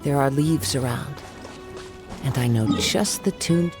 There are leaves around, and I know just the tune.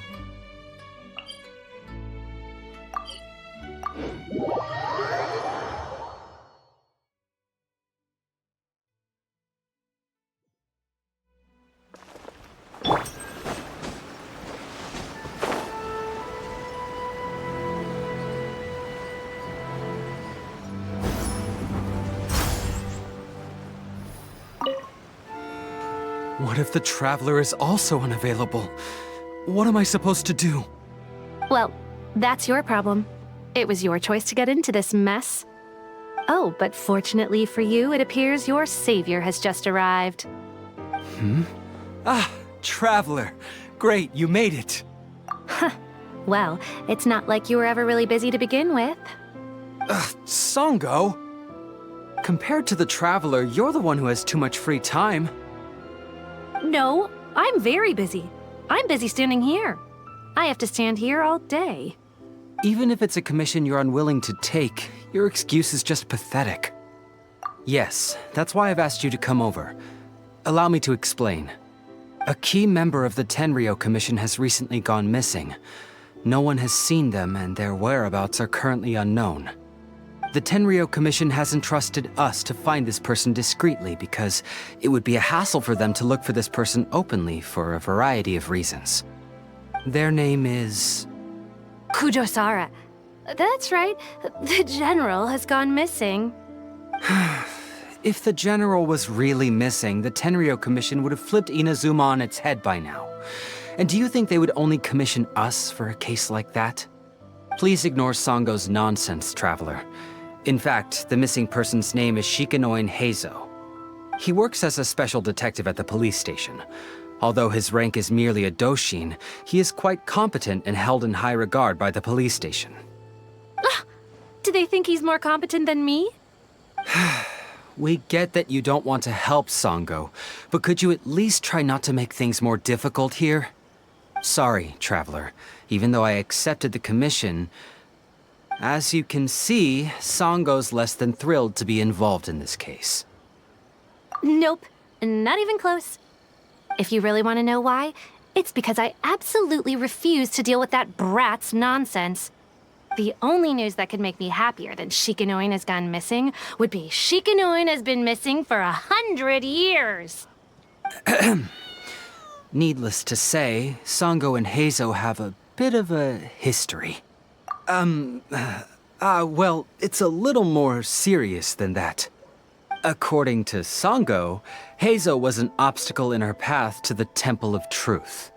What if the Traveler is also unavailable? What am I supposed to do? Well, that's your problem. It was your choice to get into this mess. Oh, but fortunately for you, it appears your savior has just arrived. Ah, Traveler. Great, you made it. Well, it's not like you were ever really busy to begin with. Sango? Compared to the Traveler, you're the one who has too much free time. No, I'm very busy. I'm busy standing here. I have to stand here all day. Even if it's a commission you're unwilling to take, your excuse is just pathetic. Yes, that's why I've asked you to come over. Allow me to explain. A key member of the Tenryou Commission has recently gone missing. No one has seen them, and their whereabouts are currently unknown. The Tenryou Commission has entrusted us to find this person discreetly because it would be a hassle for them to look for this person openly for a variety of reasons. Their name is... Kujosara. That's right. The general has gone missing. If the general was really missing, the Tenryou Commission would have flipped Inazuma on its head by now. And do you think they would only commission us for a case like that? Please ignore Sango's nonsense, Traveler. In fact, the missing person's name is Shikanoin Heizou. He works as a special detective at the police station. Although his rank is merely a doshin, he is quite competent and held in high regard by the police station. Do they think he's more competent than me? We get that you don't want to help Sango, but could you at least try not to make things more difficult here? Sorry, Traveler. Even though I accepted the commission, as you can see, Sango's less than thrilled to be involved in this case. Nope, not even close. If you really want to know why, it's because I absolutely refuse to deal with that brat's nonsense. The only news that could make me happier than Shikanoin has gone missing would be Shikanoin has been missing for 100 years. Needless to say, Sango and Heizou have a bit of a history. Well, it's a little more serious than that. According to Sango, Heizou was an obstacle in her path to the Temple of Truth.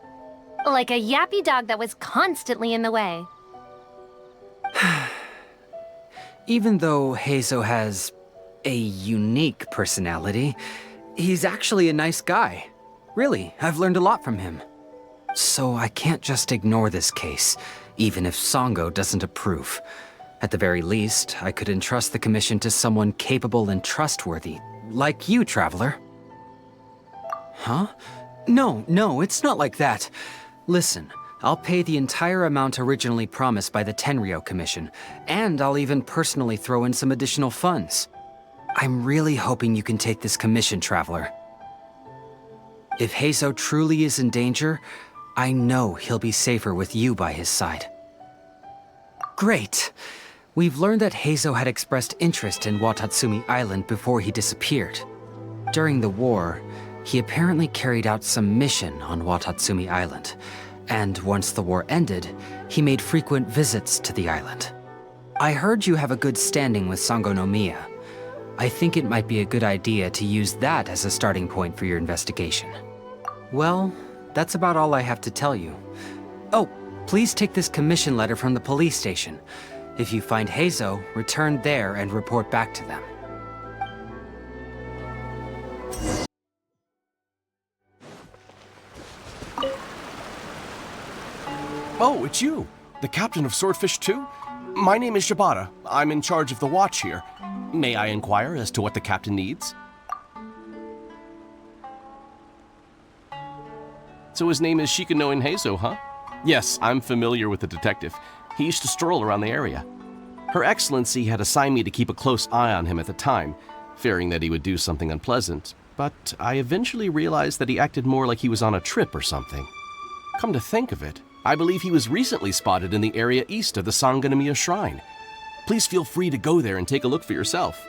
Like a yappy dog that was constantly in the way. Even though Heizou has a unique personality, he's actually a nice guy. Really, I've learned a lot from him. So I can't just ignore this case, even if Sango doesn't approve. At the very least, I could entrust the commission to someone capable and trustworthy, like you, Traveler. Huh? No, it's not like that. Listen, I'll pay the entire amount originally promised by the Tenryou Commission, and I'll even personally throw in some additional funds. I'm really hoping you can take this commission, Traveler. If Heizou truly is in danger, I know he'll be safer with you by his side. Great! We've learned that Heizou had expressed interest in Watatsumi Island before he disappeared. During the war, he apparently carried out some mission on Watatsumi Island, and once the war ended, he made frequent visits to the island. I heard you have a good standing with Sango no Miya. I think it might be a good idea to use that as a starting point for your investigation. Well, that's about all I have to tell you. Oh, please take this commission letter from the police station. If you find Heizou, return there and report back to them. Oh, it's you! The captain of Swordfish 2? My name is Shibata. I'm in charge of the watch here. May I inquire as to what the captain needs? So his name is Shikanoin Heizou, huh? Yes, I'm familiar with the detective. He used to stroll around the area. Her Excellency had assigned me to keep a close eye on him at the time, fearing that he would do something unpleasant. but I eventually realized that he acted more like he was on a trip or something. Come to think of it, I believe he was recently spotted in the area east of the Sanganamiya Shrine. Please feel free to go there and take a look for yourself.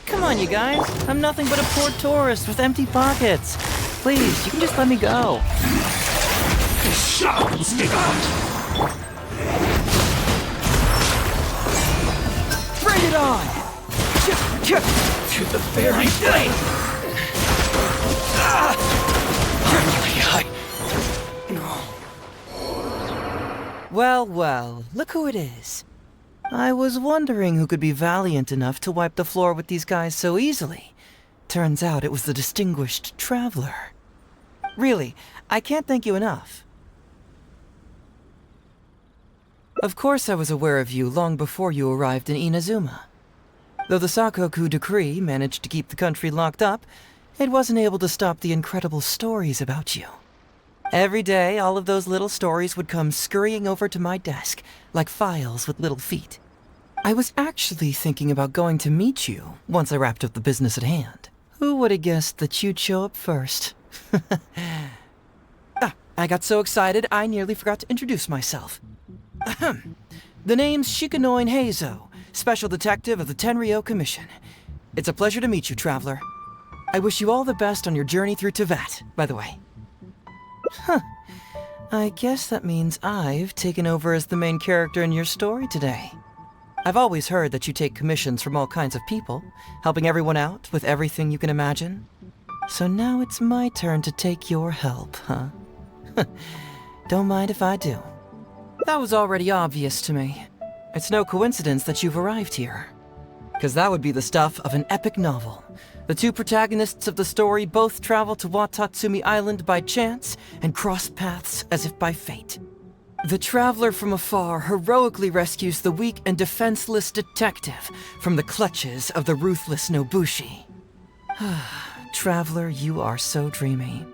Come on, you guys. I'm nothing but a poor tourist with empty pockets. Please, you can just let me go. Bring it on! To the very blade! Well, well, look who it is. I was wondering who could be valiant enough to wipe the floor with these guys so easily. Turns out it was the distinguished traveler. Really, I can't thank you enough. Of course I was aware of you long before you arrived in Inazuma. Though the Sakoku decree managed to keep the country locked up, it wasn't able to stop the incredible stories about you. Every day, all of those little stories would come scurrying over to my desk, like files with little feet. I was actually thinking about going to meet you once I wrapped up the business at hand. Who would have guessed that you'd show up first? I got so excited I nearly forgot to introduce myself. The name's Shikanoin Heizou, Special Detective of the Tenryou Commission. It's a pleasure to meet you, traveler. I wish you all the best on your journey through Teyvat, by the way. I guess that means I've taken over as the main character in your story today. I've always heard that you take commissions from all kinds of people, helping everyone out with everything you can imagine. So now it's my turn to take your help, huh? Don't mind if I do. That was already obvious to me. It's no coincidence that you've arrived here. Because that would be the stuff of an epic novel. The two protagonists of the story both travel to Watatsumi Island by chance and cross paths as if by fate. The traveler from afar heroically rescues the weak and defenseless detective from the clutches of the ruthless Nobushi. Traveler, you are so dreamy.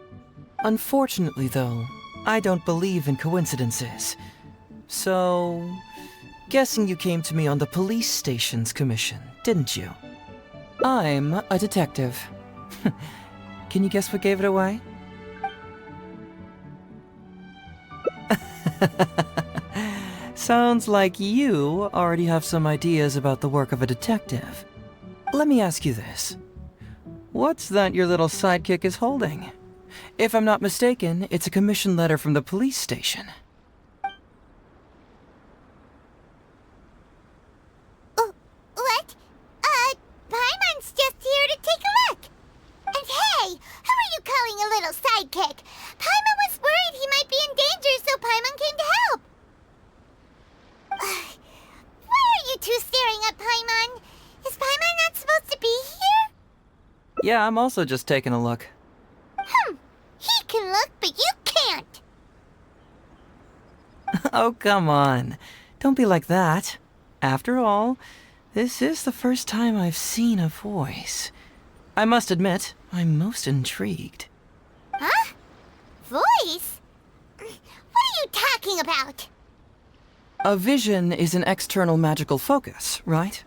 Unfortunately, though, I don't believe in coincidences. So, guessing you came to me on the police station's commission, didn't you? I'm a detective. Can you guess what gave it away? Sounds like you already have some ideas about the work of a detective. Let me ask you this. What's that your little sidekick is holding? If I'm not mistaken, it's a commission letter from the police station. What? Paimon's just here to take a look. And hey, who are you calling a little sidekick? Paimon was worried he might be in danger, so Paimon came to help. Why are you two staring at Paimon? Is Paimon not supposed to be here? Yeah, I'm also just taking a look. He can look, but you can't. Oh, come on. Don't be like that. After all, this is the first time I've seen a voice. I must admit, I'm most intrigued. Huh? Voice? What are you talking about? A vision is an external magical focus, right?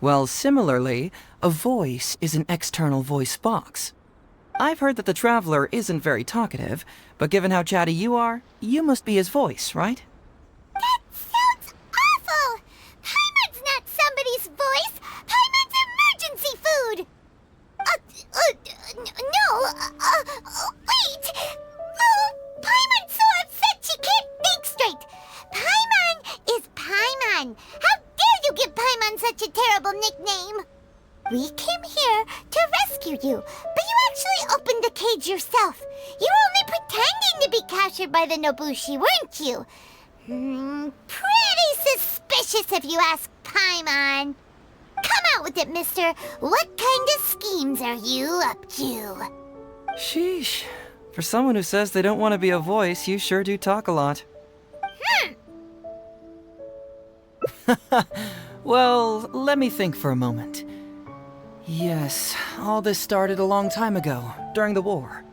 Well, similarly, a voice is an external voice box. I've heard that the Traveler isn't very talkative, but given how chatty you are, you must be his voice, right? That sounds awful! Paimon's not somebody's voice! Paimon's emergency food! Wait! Paimon's so upset she can't think straight! Paimon is Paimon! How dare you give Paimon such a terrible nickname? We came here to rescue you, but you actually opened the cage yourself. You were only pretending to be captured by the Nobushi, weren't you? Pretty suspicious if you ask Paimon. Come out with it, mister. What kind of schemes are you up to? Sheesh. For someone who says they don't want to be a voice, you sure do talk a lot. Well, let me think for a moment. Yes, all this started a long time ago, during the war.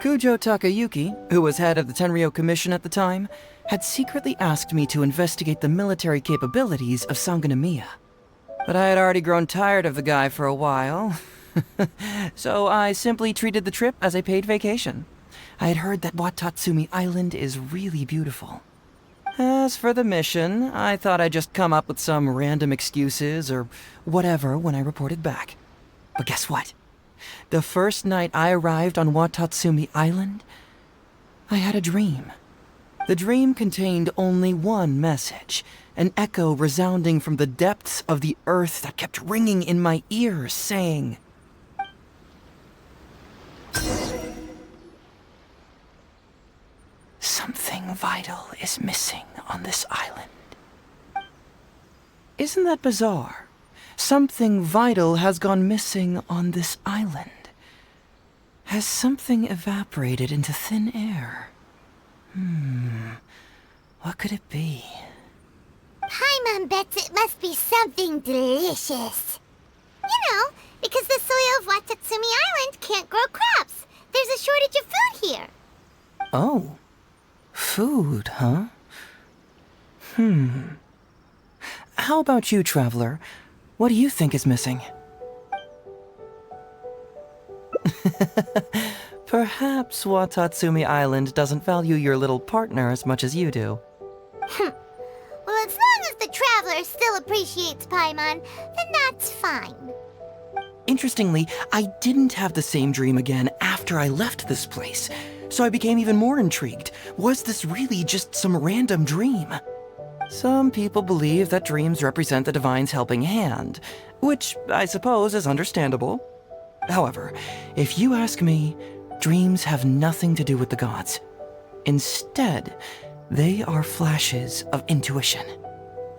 Kujo Takayuki, who was head of the Tenryou Commission at the time, had secretly asked me to investigate the military capabilities of Sangonomiya. But I had already grown tired of the guy for a while, so I simply treated the trip as a paid vacation. I had heard that Watatsumi Island is really beautiful. As for the mission, I thought I'd just come up with some random excuses or whatever when I reported back. But guess what? The first night I arrived on Watatsumi Island, I had a dream. The dream contained only one message, an echo resounding from the depths of the earth that kept ringing in my ears, saying, "Something vital is missing on this island." Isn't that bizarre? Something vital has gone missing on this island. Has something evaporated into thin air? What could it be? Paimon bets it must be something delicious. You know, because the soil of Watatsumi Island can't grow crops. There's a shortage of food here. Oh. Food, huh? How about you, traveler? What do you think is missing? Perhaps Watatsumi Island doesn't value your little partner as much as you do. Well, as long as the traveler still appreciates Paimon, then that's fine. Interestingly, I didn't have the same dream again after I left this place, so I became even more intrigued. Was this really just some random dream? Some people believe that dreams represent the divine's helping hand, which I suppose is understandable. However, if you ask me, dreams have nothing to do with the gods. Instead, they are flashes of intuition.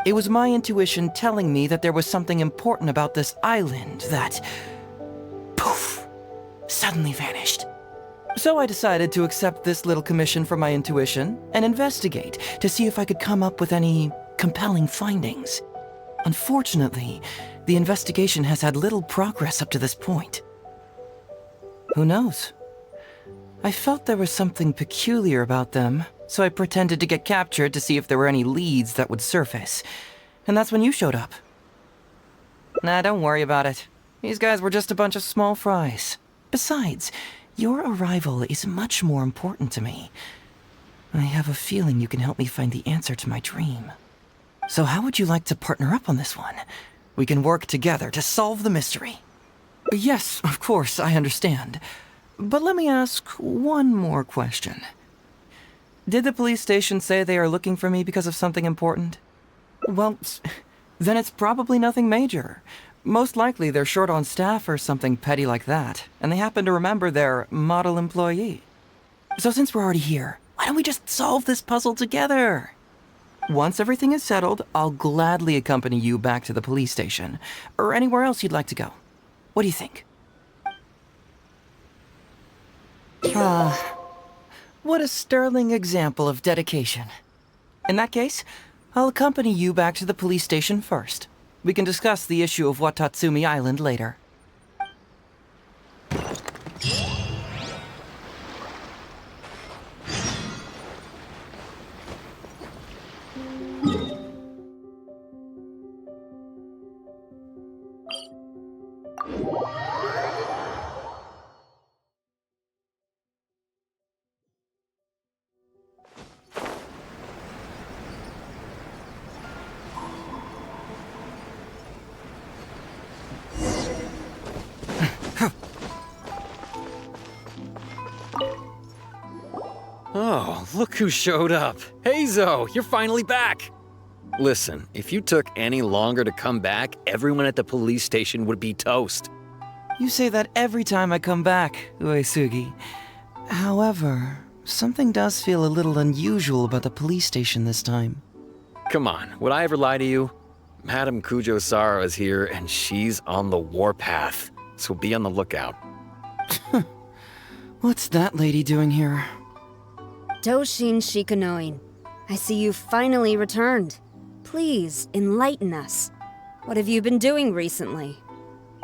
It was my intuition telling me that there was something important about this island that, poof, suddenly vanished. So I decided to accept this little commission from my intuition and investigate to see if I could come up with any compelling findings. Unfortunately, the investigation has had little progress up to this point. Who knows? I felt there was something peculiar about them, so I pretended to get captured to see if there were any leads that would surface. And that's when you showed up. Nah, don't worry about it. These guys were just a bunch of small fries. Besides, your arrival is much more important to me. I have a feeling you can help me find the answer to my dream. So how would you like to partner up on this one? We can work together to solve the mystery. Yes, of course, I understand. But let me ask one more question. Did the police station say they are looking for me because of something important? Well, then it's probably nothing major. Most likely they're short on staff or something petty like that, and they happen to remember their model employee. So since we're already here, why don't we just solve this puzzle together? Once everything is settled, I'll gladly accompany you back to the police station, or anywhere else you'd like to go. What do you think? What a sterling example of dedication. In that case, I'll accompany you back to the police station first. We can discuss the issue of Watatsumi Island later. Oh, look who showed up. Heizou, you're finally back. Listen, if you took any longer to come back, everyone at the police station would be toast. You say that every time I come back, Uesugi. However, something does feel a little unusual about the police station this time. Come on, would I ever lie to you? Madame Kujo-Sara is here and she's on the warpath, so be on the lookout. What's that lady doing here? Doshin Shikanoin, I see you finally returned. Please, enlighten us. What have you been doing recently?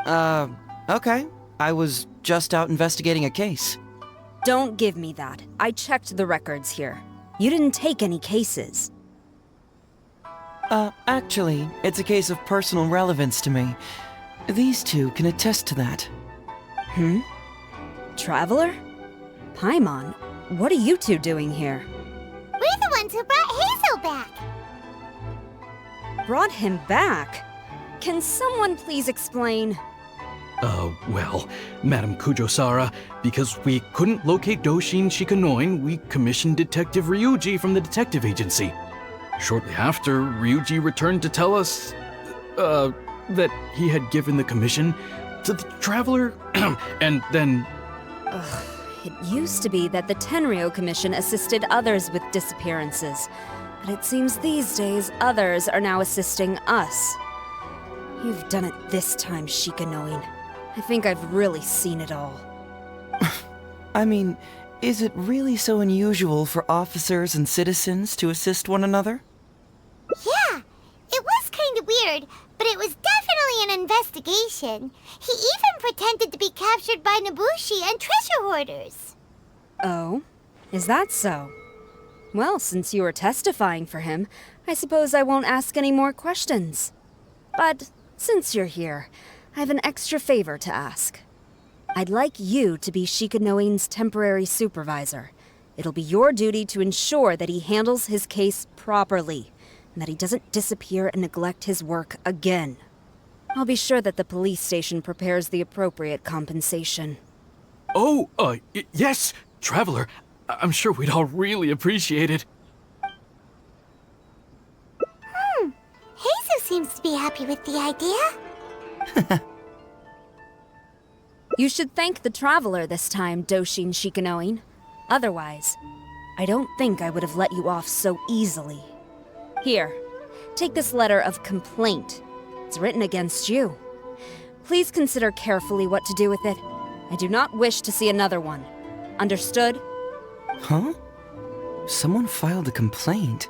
Okay. I was just out investigating a case. Don't give me that. I checked the records here. You didn't take any cases. Actually, it's a case of personal relevance to me. These two can attest to that. Traveler? Paimon, what are you two doing here? We're the ones who brought Heizou back. Brought him back? Can someone please explain? Well, Madam Kujo-Sara, because we couldn't locate Doshin Shikanoin, we commissioned Detective Ryuji from the detective agency. Shortly after, Ryuji returned to tell us, that he had given the commission to the Traveler, and then... It used to be that the Tenryo Commission assisted others with disappearances, but it seems these days others are now assisting us. You've done it this time, Shikanoin. I think I've really seen it all. I mean, is it really so unusual for officers and citizens to assist one another? Yeah, it was kind of weird, but it was definitely an investigation. He even pretended to be captured by Nobushi and treasure hoarders. Oh? Is that so? Well, since you are testifying for him, I suppose I won't ask any more questions. But since you're here, I have an extra favor to ask. I'd like you to be Shikanoin's temporary supervisor. It'll be your duty to ensure that he handles his case properly, and that he doesn't disappear and neglect his work again. I'll be sure that the police station prepares the appropriate compensation. Oh, yes, Traveler. I'm sure we'd all really appreciate it. Heizou seems to be happy with the idea. You should thank the Traveler this time, Doshin Shikanoin. Otherwise, I don't think I would have let you off so easily. Here, take this letter of complaint. It's written against you. Please consider carefully what to do with it. I do not wish to see another one. Understood? Huh? Someone filed a complaint?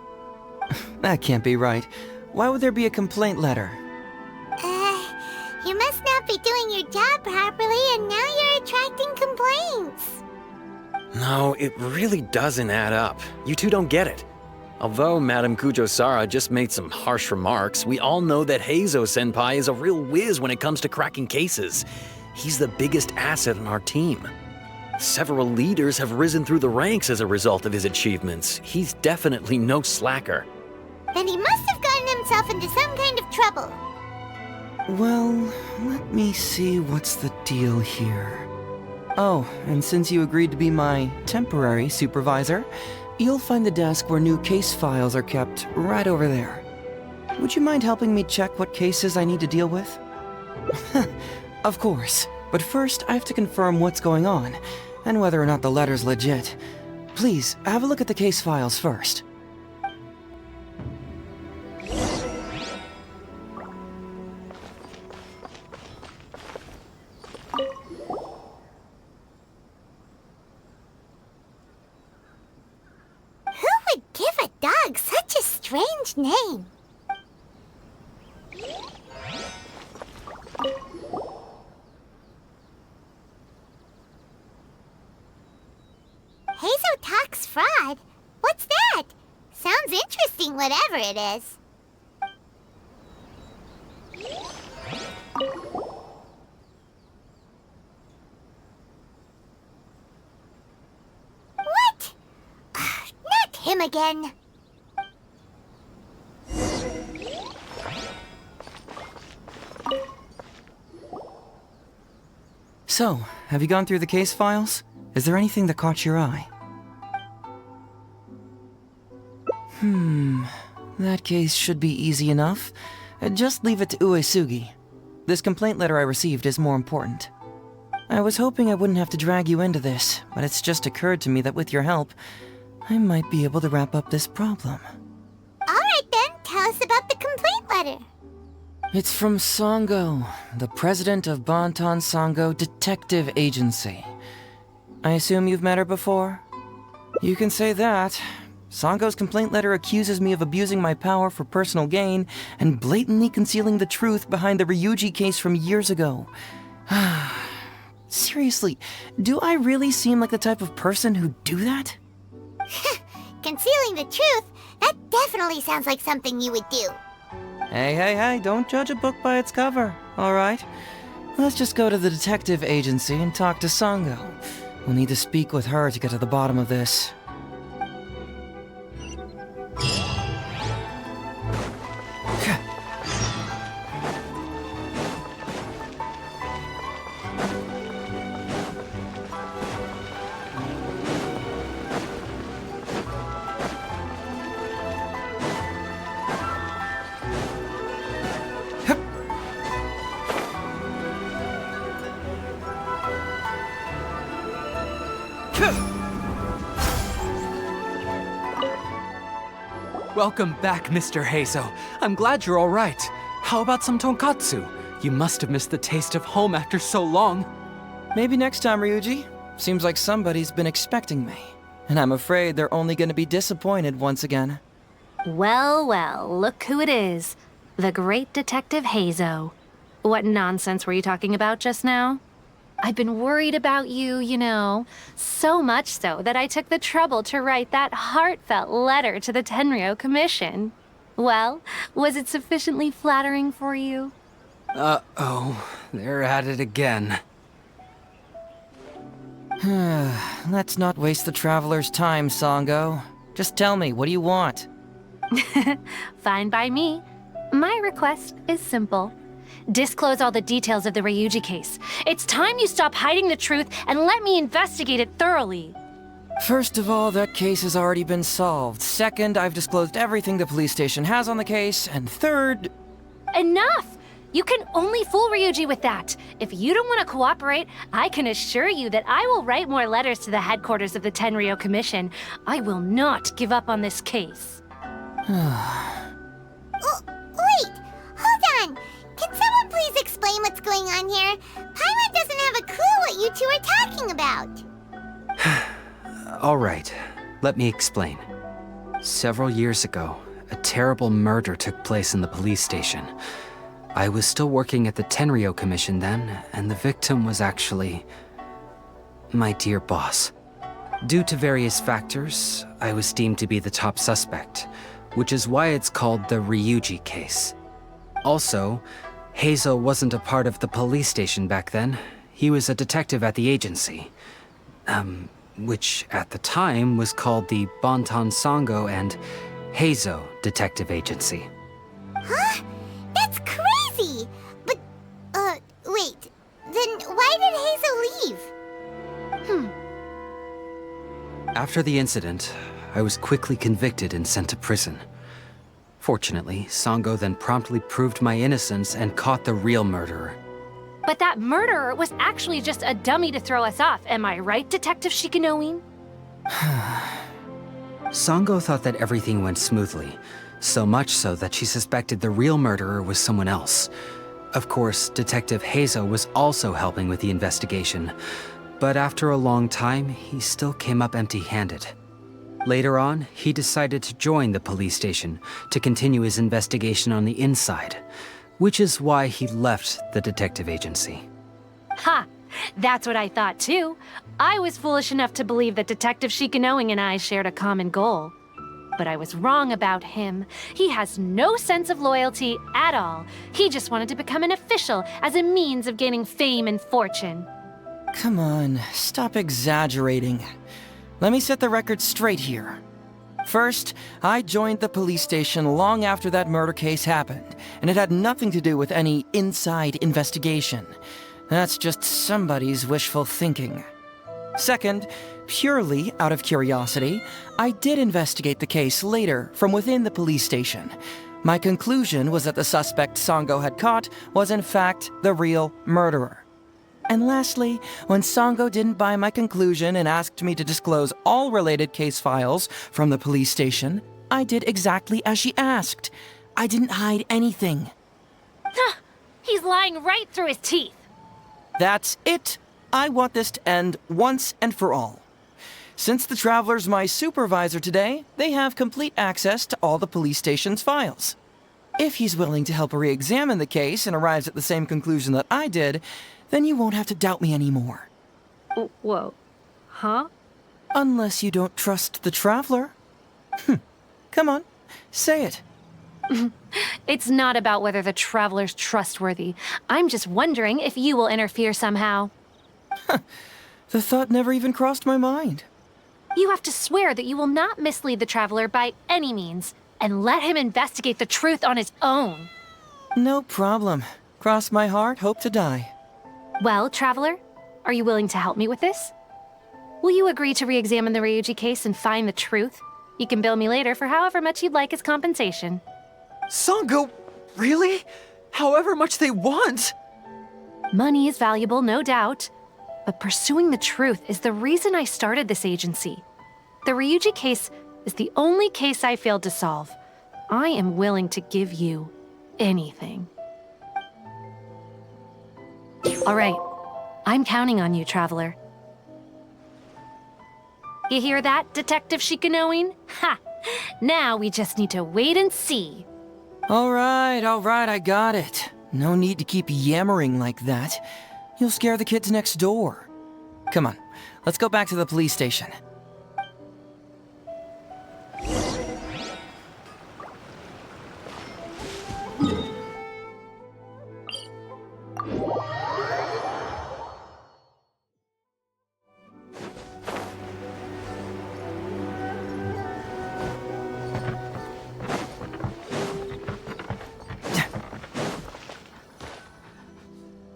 That can't be right. Why would there be a complaint letter? You must not be doing your job properly, and now you're attracting complaints. No, it really doesn't add up. You two don't get it. Although Madam Kujo-Sara just made some harsh remarks, we all know that Heizou-senpai is a real whiz when it comes to cracking cases. He's the biggest asset on our team. Several leaders have risen through the ranks as a result of his achievements. He's definitely no slacker. Then he must have gotten himself into some kind of trouble. Well, let me see what's the deal here. Oh, and since you agreed to be my temporary supervisor, you'll find the desk where new case files are kept right over there. Would you mind helping me check what cases I need to deal with? Of course, but first I have to confirm what's going on, and whether or not the letter's legit. Please, have a look at the case files first. Give a dog such a strange name. Heizou talks fraud? What's that? Sounds interesting, whatever it is. What? Not him again. So, have you gone through the case files? Is there anything that caught your eye? That case should be easy enough. Just leave it to Uesugi. This complaint letter I received is more important. I was hoping I wouldn't have to drag you into this, but it's just occurred to me that with your help, I might be able to wrap up this problem. Alright then, tell us about the complaint letter. It's from Sango, the president of Bantan Sango Detective Agency. I assume you've met her before? You can say that. Sango's complaint letter accuses me of abusing my power for personal gain and blatantly concealing the truth behind the Ryuji case from years ago. Seriously, do I really seem like the type of person who'd do that? Concealing the truth? That definitely sounds like something you would do. Hey, don't judge a book by its cover, alright? Let's just go to the detective agency and talk to Sango. We'll need to speak with her to get to the bottom of this. Welcome back, Mr. Heizou. I'm glad you're all right. How about some tonkatsu? You must have missed the taste of home after so long. Maybe next time, Ryuji. Seems like somebody's been expecting me. And I'm afraid they're only gonna be disappointed once again. Well, look who it is. The great Detective Heizou. What nonsense were you talking about just now? I've been worried about you, you know. So much so that I took the trouble to write that heartfelt letter to the Tenryou Commission. Well, was it sufficiently flattering for you? Uh-oh, they're at it again. Let's not waste the traveler's time, Sango. Just tell me, what do you want? Fine by me. My request is simple. Disclose all the details of the Ryuji case. It's time you stop hiding the truth and let me investigate it thoroughly. First of all, that case has already been solved. Second, I've disclosed everything the police station has on the case. And third... Enough! You can only fool Ryuji with that. If you don't want to cooperate, I can assure you that I will write more letters to the headquarters of the Tenryou Commission. I will not give up on this case. Wait! Hold on! Can someone please explain what's going on here? Paimon doesn't have a clue what you two are talking about. All right, let me explain. Several years ago, a terrible murder took place in the police station. I was still working at the Tenryou Commission then, and the victim was actually my dear boss. Due to various factors, I was deemed to be the top suspect, which is why it's called the Ryuji case. Also, Heizou wasn't a part of the police station back then. He was a detective at the agency. Which at the time was called the Bonton Sango and Heizou Detective Agency. Huh? That's crazy! But, wait. Then why did Heizou leave? After the incident, I was quickly convicted and sent to prison. Fortunately, Sango then promptly proved my innocence and caught the real murderer. But that murderer was actually just a dummy to throw us off, am I right, Detective Shikanoin? Sango thought that everything went smoothly, so much so that she suspected the real murderer was someone else. Of course, Detective Heizou was also helping with the investigation, but after a long time, he still came up empty-handed. Later on, he decided to join the police station to continue his investigation on the inside, which is why he left the detective agency. Ha! That's what I thought too. I was foolish enough to believe that Detective Shikanoin and I shared a common goal. But I was wrong about him. He has no sense of loyalty at all. He just wanted to become an official as a means of gaining fame and fortune. Come on, stop exaggerating. Let me set the record straight here. First, I joined the police station long after that murder case happened, and it had nothing to do with any inside investigation. That's just somebody's wishful thinking. Second, purely out of curiosity, I did investigate the case later from within the police station. My conclusion was that the suspect Sango had caught was in fact the real murderer. And lastly, when Sango didn't buy my conclusion and asked me to disclose all related case files from the police station, I did exactly as she asked. I didn't hide anything. He's lying right through his teeth. That's it. I want this to end once and for all. Since the Traveler's my supervisor today, they have complete access to all the police station's files. If he's willing to help re-examine the case and arrives at the same conclusion that I did, then you won't have to doubt me anymore. Whoa. Huh? Unless you don't trust the Traveler. Come on, say it. It's not about whether the Traveler's trustworthy. I'm just wondering if you will interfere somehow. The thought never even crossed my mind. You have to swear that you will not mislead the Traveler by any means, and let him investigate the truth on his own. No problem. Cross my heart, hope to die. Well, Traveler, are you willing to help me with this? Will you agree to re-examine the Ryuji case and find the truth? You can bill me later for however much you'd like as compensation. Sango, really? However much they want? Money is valuable, no doubt. But pursuing the truth is the reason I started this agency. The Ryuji case is the only case I failed to solve. I am willing to give you anything. All right, I'm counting on you, Traveler. You hear that, Detective Shikanoin? Ha! Now we just need to wait and see. All right, I got it. No need to keep yammering like that. You'll scare the kids next door. Come on, let's go back to the police station.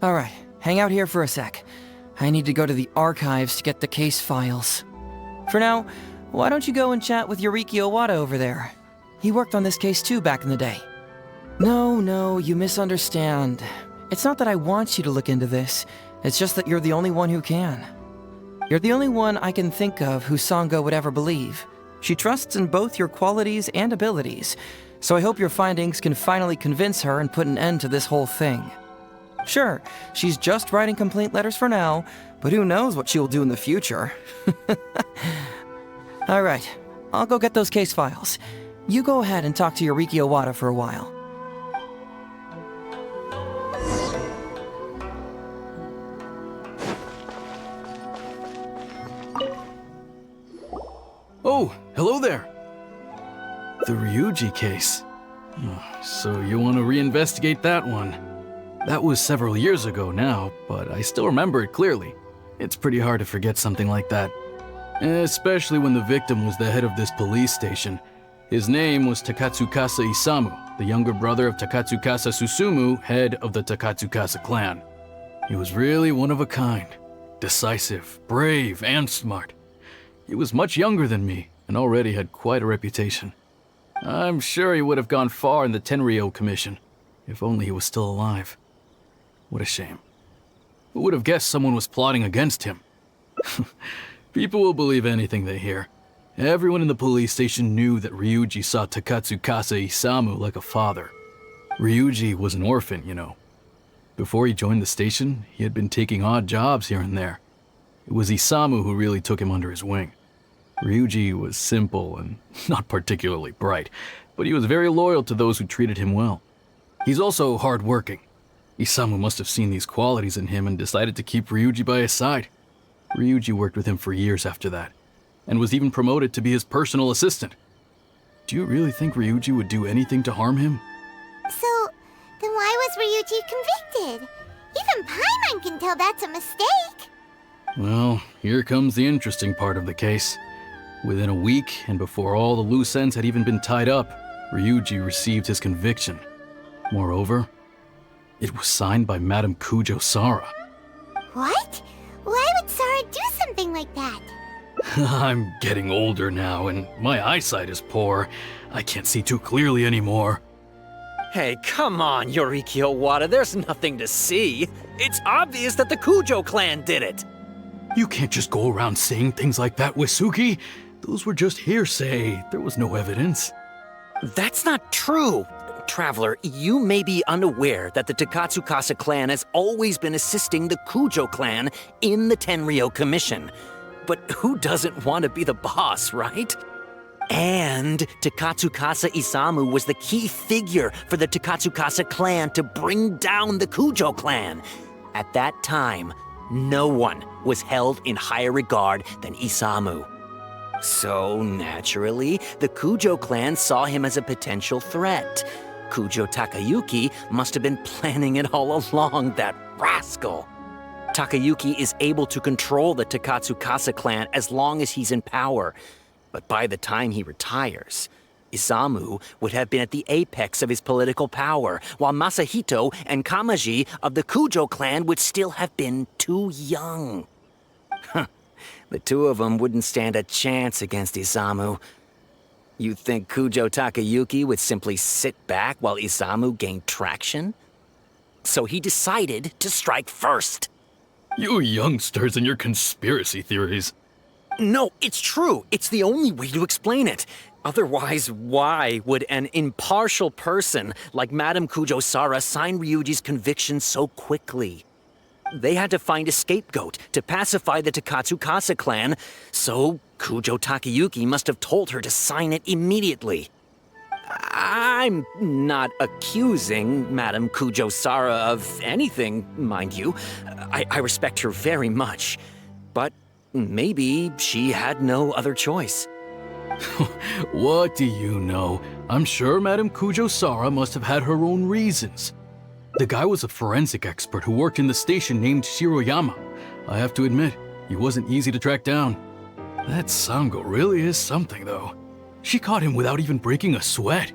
All right, hang out here for a sec. I need to go to the archives to get the case files. For now, why don't you go and chat with Yoriki Owada over there? He worked on this case too back in the day. No, you misunderstand. It's not that I want you to look into this. It's just that you're the only one who can. You're the only one I can think of who Sango would ever believe. She trusts in both your qualities and abilities, so I hope your findings can finally convince her and put an end to this whole thing. Sure, she's just writing complaint letters for now, but who knows what she'll do in the future. All right, I'll go get those case files. You go ahead and talk to Yoriki Owada for a while. Oh, hello there. The Ryuji case. So you want to reinvestigate that one? That was several years ago now, but I still remember it clearly. It's pretty hard to forget something like that. Especially when the victim was the head of this police station. His name was Takatsukasa Isamu, the younger brother of Takatsukasa Susumu, head of the Takatsukasa clan. He was really one of a kind. Decisive, brave, and smart. He was much younger than me, and already had quite a reputation. I'm sure he would have gone far in the Tenryou Commission, if only he was still alive. What a shame. Who would have guessed someone was plotting against him? People will believe anything they hear. Everyone in the police station knew that Ryuji saw Takatsukasa Isamu like a father. Ryuji was an orphan, you know. Before he joined the station, he had been taking odd jobs here and there. It was Isamu who really took him under his wing. Ryuji was simple and not particularly bright, but he was very loyal to those who treated him well. He's also hardworking. Isamu must have seen these qualities in him and decided to keep Ryuji by his side. Ryuji worked with him for years after that, and was even promoted to be his personal assistant. Do you really think Ryuji would do anything to harm him? So, then why was Ryuji convicted? Even Paimon can tell that's a mistake. Well, here comes the interesting part of the case. Within a week, and before all the loose ends had even been tied up, Ryuji received his conviction. Moreover, it was signed by Madame Kujo Sara. What? Why would Sara do something like that? I'm getting older now, and my eyesight is poor. I can't see too clearly anymore. Hey, come on, Yoriki Owada, there's nothing to see. It's obvious that the Kujo clan did it. You can't just go around saying things like that, Wisuki. Those were just hearsay. There was no evidence. That's not true. Traveler, you may be unaware that the Takatsukasa clan has always been assisting the Kujo clan in the Tenryou Commission. But who doesn't want to be the boss, right? And Takatsukasa Isamu was the key figure for the Takatsukasa clan to bring down the Kujo clan. At that time, no one was held in higher regard than Isamu. So, naturally, the Kujo clan saw him as a potential threat. Kujo Takayuki must have been planning it all along, that rascal. Takayuki is able to control the Takatsukasa clan as long as he's in power. But by the time he retires, Isamu would have been at the apex of his political power, while Masahito and Kamaji of the Kujo clan would still have been too young. The two of them wouldn't stand a chance against Isamu. You think Kujo Takayuki would simply sit back while Isamu gained traction? So he decided to strike first. You youngsters and your conspiracy theories. No, it's true. It's the only way to explain it. Otherwise, why would an impartial person like Madame Kujo-Sara sign Ryuji's conviction so quickly? They had to find a scapegoat to pacify the Takatsukasa clan, so Kujo Takayuki must have told her to sign it immediately. I'm not accusing Madame Kujo-Sara of anything, mind you. I respect her very much. But maybe she had no other choice. What do you know? I'm sure Madame Kujo-Sara must have had her own reasons. The guy was a forensic expert who worked in the station named Shiroyama. I have to admit, he wasn't easy to track down. That Sango really is something, though. She caught him without even breaking a sweat.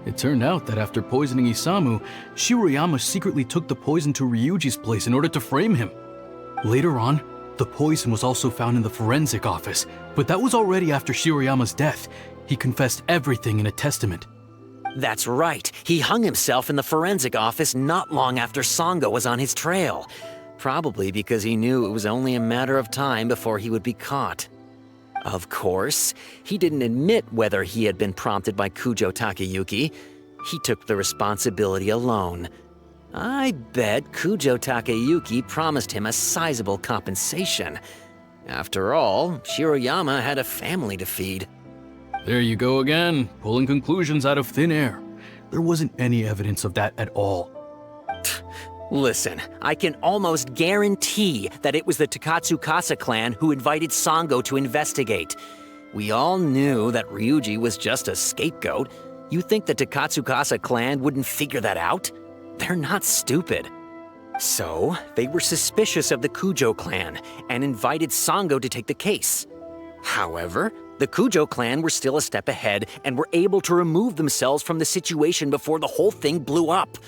It turned out that after poisoning Isamu, Shiroyama secretly took the poison to Ryuji's place in order to frame him. Later on, the poison was also found in the forensic office, but that was already after Shiroyama's death. He confessed everything in a testament. That's right. He hung himself in the forensic office not long after Sango was on his trail. Probably because he knew it was only a matter of time before he would be caught. Of course, he didn't admit whether he had been prompted by Kujo Takayuki. He took the responsibility alone. I bet Kujo Takayuki promised him a sizable compensation. After all, Shiroyama had a family to feed. There you go again, pulling conclusions out of thin air. There wasn't any evidence of that at all. Listen, I can almost guarantee that it was the Takatsukasa clan who invited Sango to investigate. We all knew that Ryuji was just a scapegoat. You think the Takatsukasa clan wouldn't figure that out? They're not stupid. So, they were suspicious of the Kujo clan and invited Sango to take the case. However, the Kujo clan were still a step ahead and were able to remove themselves from the situation before the whole thing blew up.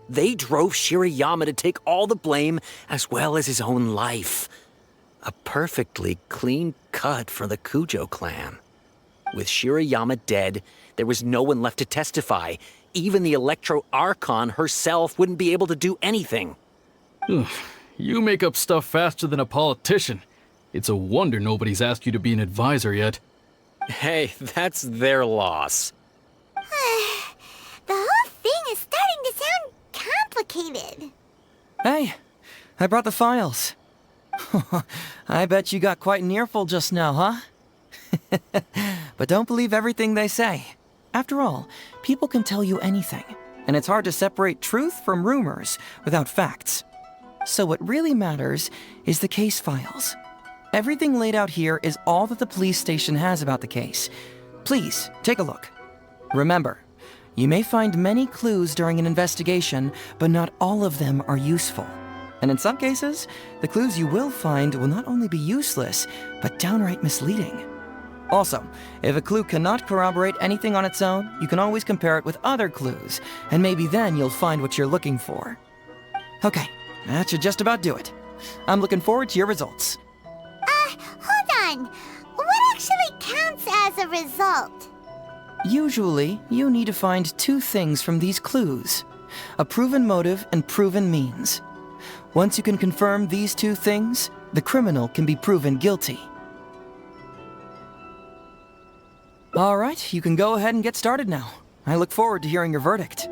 They drove Shiroyama to take all the blame as well as his own life. A perfectly clean cut for the Kujo clan. With Shiroyama dead, there was no one left to testify. Even the Electro Archon herself wouldn't be able to do anything. You make up stuff faster than a politician. It's a wonder nobody's asked you to be an advisor yet. Hey, that's their loss. The whole thing is starting to sound complicated. Hey, I brought the files. I bet you got quite an earful just now, huh? But don't believe everything they say. After all, people can tell you anything, and it's hard to separate truth from rumors without facts. So what really matters is the case files. Everything laid out here is all that the police station has about the case. Please, take a look. Remember, you may find many clues during an investigation, but not all of them are useful. And in some cases, the clues you will find will not only be useless, but downright misleading. Also, if a clue cannot corroborate anything on its own, you can always compare it with other clues, and maybe then you'll find what you're looking for. Okay, that should just about do it. I'm looking forward to your results. Hold on. What actually counts as a result? Usually, you need to find two things from these clues: a proven motive and proven means. Once you can confirm these two things, the criminal can be proven guilty. All right, you can go ahead and get started now. I look forward to hearing your verdict.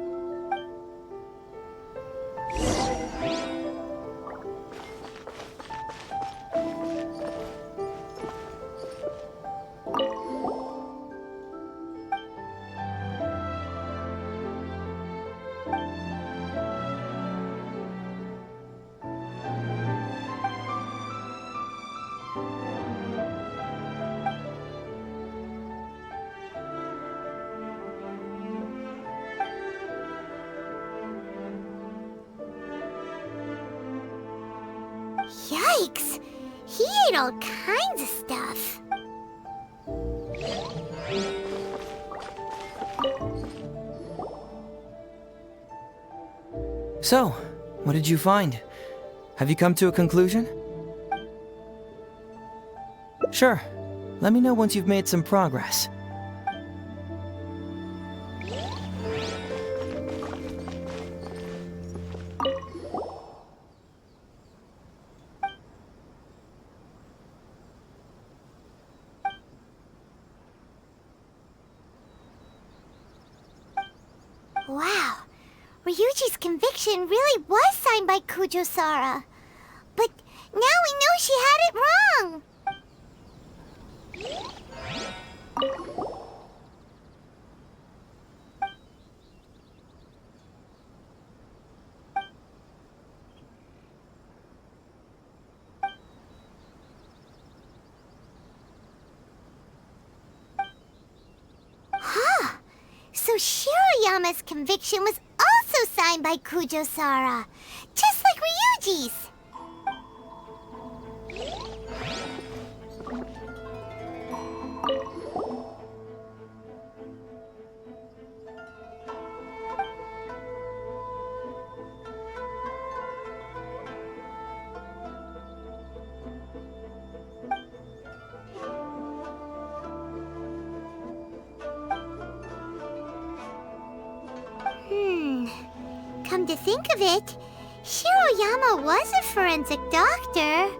Yikes! He ate all kinds of stuff. So, what did you find? Have you come to a conclusion? Sure. Let me know once you've made some progress. Wow. Ryuji's conviction really was signed by Kujo-Sara. But now we know she had it wrong. Huh. So Shiroyama's conviction was also signed by Kujo-Sara, just like Ryuji's. Come to think of it, Shiroyama was a forensic doctor.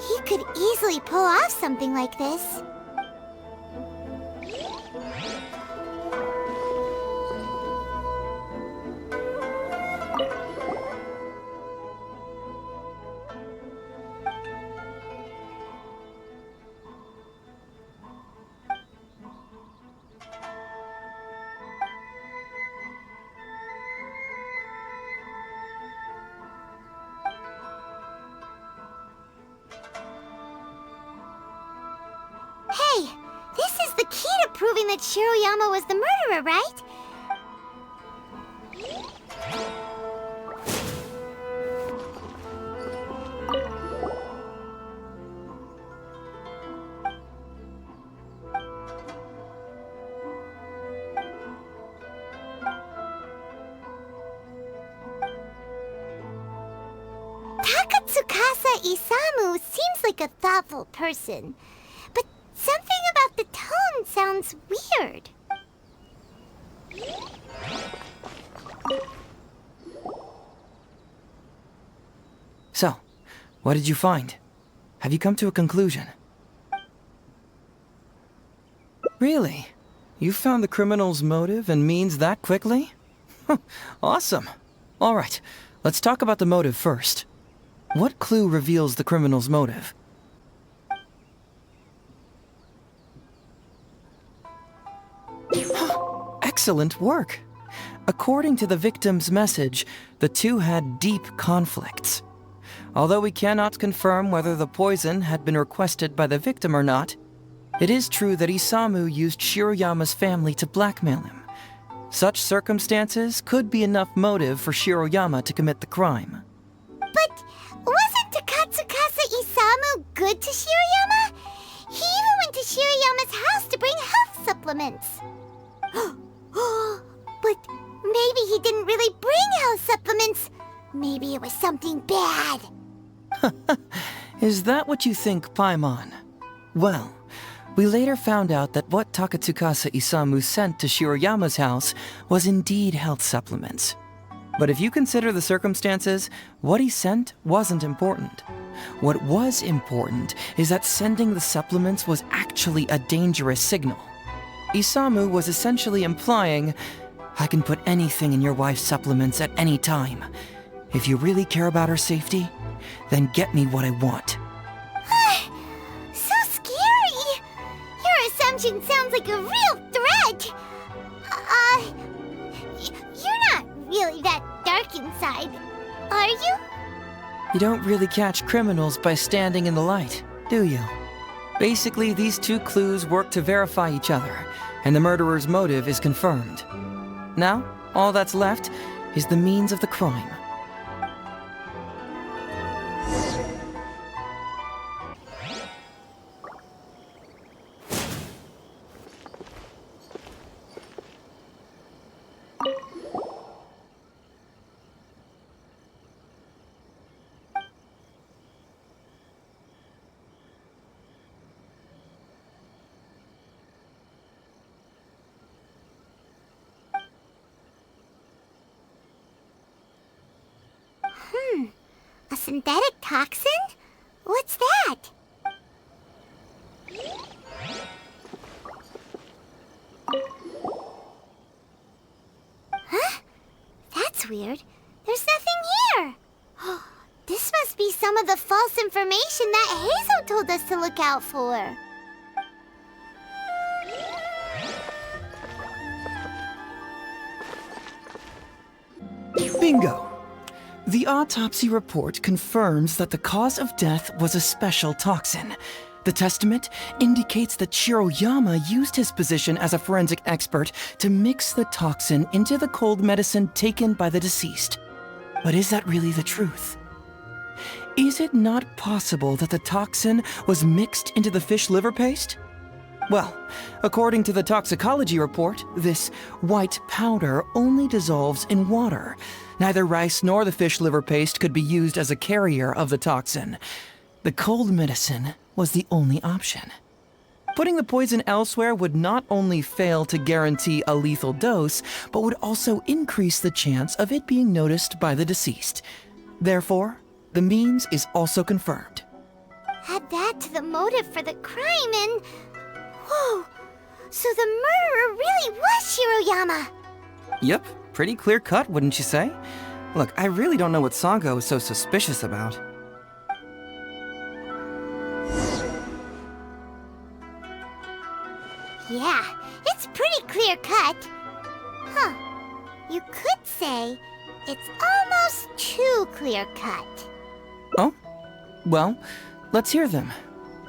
He could easily pull off something like this. Hey, this is the key to proving that Shiroyama was the murderer, right? Takatsukasa Isamu seems like a thoughtful person, but something about the tone sounds weird. So, what did you find? Have you come to a conclusion? Really? You found the criminal's motive and means that quickly? Awesome. All right, let's talk about the motive first. What clue reveals the criminal's motive? Excellent work. According to the victim's message, the two had deep conflicts. Although we cannot confirm whether the poison had been requested by the victim or not, it is true that Isamu used Shiroyama's family to blackmail him. Such circumstances could be enough motive for Shiroyama to commit the crime. But wasn't Takatsukasa Isamu good to Shiroyama? He even went to Shiroyama's house to bring health supplements. But maybe he didn't really bring health supplements. Maybe it was something bad. Is that what you think, Paimon? Well, we later found out that what Takatsukasa Isamu sent to Shiroyama's house was indeed health supplements. But if you consider the circumstances, what he sent wasn't important. What was important is that sending the supplements was actually a dangerous signal. Isamu was essentially implying, I can put anything in your wife's supplements at any time. If you really care about her safety, then get me what I want. So scary! Your assumption sounds like a real threat! You're not really that dark inside, are you? You don't really catch criminals by standing in the light, do you? Basically, these two clues work to verify each other, and the murderer's motive is confirmed. Now, all that's left is the means of the crime. synthetic toxin? What's that? Huh? That's weird. There's nothing here. This must be some of the false information that Heizou told us to look out for. Bingo! The autopsy report confirms that the cause of death was a special toxin. The testament indicates that Shiroyama used his position as a forensic expert to mix the toxin into the cold medicine taken by the deceased. But is that really the truth? Is it not possible that the toxin was mixed into the fish liver paste? Well, according to the toxicology report, this white powder only dissolves in water. Neither rice nor the fish liver paste could be used as a carrier of the toxin. The cold medicine was the only option. Putting the poison elsewhere would not only fail to guarantee a lethal dose, but would also increase the chance of it being noticed by the deceased. Therefore, the means is also confirmed. Add that to the motive for the crime and... Whoa! So the murderer really was Shiroyama! Yep, pretty clear cut, wouldn't you say? Look, I really don't know what Sango is so suspicious about. Yeah, it's pretty clear cut. Huh. You could say it's almost too clear cut. Oh? Well, let's hear them.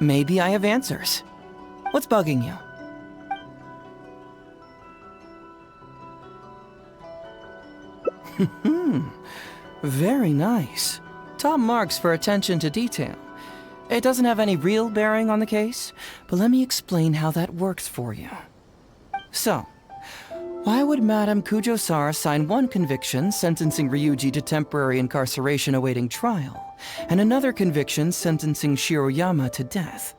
Maybe I have answers. What's bugging you? Very nice. Top marks for attention to detail. It doesn't have any real bearing on the case, but let me explain how that works for you. So, why would Madame Kujo-Sara sign one conviction sentencing Ryuji to temporary incarceration awaiting trial, and another conviction sentencing Shiroyama to death?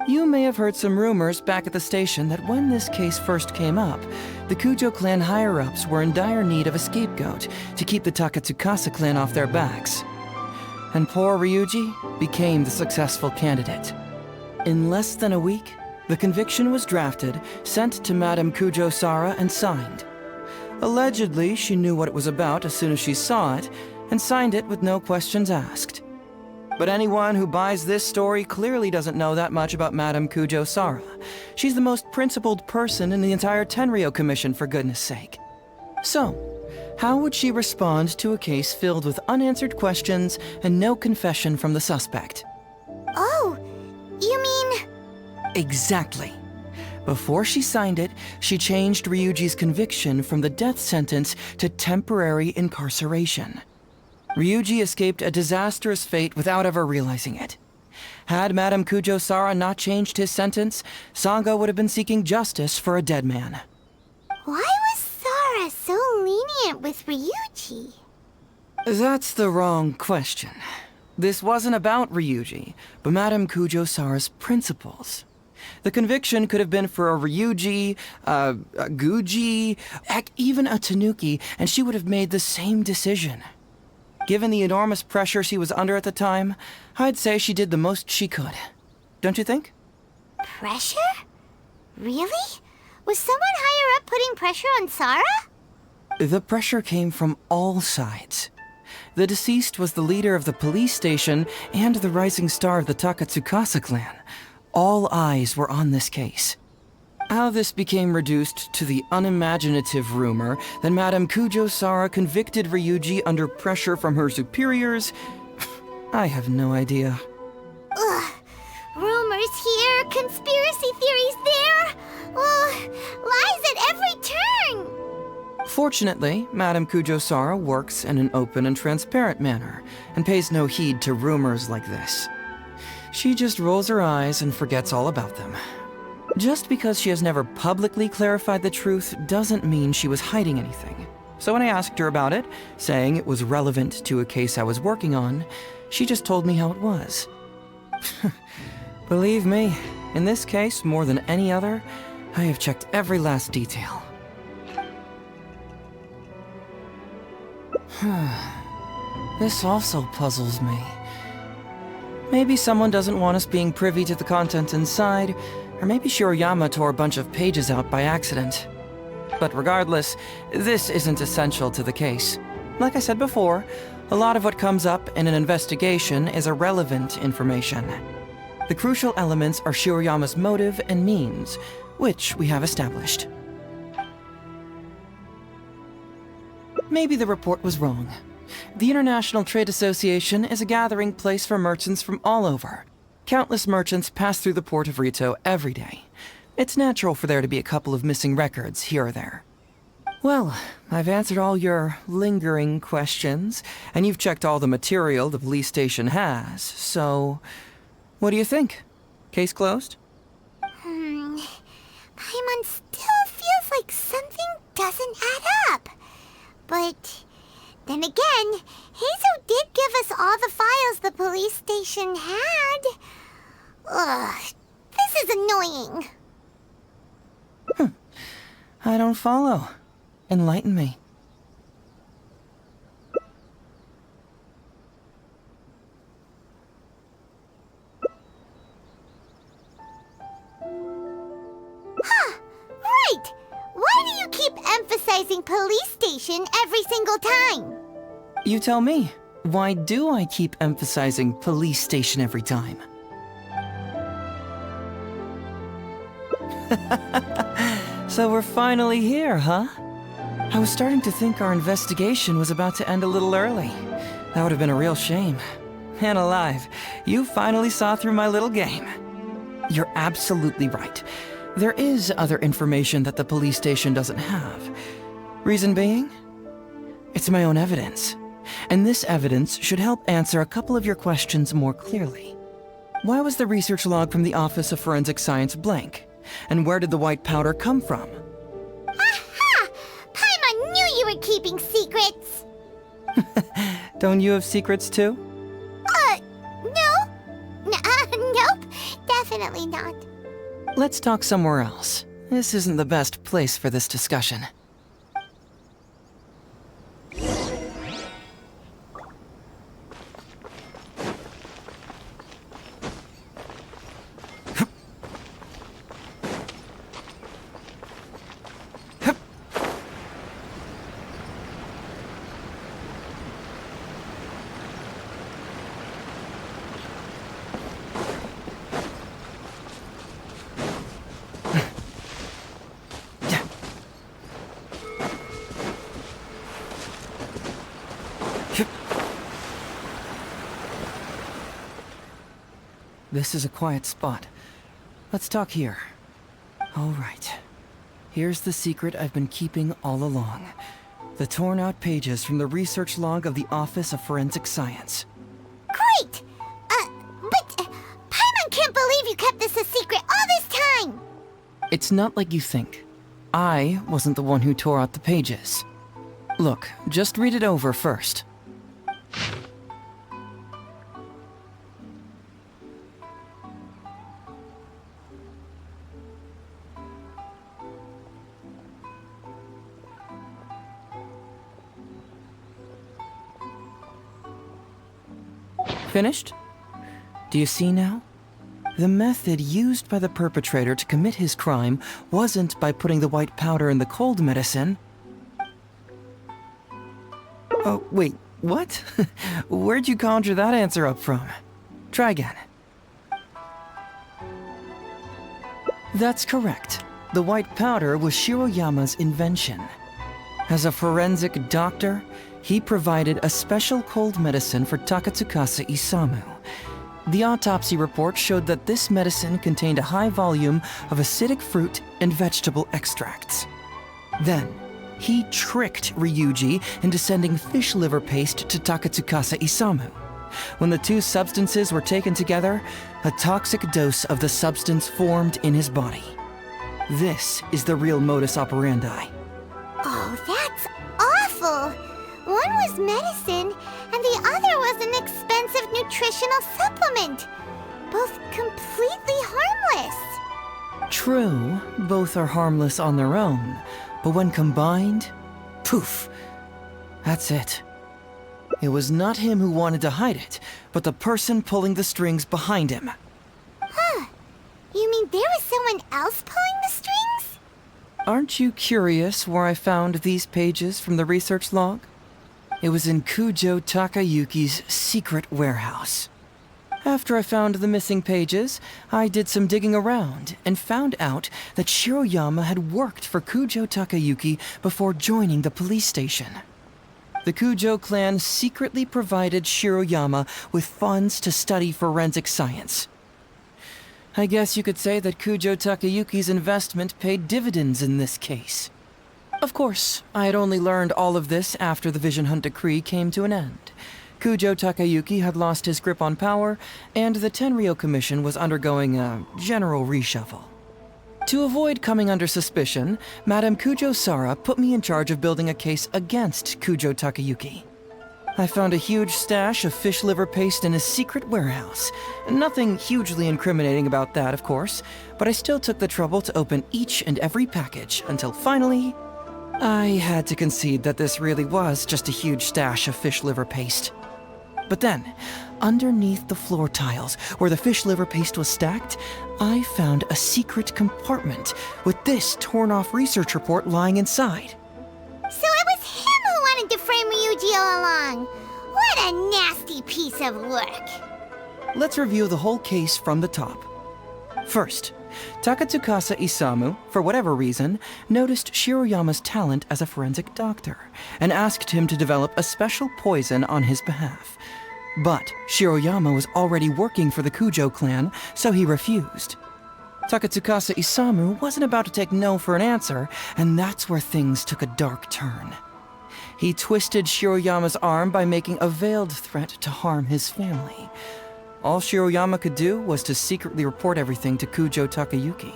You may have heard some rumors back at the station that when this case first came up, the Kujo clan higher-ups were in dire need of a scapegoat to keep the Takatsukasa clan off their backs. And poor Ryuji became the successful candidate. In less than a week, the conviction was drafted, sent to Madame Kujo-Sara, and signed. Allegedly, she knew what it was about as soon as she saw it, and signed it with no questions asked. But anyone who buys this story clearly doesn't know that much about Madame Kujo-Sara. She's the most principled person in the entire Tenryou Commission, for goodness sake. So, how would she respond to a case filled with unanswered questions and no confession from the suspect? Oh, you mean... Exactly. Before she signed it, she changed Ryuji's conviction from the death sentence to temporary incarceration. Ryuji escaped a disastrous fate without ever realizing it. Had Madame Kujo-Sara not changed his sentence, Sango would have been seeking justice for a dead man. Why was Sara so lenient with Ryuji? That's the wrong question. This wasn't about Ryuji, but Madame Kujo-Sara's principles. The conviction could have been for a Ryuji, a Guji, heck, even a Tanuki, and she would have made the same decision. Given the enormous pressure she was under at the time, I'd say she did the most she could. Don't you think? Pressure? Really? Was someone higher up putting pressure on Sara? The pressure came from all sides. The deceased was the leader of the police station and the rising star of the Takatsukasa clan. All eyes were on this case. How this became reduced to the unimaginative rumor that Madame Kujo-Sara convicted Ryuji under pressure from her superiors, I have no idea. Ugh. Rumors here, conspiracy theories there. Ugh. Lies at every turn. Fortunately, Madame Kujo-Sara works in an open and transparent manner and pays no heed to rumors like this. She just rolls her eyes and forgets all about them. Just because she has never publicly clarified the truth doesn't mean she was hiding anything. So when I asked her about it, saying it was relevant to a case I was working on, she just told me how it was. Believe me, in this case, more than any other, I have checked every last detail. This also puzzles me. Maybe someone doesn't want us being privy to the content inside, or maybe Shiroyama tore a bunch of pages out by accident. But regardless, this isn't essential to the case. Like I said before, a lot of what comes up in an investigation is irrelevant information. The crucial elements are Shiroyama's motive and means, which we have established. Maybe the report was wrong. The International Trade Association is a gathering place for merchants from all over. Countless merchants pass through the port of Rito every day. It's natural for there to be a couple of missing records here or there. Well, I've answered all your lingering questions, and you've checked all the material the police station has, so... what do you think? Case closed? Paimon still feels like something doesn't add up. But then again, Heizou did give us all the files the police station had. Ugh, this is annoying. I don't follow. Enlighten me. Right! Why do you keep emphasizing police station every single time? You tell me. Why do I keep emphasizing police station every time? So we're finally here, huh? I was starting to think our investigation was about to end a little early. That would have been a real shame. And alive, you finally saw through my little game. You're absolutely right. There is other information that the police station doesn't have. Reason being? It's my own evidence. And this evidence should help answer a couple of your questions more clearly. Why was the research log from the Office of Forensic Science blank? And where did the white powder come from? Aha! Paimon knew you were keeping secrets! Don't you have secrets too? No? Nope, definitely not. Let's talk somewhere else. This isn't the best place for this discussion. This is a quiet spot. Let's talk here. All right. Here's the secret I've been keeping all along. The torn out pages from the research log of the Office of Forensic Science. Great! But Paimon can't believe you kept this a secret all this time! It's not like you think. I wasn't the one who tore out the pages. Look, just read it over first. Finished? Do you see now? The method used by the perpetrator to commit his crime wasn't by putting the white powder in the cold medicine. Oh, wait, what? Where'd you conjure that answer up from? Try again. That's correct. The white powder was Shiroyama's invention. As a forensic doctor, he provided a special cold medicine for Takatsukasa Isamu. The autopsy report showed that this medicine contained a high volume of acidic fruit and vegetable extracts. Then, he tricked Ryuji into sending fish liver paste to Takatsukasa Isamu. When the two substances were taken together, a toxic dose of the substance formed in his body. This is the real modus operandi. Oh, that's awful! One was medicine, and the other was an expensive nutritional supplement. Both completely harmless. True, both are harmless on their own, but when combined, poof, that's it. It was not him who wanted to hide it, but the person pulling the strings behind him. Huh. You mean there was someone else pulling the strings? Aren't you curious where I found these pages from the research log? It was in Kujo Takayuki's secret warehouse. After I found the missing pages, I did some digging around and found out that Shiroyama had worked for Kujo Takayuki before joining the police station. The Kujo clan secretly provided Shiroyama with funds to study forensic science. I guess you could say that Kujo Takayuki's investment paid dividends in this case. Of course, I had only learned all of this after the Vision Hunt decree came to an end. Kujo Takayuki had lost his grip on power, and the Tenryou Commission was undergoing a general reshuffle. To avoid coming under suspicion, Madame Kujo-Sara put me in charge of building a case against Kujo Takayuki. I found a huge stash of fish liver paste in his secret warehouse. Nothing hugely incriminating about that, of course, but I still took the trouble to open each and every package until finally, I had to concede that this really was just a huge stash of fish liver paste. But then, underneath the floor tiles, where the fish liver paste was stacked, I found a secret compartment with this torn-off research report lying inside. So it was him who wanted to frame Ryuji all along. What a nasty piece of work. Let's review the whole case from the top. First, Takatsukasa Isamu, for whatever reason, noticed Shiroyama's talent as a forensic doctor and asked him to develop a special poison on his behalf. But Shiroyama was already working for the Kujo clan, so he refused. Takatsukasa Isamu wasn't about to take no for an answer, and that's where things took a dark turn. He twisted Shiroyama's arm by making a veiled threat to harm his family. All Shiroyama could do was to secretly report everything to Kujo Takayuki.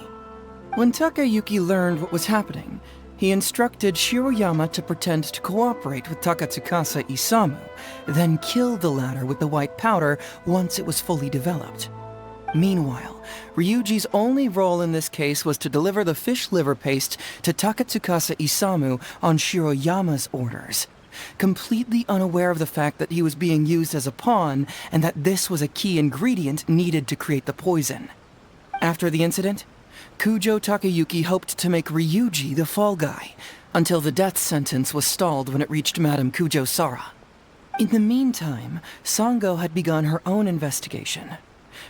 When Takayuki learned what was happening, he instructed Shiroyama to pretend to cooperate with Takatsukasa Isamu, then kill the latter with the white powder once it was fully developed. Meanwhile, Ryuji's only role in this case was to deliver the fish liver paste to Takatsukasa Isamu on Shiroyama's orders, completely unaware of the fact that he was being used as a pawn and that this was a key ingredient needed to create the poison. After the incident, Kujo Takayuki hoped to make Ryuji the fall guy, until the death sentence was stalled when it reached Madame Kujo-Sara. In the meantime, Sango had begun her own investigation.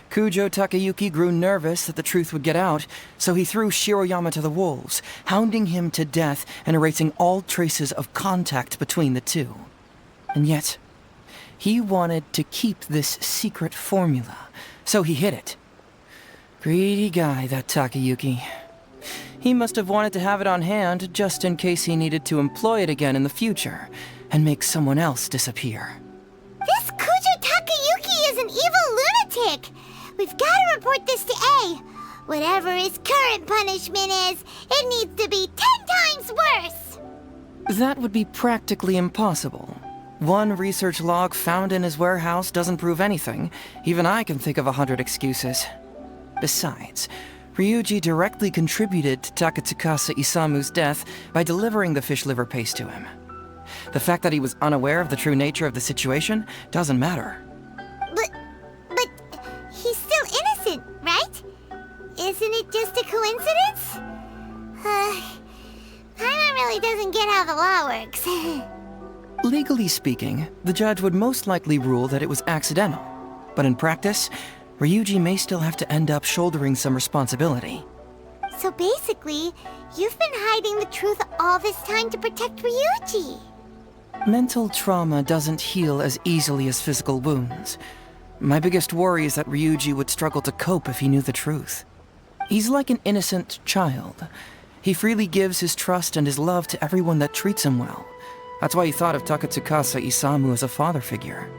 Kujo Takayuki grew nervous that the truth would get out, so he threw Shiroyama to the wolves, hounding him to death and erasing all traces of contact between the two. And yet, he wanted to keep this secret formula, so he hid it. Greedy guy, that Takayuki. He must have wanted to have it on hand just in case he needed to employ it again in the future and make someone else disappear. This Kujo Takayuki is an evil lunatic. We've got to report this to A. Whatever his current punishment is, it needs to be 10 times worse. That would be practically impossible. One research log found in his warehouse doesn't prove anything. Even I can think of 100 excuses. Besides, Ryuji directly contributed to Takatsukasa Isamu's death by delivering the fish liver paste to him. The fact that he was unaware of the true nature of the situation doesn't matter. But he's still innocent, right? Isn't it just a coincidence? Paimon really doesn't get how the law works. Legally speaking, the judge would most likely rule that it was accidental. But in practice, Ryuji may still have to end up shouldering some responsibility. So basically, you've been hiding the truth all this time to protect Ryuji. Mental trauma doesn't heal as easily as physical wounds. My biggest worry is that Ryuji would struggle to cope if he knew the truth. He's like an innocent child. He freely gives his trust and his love to everyone that treats him well. That's why he thought of Takatsukasa Isamu as a father figure.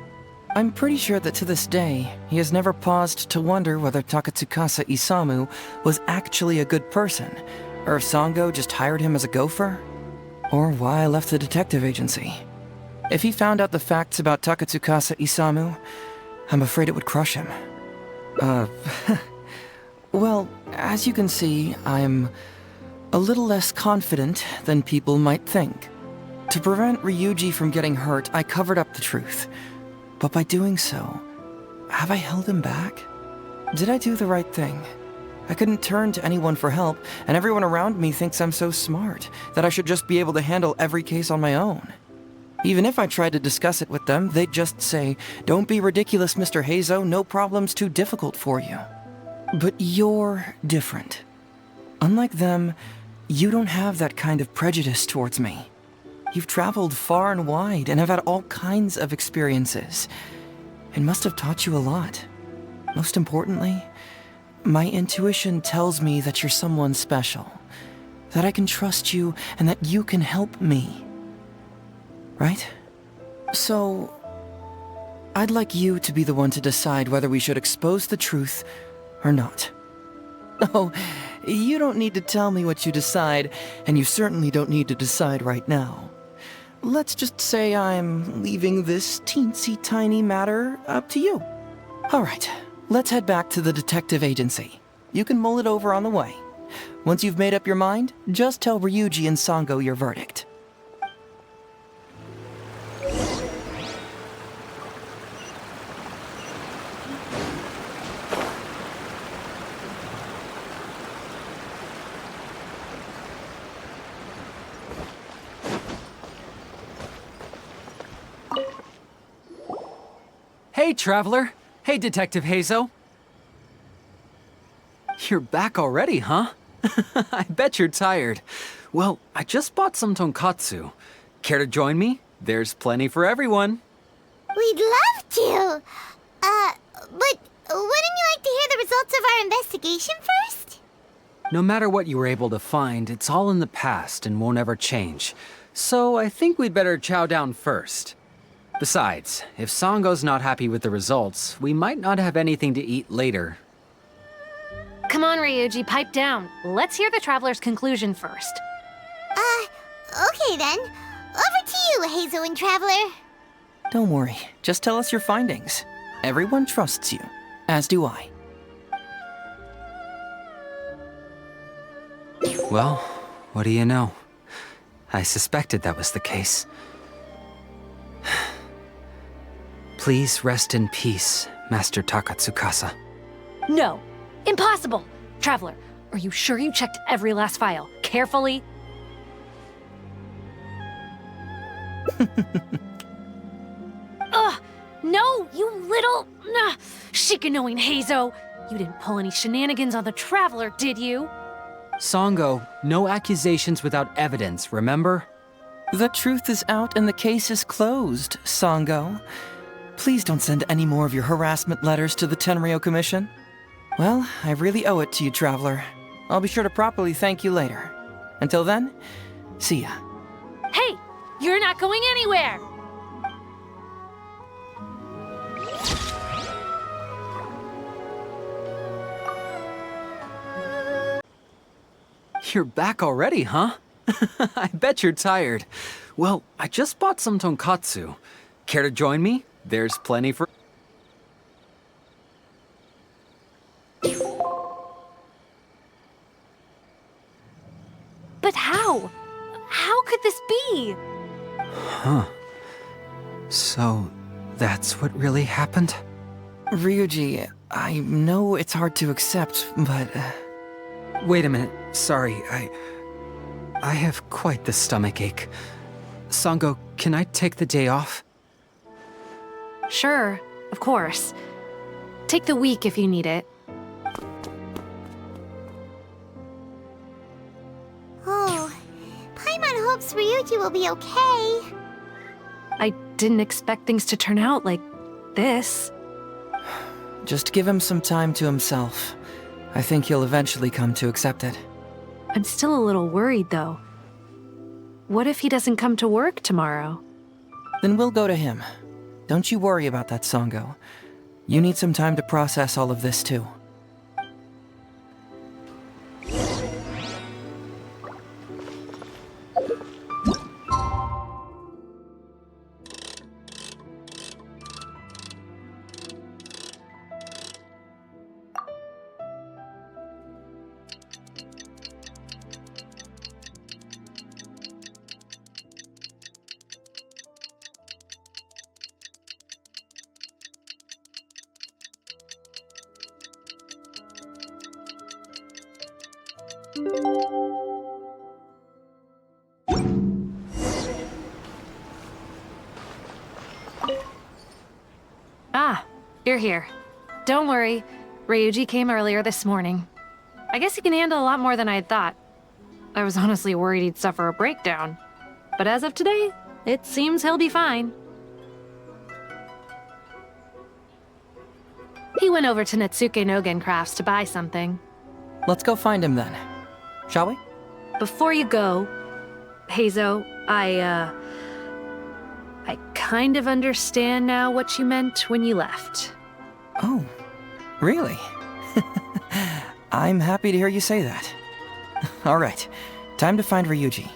I'm pretty sure that to this day, he has never paused to wonder whether Takatsukasa Isamu was actually a good person, or if Sango just hired him as a gopher, or why I left the detective agency. If he found out the facts about Takatsukasa Isamu, I'm afraid it would crush him. Well, as you can see, I'm a little less confident than people might think. To prevent Ryuji from getting hurt, I covered up the truth. But by doing so, have I held him back? Did I do the right thing? I couldn't turn to anyone for help, and everyone around me thinks I'm so smart that I should just be able to handle every case on my own. Even if I tried to discuss it with them, they'd just say, "Don't be ridiculous, Mr. Heizou, no problem's too difficult for you." But you're different. Unlike them, you don't have that kind of prejudice towards me. You've traveled far and wide and have had all kinds of experiences. It must have taught you a lot. Most importantly, my intuition tells me that you're someone special, that I can trust you and that you can help me. Right? So, I'd like you to be the one to decide whether we should expose the truth or not. Oh, you don't need to tell me what you decide, and you certainly don't need to decide right now. Let's just say I'm leaving this teensy tiny matter up to you. All right, let's head back to the detective agency. You can mull it over on the way. Once you've made up your mind, just tell Ryuji and Sango your verdict. Hey, Traveler. Hey, Detective Heizou. You're back already, huh? I bet you're tired. Well, I just bought some tonkatsu. Care to join me? There's plenty for everyone. We'd love to. But wouldn't you like to hear the results of our investigation first? No matter what you were able to find, it's all in the past and won't ever change. So I think we'd better chow down first. Besides, if Sango's not happy with the results, we might not have anything to eat later. Come on, Ryuji, pipe down. Let's hear the Traveler's conclusion first. Okay then. Over to you, Heizou and Traveler. Don't worry, just tell us your findings. Everyone trusts you, as do I. Well, what do you know? I suspected that was the case. Please rest in peace, Master Takatsukasa. No, impossible! Traveler, are you sure you checked every last file carefully? Ugh! No, you little... chicken-knowing Heizou! You didn't pull any shenanigans on the Traveler, did you? Sango, no accusations without evidence, remember? The truth is out and the case is closed, Sango. Please don't send any more of your harassment letters to the Tenryo Commission. Well, I really owe it to you, Traveler. I'll be sure to properly thank you later. Until then, see ya. Hey! You're not going anywhere! You're back already, huh? I bet you're tired. Well, I just bought some tonkatsu. Care to join me? There's plenty for... But how? How could this be? Huh. So, that's what really happened? Ryuji, I know it's hard to accept, but... Wait a minute. Sorry, I have quite the stomachache. Sango, can I take the day off? Sure, of course. Take the week if you need it. Oh, Paimon hopes Ryuji will be okay. I didn't expect things to turn out like this. Just give him some time to himself. I think he'll eventually come to accept it. I'm still a little worried, though. What if he doesn't come to work tomorrow? Then we'll go to him. Don't you worry about that, Sango. You need some time to process all of this, too. Ah, you're here. Don't worry. Ryuji came earlier this morning. I guess he can handle a lot more than I had thought. I was honestly worried he'd suffer a breakdown. But as of today, it seems he'll be fine. He went over to Natsuke Nogen Crafts to buy something. Let's go find him then. Shall we? Before you go, Heizou, I kind of understand now what you meant when you left. Oh, really? I'm happy to hear you say that. All right, time to find Ryuji.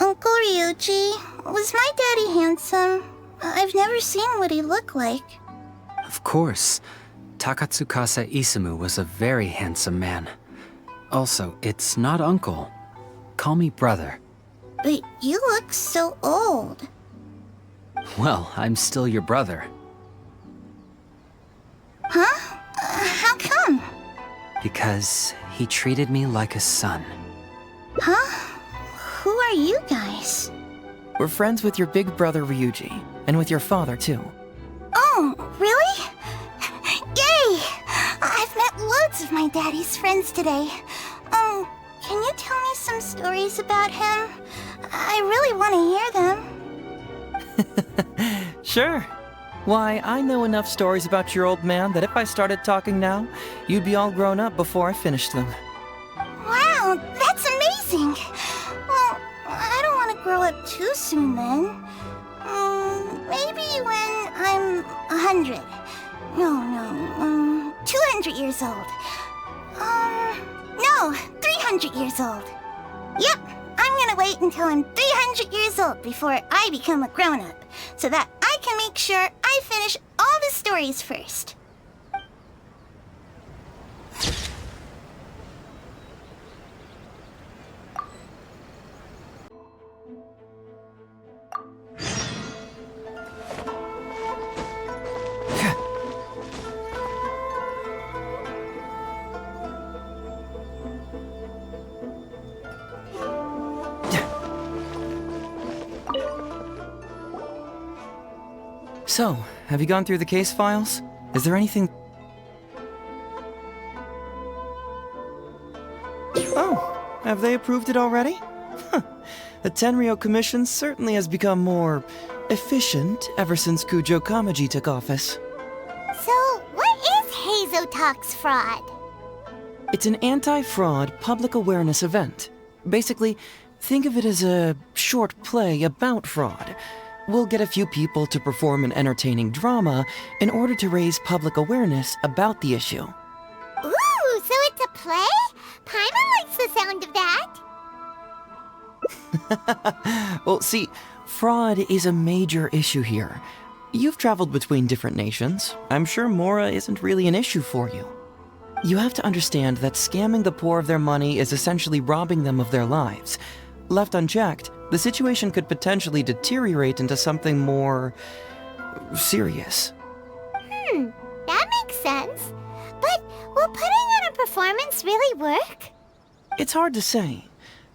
Uncle Ryuji, was my daddy handsome? I've never seen what he looked like. Of course. Takatsukasa Isamu was a very handsome man. Also, it's not uncle. Call me brother. But you look so old. Well, I'm still your brother. Huh? How come? Because he treated me like a son. Huh? Who are you guys? We're friends with your big brother Ryuji, and with your father too. Oh, really? Yay! I've met loads of my daddy's friends today. Can you tell me some stories about him? I really want to hear them. Sure. Why, I know enough stories about your old man that if I started talking now, you'd be all grown up before I finished them. Wow, that's amazing! Well, I don't want to grow up too soon then. Maybe when I'm 100. No, 200 years old. No, 300 years old. Yep, I'm gonna wait until I'm 300 years old before I become a grown-up, so that I can make sure I finish all the stories first. So, have you gone through the case files? Is there anything... Oh, have they approved it already? Huh. The Tenryou Commission certainly has become more efficient ever since Kujo Kamaji took office. So, what is Heizou Talks fraud? It's an anti-fraud public awareness event. Basically, think of it as a short play about fraud. We'll get a few people to perform an entertaining drama in order to raise public awareness about the issue. Ooh, so it's a play? Paimon likes the sound of that. Well, see, fraud is a major issue here. You've traveled between different nations. I'm sure Mora isn't really an issue for you. You have to understand that scamming the poor of their money is essentially robbing them of their lives. Left unchecked, the situation could potentially deteriorate into something more... serious. That makes sense. But will putting on a performance really work? It's hard to say.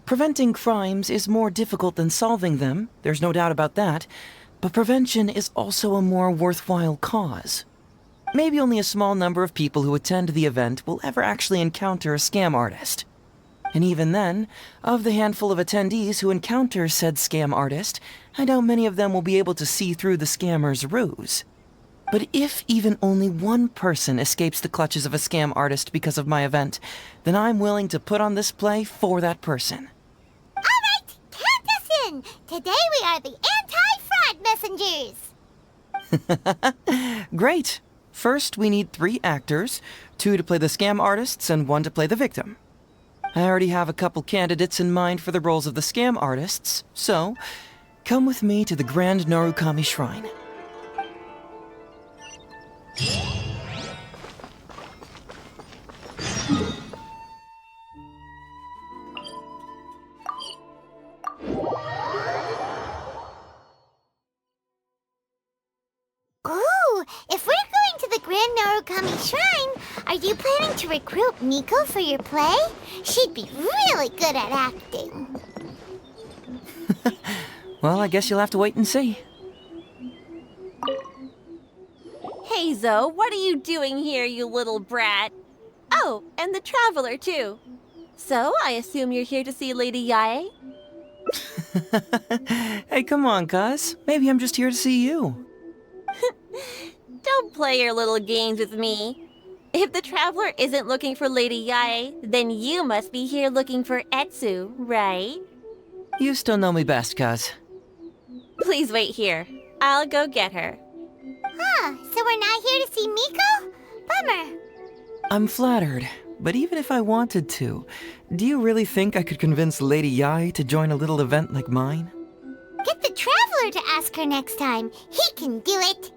Preventing crimes is more difficult than solving them, there's no doubt about that, but prevention is also a more worthwhile cause. Maybe only a small number of people who attend the event will ever actually encounter a scam artist. And even then, of the handful of attendees who encounter said scam artist, I doubt many of them will be able to see through the scammer's ruse. But if even only one person escapes the clutches of a scam artist because of my event, then I'm willing to put on this play for that person. All right, count us in! Today we are the anti-fraud messengers! Great! First, we need 3 actors, 2 to play the scam artists and 1 to play the victim. I already have a couple candidates in mind for the roles of the scam artists, so come with me to the Grand Narukami Shrine. Ooh, if we're going to the Grand Narukami Shrine, are you planning to recruit Miko for your play? She'd be really good at acting. Well, I guess you'll have to wait and see. Heizou, what are you doing here, you little brat? Oh, and the Traveler, too. So, I assume you're here to see Lady Yae? Hey, come on, cuz. Maybe I'm just here to see you. Don't play your little games with me. If the Traveler isn't looking for Lady Yae, then you must be here looking for Etsu, right? You still know me best, cuz. Please wait here. I'll go get her. Huh, so we're not here to see Miko? Bummer. I'm flattered, but even if I wanted to, do you really think I could convince Lady Yae to join a little event like mine? Get the Traveler to ask her next time. He can do it.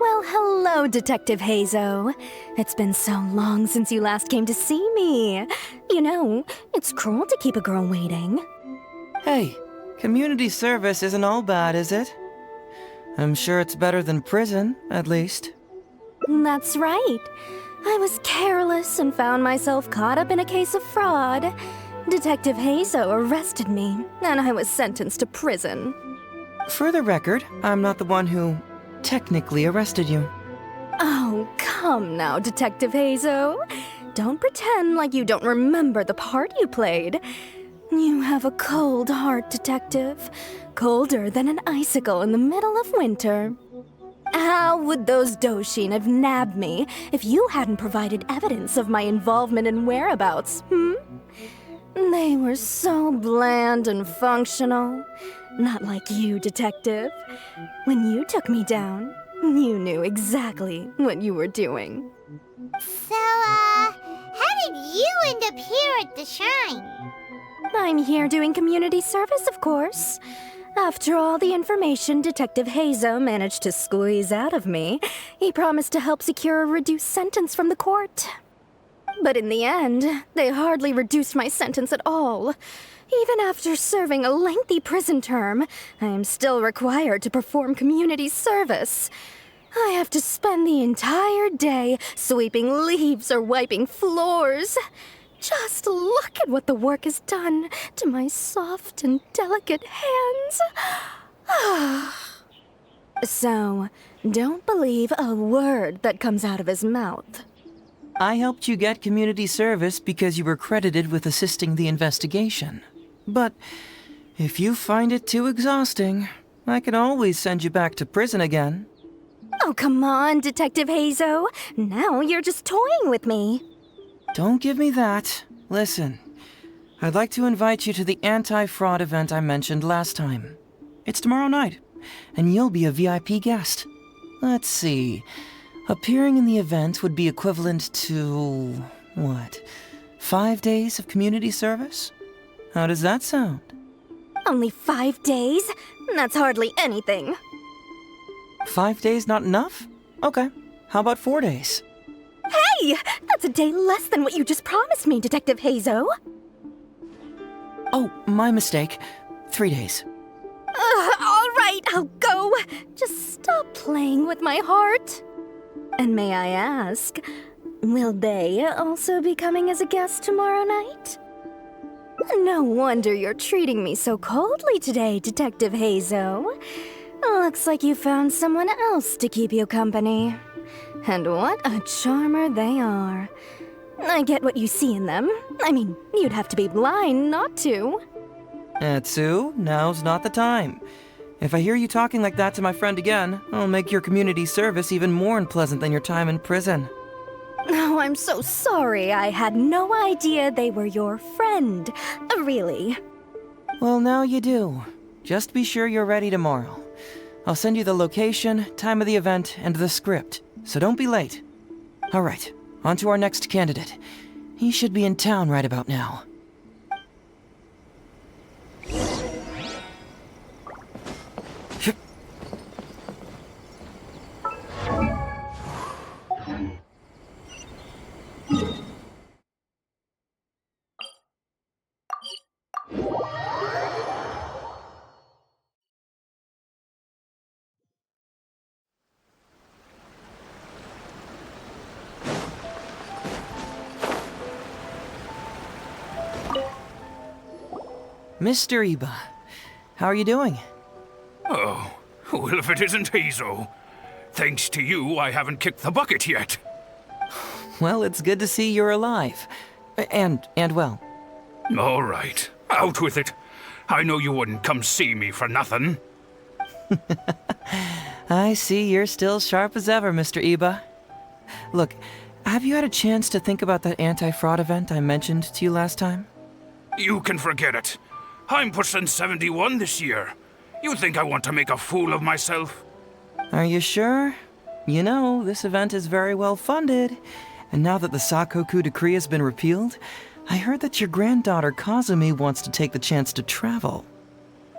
Well, hello, Detective Heizou. It's been so long since you last came to see me. You know, it's cruel to keep a girl waiting. Hey, community service isn't all bad, is it? I'm sure it's better than prison, at least. That's right. I was careless and found myself caught up in a case of fraud. Detective Heizou arrested me, and I was sentenced to prison. For the record, I'm not the one who technically arrested you. Oh, come now, Detective Heizou. Don't pretend like you don't remember the part you played. You have a cold heart, Detective. Colder than an icicle in the middle of winter. How would those Doshin have nabbed me if you hadn't provided evidence of my involvement and whereabouts, They were so bland and functional. Not like you, Detective. When you took me down, you knew exactly what you were doing. So, how did you end up here at the shrine? I'm here doing community service, of course. After all the information Detective Heizou managed to squeeze out of me, he promised to help secure a reduced sentence from the court. But in the end, they hardly reduced my sentence at all. Even after serving a lengthy prison term, I am still required to perform community service. I have to spend the entire day sweeping leaves or wiping floors. Just look at what the work has done to my soft and delicate hands. So, don't believe a word that comes out of his mouth. I helped you get community service because you were credited with assisting the investigation. But if you find it too exhausting, I can always send you back to prison again. Oh, come on, Detective Heizou. Now you're just toying with me. Don't give me that. Listen, I'd like to invite you to the anti-fraud event I mentioned last time. It's tomorrow night, and you'll be a VIP guest. Let's see. Appearing in the event would be equivalent to, what, 5 days of community service? How does that sound? Only 5 days? That's hardly anything. 5 days not enough? Okay, how about 4 days? Hey! That's a day less than what you just promised me, Detective Heizou. Oh, my mistake. 3 days. All right, I'll go. Just stop playing with my heart. And may I ask, will they also be coming as a guest tomorrow night? No wonder you're treating me so coldly today, Detective Heizou. Looks like you found someone else to keep you company. And what a charmer they are. I get what you see in them. I mean, you'd have to be blind not to. Etsu, now's not the time. If I hear you talking like that to my friend again, I'll make your community service even more unpleasant than your time in prison. Oh, I'm so sorry. I had no idea they were your friend. Really. Well, now you do. Just be sure you're ready tomorrow. I'll send you the location, time of the event, and the script, so don't be late. All right, on to our next candidate. He should be in town right about now. Mr. Iba, how are you doing? Well, if it isn't Heizou. Thanks to you, I haven't kicked the bucket yet. Well, it's good to see you're alive. And well. All right, out with it. I know you wouldn't come see me for nothing. I see you're still sharp as ever, Mr. Iba. Look, have you had a chance to think about that anti-fraud event I mentioned to you last time? You can forget it. I'm pushing 71 this year. You think I want to make a fool of myself? Are you sure? You know, this event is very well funded. And now that the Sakoku decree has been repealed, I heard that your granddaughter Kazumi wants to take the chance to travel.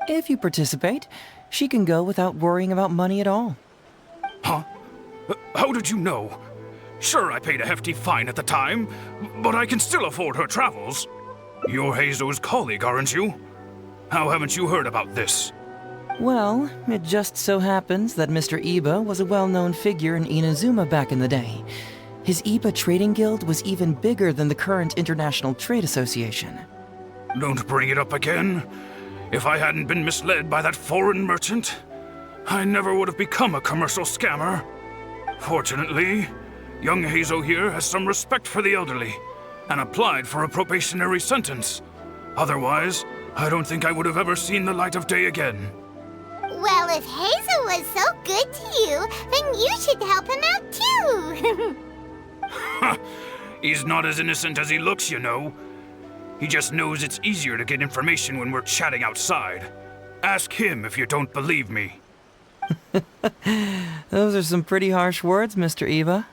If you participate, she can go without worrying about money at all. Huh? How did you know? Sure, I paid a hefty fine at the time, but I can still afford her travels. You're Heizou's colleague, aren't you? How haven't you heard about this? Well, it just so happens that Mr. Iba was a well-known figure in Inazuma back in the day. His Iba Trading Guild was even bigger than the current International Trade Association. Don't bring it up again. If I hadn't been misled by that foreign merchant, I never would have become a commercial scammer. Fortunately, young Heizou here has some respect for the elderly and applied for a probationary sentence. Otherwise, I don't think I would have ever seen the light of day again. Well, if Heizou was so good to you, then you should help him out too. He's not as innocent as he looks, you know. He just knows it's easier to get information when we're chatting outside. Ask him if you don't believe me. Those are some pretty harsh words, Mr. Iba.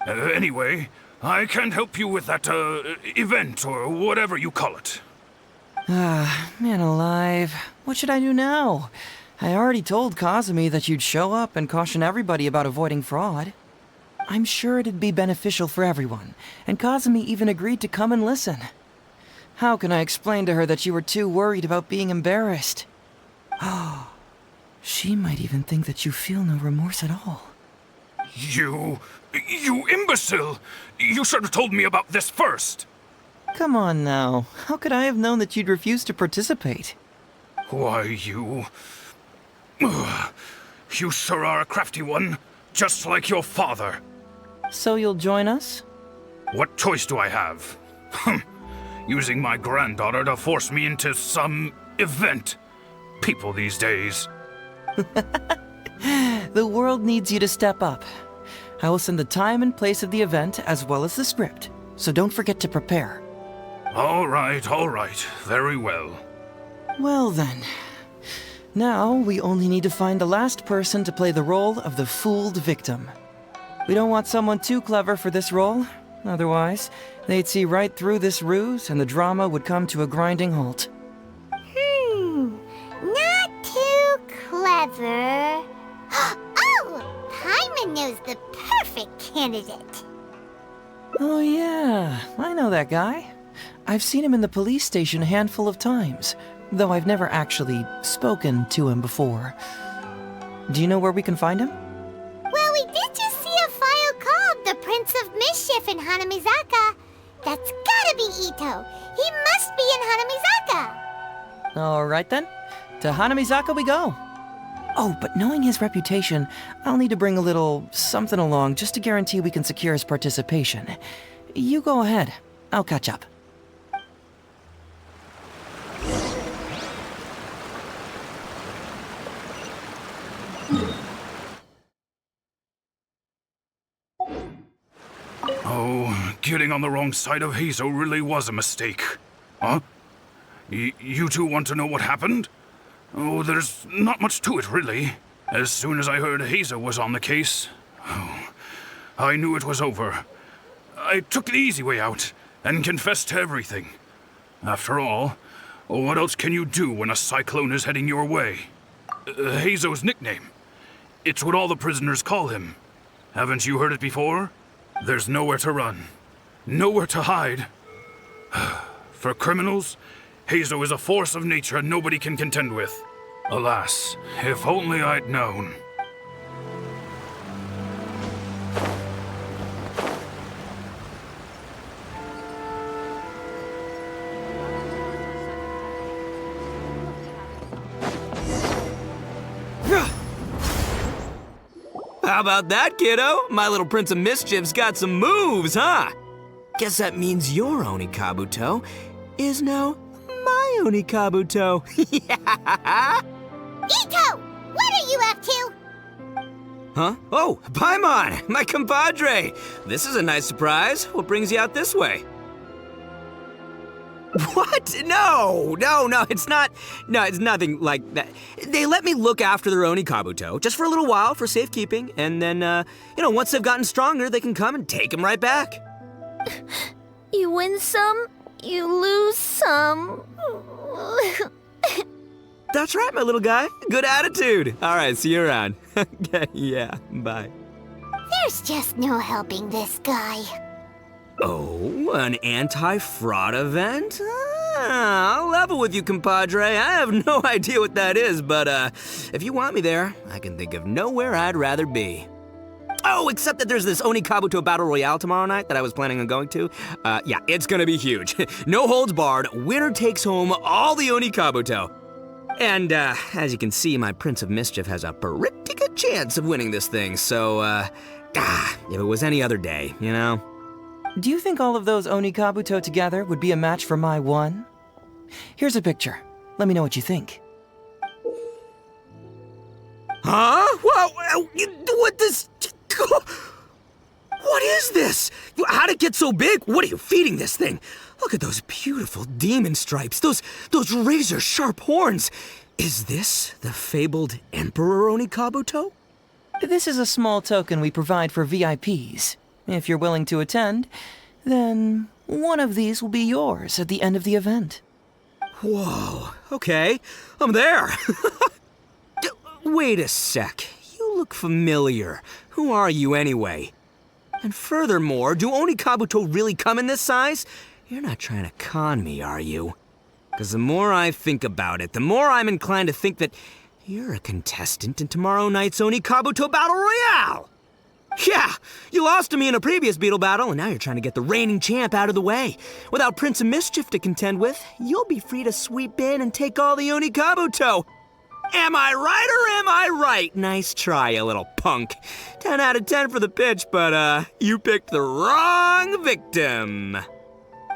Anyway, I can't help you with that, event or whatever you call it. Ah, man alive. What should I do now? I already told Kazumi that you'd show up and caution everybody about avoiding fraud. I'm sure it'd be beneficial for everyone, and Kazumi even agreed to come and listen. How can I explain to her that you were too worried about being embarrassed? Oh, she might even think that you feel no remorse at all. You imbecile! You should have told me about this first! Come on now. How could I have known that you'd refuse to participate? Why, you sure are a crafty one, just like your father. So you'll join us? What choice do I have? Using my granddaughter to force me into some event. People these days. The world needs you to step up. I will send the time and place of the event as well as the script, so don't forget to prepare. All right, very well. Well then. Now, we only need to find the last person to play the role of the fooled victim. We don't want someone too clever for this role. Otherwise, they'd see right through this ruse and the drama would come to a grinding halt. Not too clever. Oh, Paimon knows the perfect candidate. Oh yeah, I know that guy. I've seen him in the police station a handful of times, though I've never actually spoken to him before. Do you know where we can find him? Well, we did just see a file called the Prince of Mischief in Hanamizaka. That's gotta be Ito. He must be in Hanamizaka. All right then. To Hanamizaka we go. Oh, but knowing his reputation, I'll need to bring a little something along just to guarantee we can secure his participation. You go ahead. I'll catch up. Oh, getting on the wrong side of Heizou really was a mistake. Huh? You two want to know what happened? Oh, there's not much to it, really. As soon as I heard Heizou was on the case, I knew it was over. I took the easy way out and confessed to everything. After all, what else can you do when a cyclone is heading your way? Heizou's nickname. It's what all the prisoners call him. Haven't you heard it before? There's nowhere to run, nowhere to hide. For criminals, Heizou is a force of nature nobody can contend with. Alas, if only I'd known. How about that, kiddo? My little Prince of Mischief's got some moves, huh? Guess that means your Onikabuto is now my Onikabuto. Yeah. Ito, what are you up to? Huh? Oh, Paimon, my compadre. This is a nice surprise. What brings you out this way? What? No, it's not. No, it's nothing like that. They let me look after their Onikabuto just for a little while for safekeeping, and then, once they've gotten stronger, they can come and take him right back. You win some, you lose some. That's right, my little guy. Good attitude. All right, see you around. Yeah, bye. There's just no helping this guy. Oh, an anti-fraud event? I'll level with you, compadre. I have no idea what that is, but if you want me there, I can think of nowhere I'd rather be. Oh, except that there's this Onikabuto Battle Royale tomorrow night that I was planning on going to. Yeah, it's gonna be huge. No holds barred, winner takes home all the Onikabuto. And as you can see, my Prince of Mischief has a pretty good chance of winning this thing, so, if it was any other day, you know? Do you think all of those Onikabuto together would be a match for my one? Here's a picture. Let me know what you think. Huh? Whoa, what this? What is this? How'd it get so big? What are you feeding this thing? Look at those beautiful demon stripes, those razor-sharp horns. Is this the fabled Emperor Onikabuto? This is a small token we provide for VIPs. If you're willing to attend, then one of these will be yours at the end of the event. Whoa, okay, I'm there. Wait a sec, you look familiar. Who are you anyway? And furthermore, do Onikabuto really come in this size? You're not trying to con me, are you? Because the more I think about it, the more I'm inclined to think that you're a contestant in tomorrow night's Onikabuto Battle Royale! Yeah, you lost to me in a previous beetle battle, and now you're trying to get the reigning champ out of the way. Without Prince of Mischief to contend with, you'll be free to sweep in and take all the Onikabuto. Am I right or am I right? Nice try, you little punk. 10 out of 10 for the pitch, but you picked the wrong victim.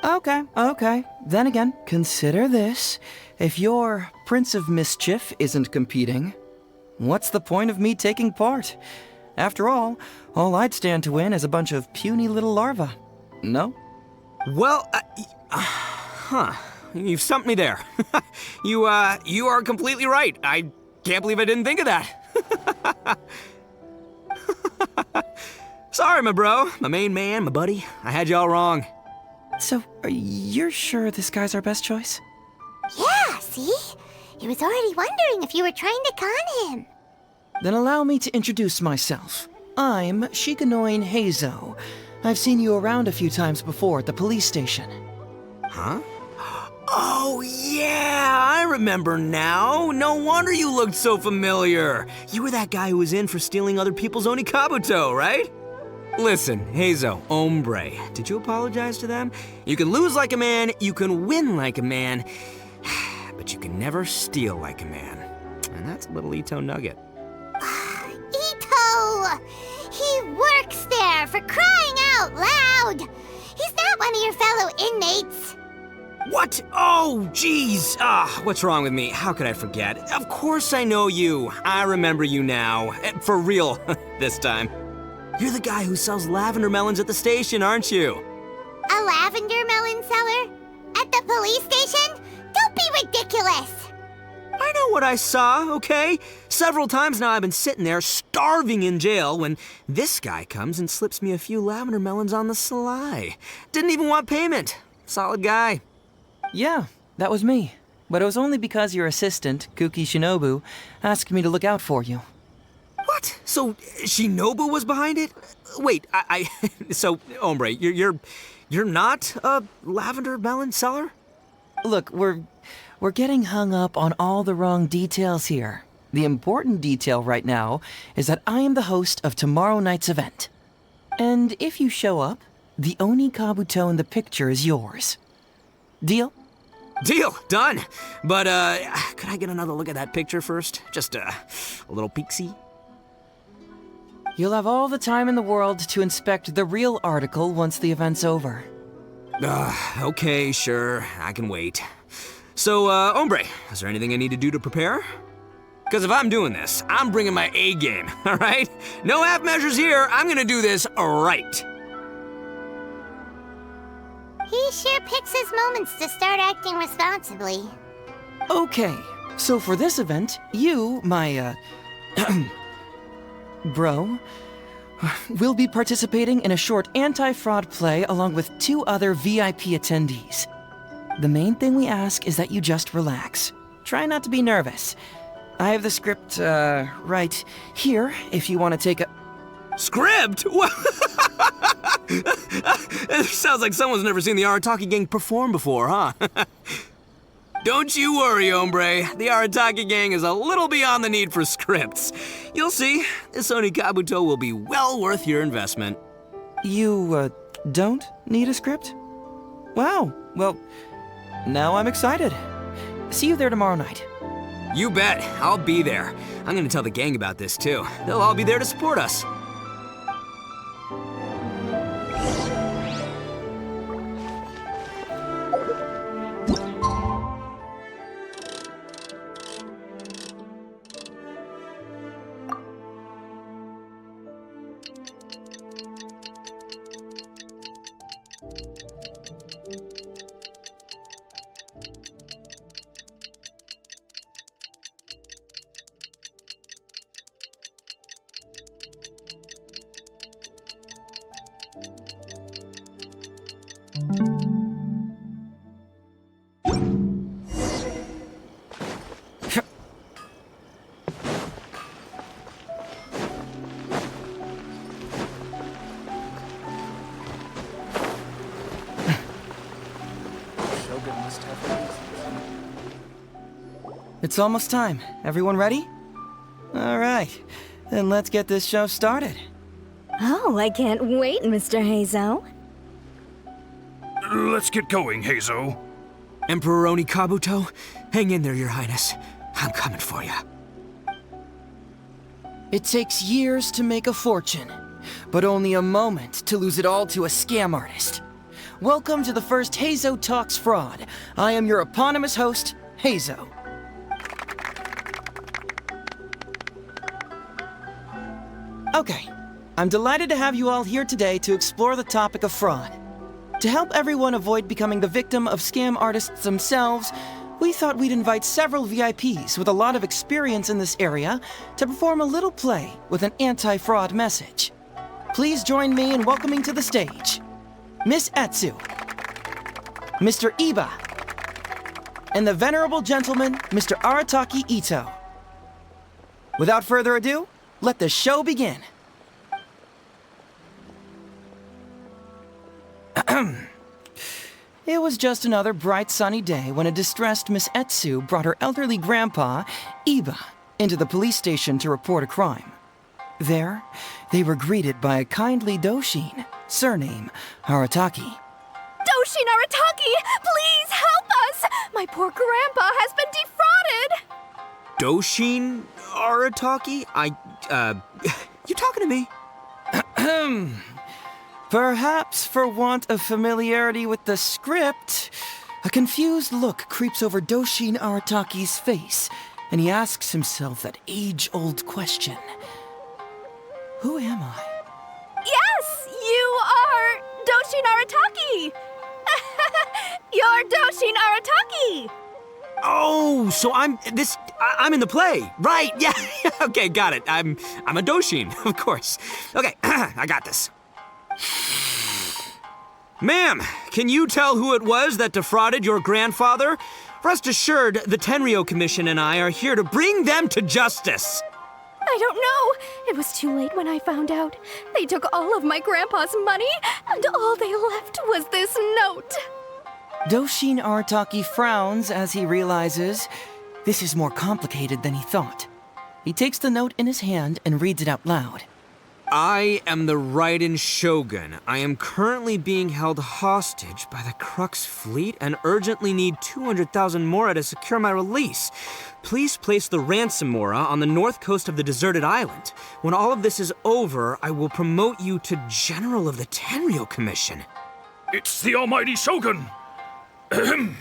Okay. Then again, consider this. If your Prince of Mischief isn't competing, what's the point of me taking part? After all I'd stand to win is a bunch of puny little larvae. No? Well, you've stumped me there. You are completely right. I can't believe I didn't think of that. Sorry, my bro, my main man, my buddy. I had you all wrong. So, you're sure this guy's our best choice? Yeah, see? He was already wondering if you were trying to con him. Then allow me to introduce myself. I'm Shikanoin Heizou. I've seen you around a few times before at the police station. Huh? Oh, yeah, I remember now. No wonder you looked so familiar. You were that guy who was in for stealing other people's Onikabuto, right? Listen, Heizou, hombre, did you apologize to them? You can lose like a man, you can win like a man, but you can never steal like a man. And that's a little Ito nugget. Ito! He works there, for crying out loud! He's not one of your fellow inmates. What? Oh, jeez. What's wrong with me? How could I forget? Of course I know you. I remember you now. For real, this time. You're the guy who sells lavender melons at the station, aren't you? A lavender melon seller? At the police station? Don't be ridiculous! I know what I saw, okay? Several times now I've been sitting there starving in jail when this guy comes and slips me a few lavender melons on the sly. Didn't even want payment. Solid guy. Yeah, that was me. But it was only because your assistant, Kuki Shinobu, asked me to look out for you. What? So Shinobu was behind it? Wait, so hombre, you're not a lavender melon seller? Look, we're getting hung up on all the wrong details here. The important detail right now is that I am the host of tomorrow night's event. And if you show up, the Onikabuto in the picture is yours. Deal? Deal, done. But could I get another look at that picture first? Just a little peek-see. You'll have all the time in the world to inspect the real article once the event's over. Okay, sure. I can wait. So, Hombre, is there anything I need to do to prepare? Because if I'm doing this, I'm bringing my A game, all right? No half measures here. I'm gonna do this right. He sure picks his moments to start acting responsibly. Okay, so for this event, you, my, bro, will be participating in a short anti-fraud play along with 2 other VIP attendees. The main thing we ask is that you just relax. Try not to be nervous. I have the script, right here, if you want to take a... Script? What? It sounds like someone's never seen the Arataki gang perform before, huh? Don't you worry, Hombre. The Arataki gang is a little beyond the need for scripts. You'll see, this Onikabuto will be well worth your investment. You, don't need a script? Wow, well, now I'm excited. See you there tomorrow night. You bet. I'll be there. I'm gonna tell the gang about this, too. They'll all be there to support us. It's almost time. Everyone ready? All right, then let's get this show started. Oh, I can't wait, Mr. Heizou. Let's get going, Heizou. Emperor Onikabuto, hang in there, Your Highness. I'm coming for you. It takes years to make a fortune, but only a moment to lose it all to a scam artist. Welcome to the first Heizou Talks Fraud. I am your eponymous host, Heizou. Okay, I'm delighted to have you all here today to explore the topic of fraud. To help everyone avoid becoming the victim of scam artists themselves, we thought we'd invite several VIPs with a lot of experience in this area to perform a little play with an anti-fraud message. Please join me in welcoming to the stage Miss Etsu, Mr. Iba, and the venerable gentleman, Mr. Arataki Ito. Without further ado, let the show begin. It was just another bright sunny day when a distressed Miss Etsu brought her elderly grandpa, Iba, into the police station to report a crime. There, they were greeted by a kindly Doshin, surname Arataki. Doshin Arataki, please help us! My poor grandpa has been defrauded! Doshin Arataki? You talking to me? Perhaps for want of familiarity with the script, a confused look creeps over Doshin Arataki's face, and he asks himself that age-old question. Who am I? Yes, you are Doshin Arataki! You're Doshin Arataki! Oh, so I'm in the play. Right, yeah. Okay, got it. I'm a Doshin, of course. Okay, I got this. Ma'am, can you tell who it was that defrauded your grandfather? Rest assured, the Tenryo Commission and I are here to bring them to justice. I don't know. It was too late when I found out. They took all of my grandpa's money, and all they left was this note. Doshin Arataki frowns as he realizes this is more complicated than he thought. He takes the note in his hand and reads it out loud. I am the Raiden Shogun. I am currently being held hostage by the Crux fleet and urgently need 200,000 mora to secure my release. Please place the ransom mora on the north coast of the deserted island. When all of this is over, I will promote you to General of the Tenryou Commission. It's the almighty Shogun! Ahem.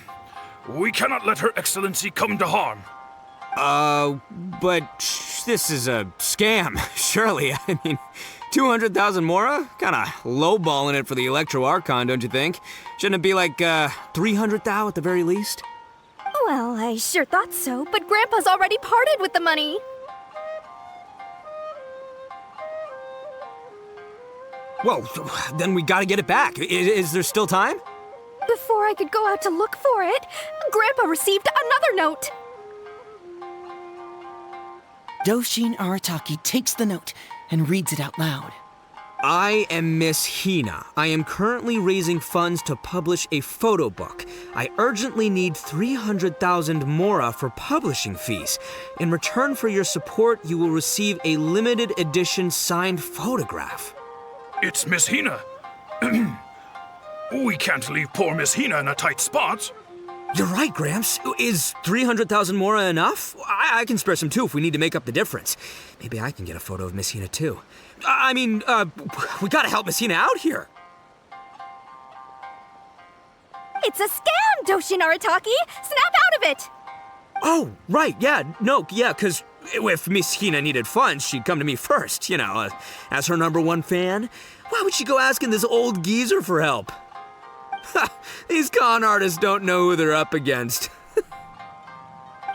We cannot let Her Excellency come to harm. But this is a scam, surely. I mean, 200,000 mora? Kinda lowballing it for the Electro Archon, don't you think? Shouldn't it be like, 300,000 at the very least? Well, I sure thought so, but Grandpa's already parted with the money. Whoa, then we gotta get it back. Is there still time? Before I could go out to look for it, Grandpa received another note. Doshin Arataki takes the note and reads it out loud. I am Miss Hina. I am currently raising funds to publish a photo book. I urgently need 300,000 mora for publishing fees. In return for your support, you will receive a limited edition signed photograph. It's Miss Hina. We can't leave poor Miss Hina in a tight spot. You're right, Gramps. Is 300,000 mora enough? I can spare some too if we need to make up the difference. Maybe I can get a photo of Miss Hina too. We gotta help Miss Hina out here. It's a scam, Doshin Arataki! Snap out of it! Oh, right, because if Miss Hina needed funds, she'd come to me first, as her #1 fan. Why would she go asking this old geezer for help? These con artists don't know who they're up against.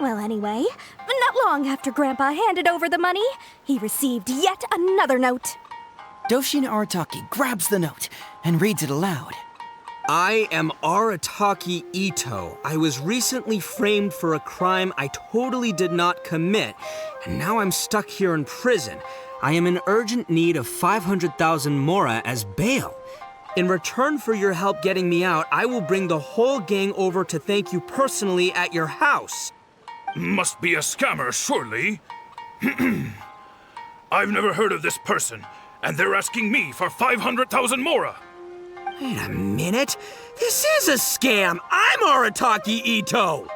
Well, anyway, not long after Grandpa handed over the money, he received yet another note. Doshin Arataki grabs the note and reads it aloud. I am Arataki Ito. I was recently framed for a crime I totally did not commit, and now I'm stuck here in prison. I am in urgent need of 500,000 mora as bail. In return for your help getting me out, I will bring the whole gang over to thank you personally at your house. Must be a scammer, surely. I've never heard of this person, and they're asking me for 500,000 mora. Wait a minute. This is a scam. I'm Arataki Ito.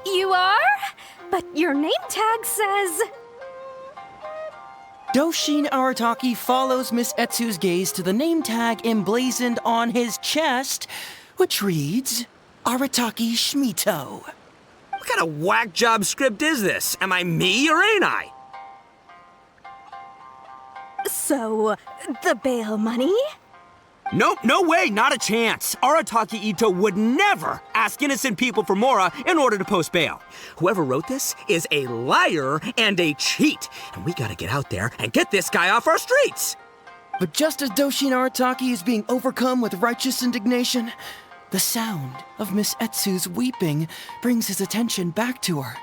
You are? But your name tag says... Doshin Arataki follows Miss Etsu's gaze to the name tag emblazoned on his chest, which reads, Arataki Shmito. What kind of whack job script is this? Am I me or ain't I? So, the bail money? Nope, no way, not a chance. Arataki Ito would never ask innocent people for mora in order to post bail. Whoever wrote this is a liar and a cheat, and we gotta get out there and get this guy off our streets. But just as Doshin Arataki is being overcome with righteous indignation, the sound of Miss Etsu's weeping brings his attention back to her.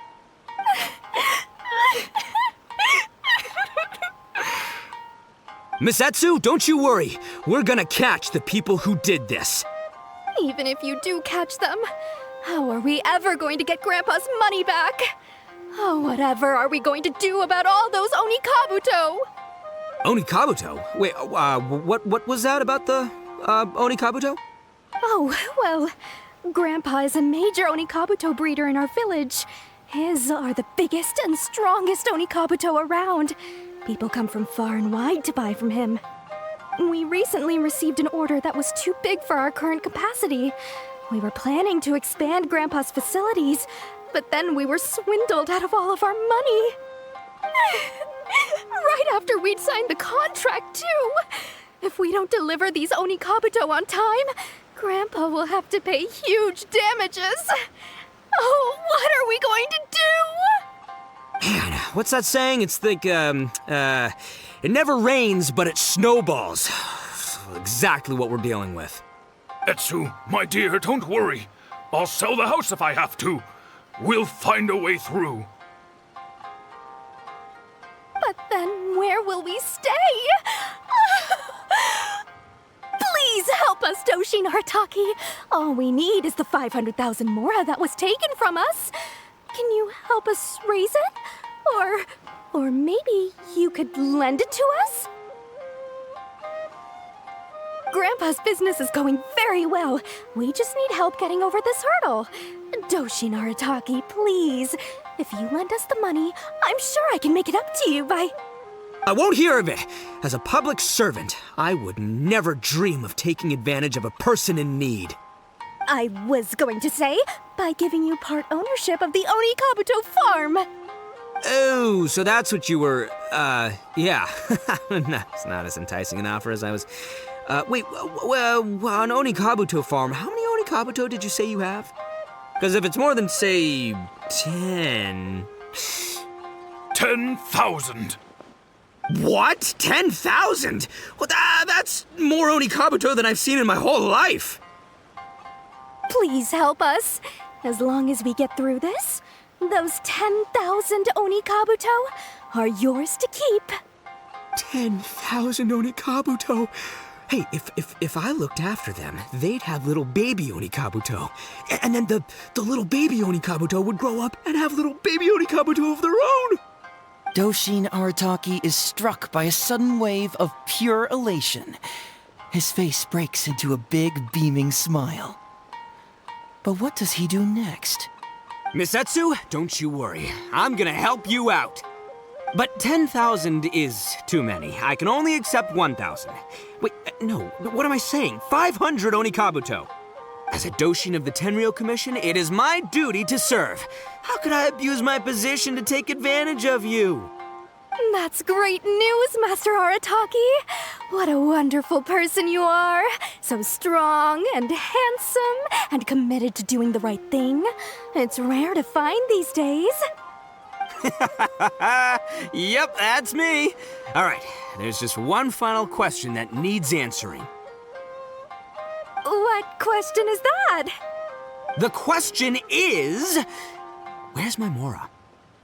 Miss Etsu, don't you worry. We're gonna catch the people who did this. Even if you do catch them, how are we ever going to get Grandpa's money back? Oh, whatever are we going to do about all those Onikabuto? Onikabuto? Wait, what was that about the, Onikabuto? Oh, well, Grandpa is a major Onikabuto breeder in our village. His are the biggest and strongest Onikabuto around. People come from far and wide to buy from him. We recently received an order that was too big for our current capacity. We were planning to expand Grandpa's facilities, but then we were swindled out of all of our money. Right after we'd signed the contract, too. If we don't deliver these Onikabuto on time, Grandpa will have to pay huge damages. Oh, what are we going to do? Man, what's that saying? It's like, it never rains, but it snowballs. Exactly what we're dealing with. Etsu, my dear, don't worry. I'll sell the house if I have to. We'll find a way through. But then where will we stay? Please help us, Doshin Arataki. All we need is the 500,000 mora that was taken from us. Can you help us raise it? Or Or maybe you could lend it to us? Grandpa's business is going very well. We just need help getting over this hurdle. Doshin Arataki, please. If you lend us the money, I'm sure I can make it up to you by... I won't hear of it. As a public servant, I would never dream of taking advantage of a person in need. I was going to say, by giving you part ownership of the Onikabuto farm. Oh, so that's what you were, yeah. That's not as enticing an offer as I was... wait, an Onikabuto farm, how many Onikabuto did you say you have? Because if it's more than, say, 10... 10,000. What? 10,000? Well, that's more Onikabuto than I've seen in my whole life. Please help us. As long as we get through this, those 10,000 Onikabuto are yours to keep. 10,000 Onikabuto? Hey, if I looked after them, they'd have little baby Onikabuto. And then the little baby Onikabuto would grow up and have little baby Onikabuto of their own. Doshin Arataki is struck by a sudden wave of pure elation. His face breaks into a big, beaming smile. But what does he do next? Miss Heizou, don't you worry. I'm gonna help you out. But 10,000 is too many. I can only accept 1,000. Wait, no, what am I saying? 500 Onikabuto. As a Doshin of the Tenryou Commission, it is my duty to serve. How could I abuse my position to take advantage of you? That's great news, Master Arataki. What a wonderful person you are. So strong and handsome and committed to doing the right thing. It's rare to find these days. Yep, that's me. All right, there's just one final question that needs answering. What question is that? The question is... Where's my Mora?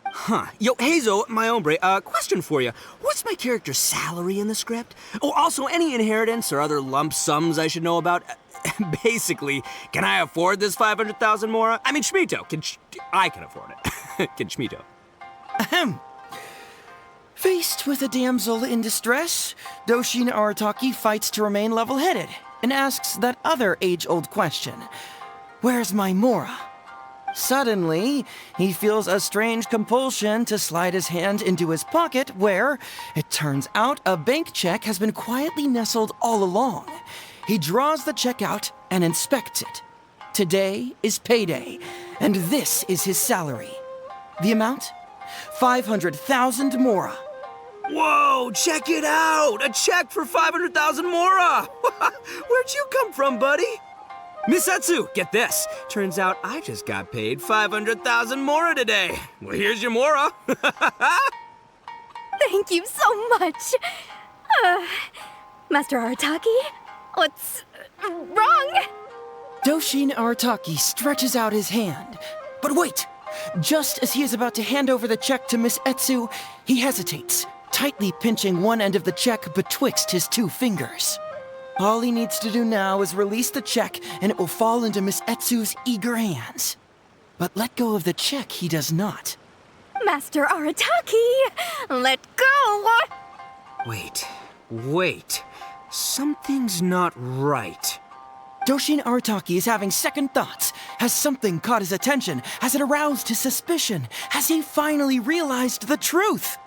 Huh. Yo, Heizou, my hombre, question for you. What's my character's salary in the script? Oh, also, any inheritance or other lump sums I should know about? Basically, can I afford this 500,000 Mora? I mean, Shmito, I can afford it. Can Shmito? Ahem. Faced with a damsel in distress, Doshin Arataki fights to remain level-headed and asks that other age-old question. Where's my Mora? Suddenly, he feels a strange compulsion to slide his hand into his pocket where, it turns out, a bank check has been quietly nestled all along. He draws the check out and inspects it. Today is payday, and this is his salary. The amount? 500,000 Mora. Whoa, check it out! A check for 500,000 Mora! Where'd you come from, buddy? Miss Heizou, get this. Turns out I just got paid 500,000 Mora today. Well, here's your Mora. Thank you so much. Master Arataki, what's wrong? Doshin Arataki stretches out his hand. But wait! Just as he is about to hand over the check to Miss Heizou, he hesitates, tightly pinching one end of the check betwixt his two fingers. All he needs to do now is release the check, and it will fall into Miss Heizou's eager hands. But let go of the check he does not. Master Arataki, let go! Wait. Something's not right. Doshin Arataki is having second thoughts. Has something caught his attention? Has it aroused his suspicion? Has he finally realized the truth?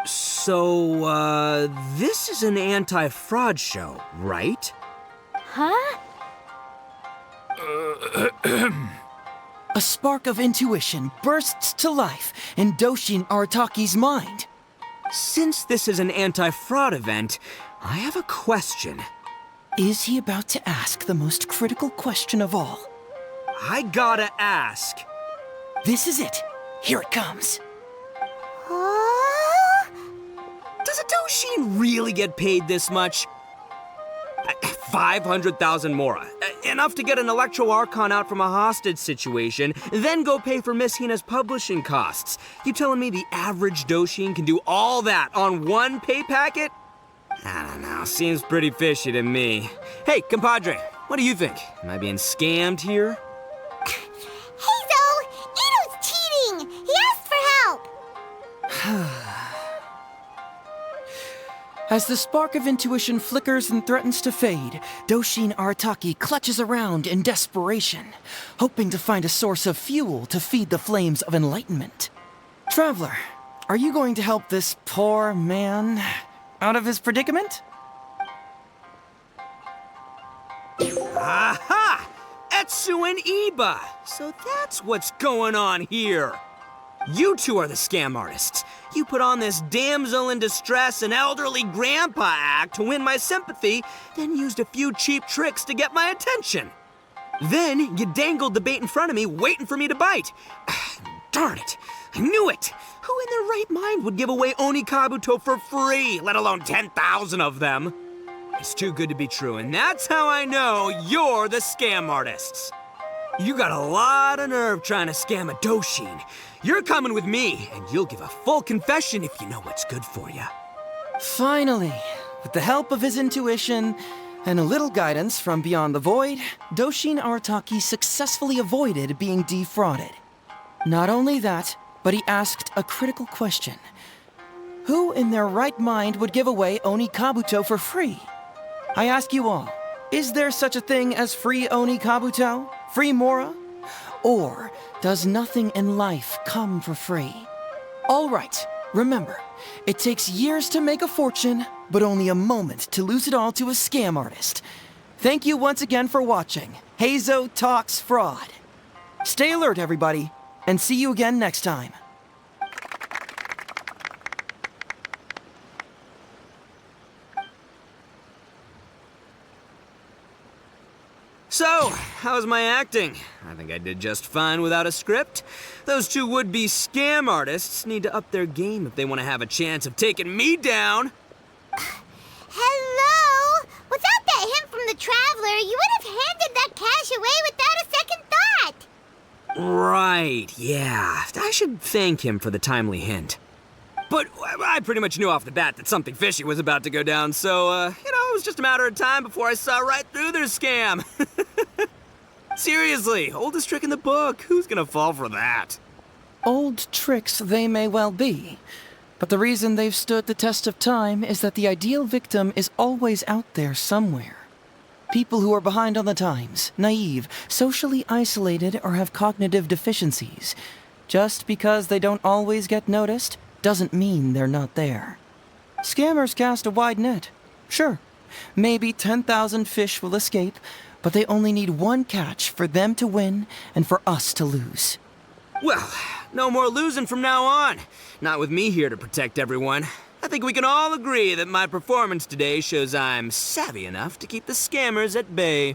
So, this is an anti-fraud show, right? Huh? A spark of intuition bursts to life in Doshin Arataki's mind. Since this is an anti-fraud event, I have a question. Is he about to ask the most critical question of all? I gotta ask. This is it. Here it comes. Does a Doshin really get paid this much? 500,000 Mora. Enough to get an Electro Archon out from a hostage situation, then go pay for Miss Hina's publishing costs. You telling me the average Doshin can do all that on one pay packet? I don't know, seems pretty fishy to me. Hey, compadre, what do you think? Am I being scammed here? Heizou! Ito's cheating! He asked for help! As the spark of intuition flickers and threatens to fade, Doshin Arataki clutches around in desperation, hoping to find a source of fuel to feed the flames of enlightenment. Traveler, are you going to help this poor man out of his predicament? Aha! Etsu and Iba! So that's what's going on here. You two are the scam artists. You put on this damsel in distress and elderly grandpa act to win my sympathy, then used a few cheap tricks to get my attention. Then you dangled the bait in front of me, waiting for me to bite. Darn it! I knew it! Who in their right mind would give away Onikabuto for free, let alone 10,000 of them? It's too good to be true, and that's how I know you're the scam artists. You got a lot of nerve trying to scam a Doshin. You're coming with me, and you'll give a full confession if you know what's good for you. Finally, with the help of his intuition and a little guidance from beyond the void, Doshin Arataki successfully avoided being defrauded. Not only that, but he asked a critical question. Who in their right mind would give away Onikabuto for free? I ask you all, is there such a thing as free Onikabuto? Free Mora? Or does nothing in life come for free? All right, remember, it takes years to make a fortune, but only a moment to lose it all to a scam artist. Thank you once again for watching Heizou Talks Fraud. Stay alert, everybody, and see you again next time. So, how's my acting? I think I did just fine without a script. Those two would-be scam artists need to up their game if they want to have a chance of taking me down. Hello? Without that hint from the Traveler, you would have handed that cash away without a second thought. Right, yeah. I should thank him for the timely hint. But I pretty much knew off the bat that something fishy was about to go down, so, it was just a matter of time before I saw right through their scam. Seriously, oldest trick in the book. Who's gonna fall for that? Old tricks they may well be, but the reason they've stood the test of time is that the ideal victim is always out there somewhere. People who are behind on the times, naive, socially isolated, or have cognitive deficiencies. Just because they don't always get noticed doesn't mean they're not there. Scammers cast a wide net. Sure, maybe 10,000 fish will escape, but they only need one catch for them to win and for us to lose. Well, no more losing from now on. Not with me here to protect everyone. I think we can all agree that my performance today shows I'm savvy enough to keep the scammers at bay.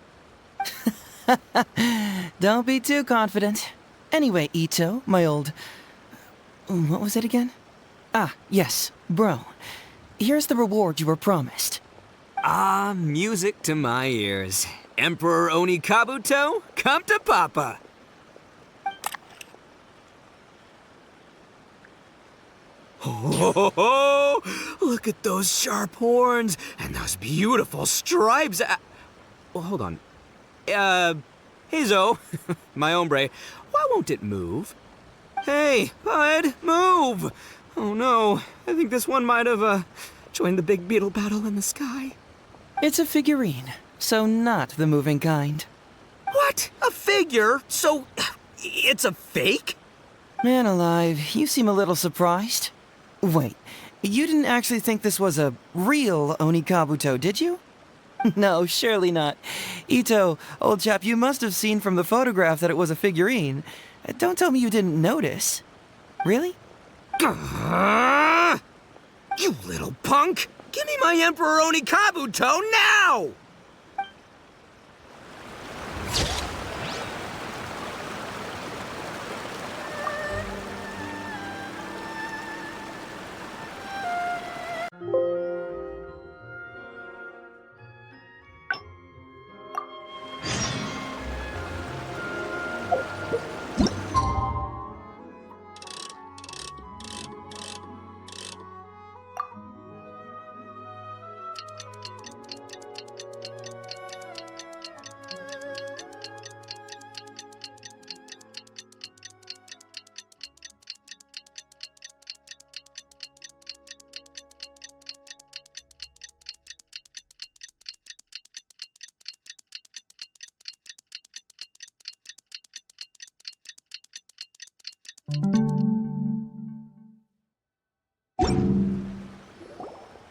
Don't be too confident. Anyway, Ito, my old... What was it again? Ah, yes, bro. Here's the reward you were promised. Ah, music to my ears. Emperor Onikabuto, come to Papa. Oh, look at those sharp horns and those beautiful stripes. Well, hold on. Heizou, my hombre, why won't it move? Hey, bud, move! Oh no, I think this one might have, joined the big beetle battle in the sky. It's a figurine, so not the moving kind. What? A figure? So, it's a fake? Man alive, you seem a little surprised. Wait, you didn't actually think this was a real Onikabuto, did you? No, surely not. Ito, old chap, you must have seen from the photograph that it was a figurine. Don't tell me you didn't notice. Really? You little punk! Give me my Emperor Onikabuto now!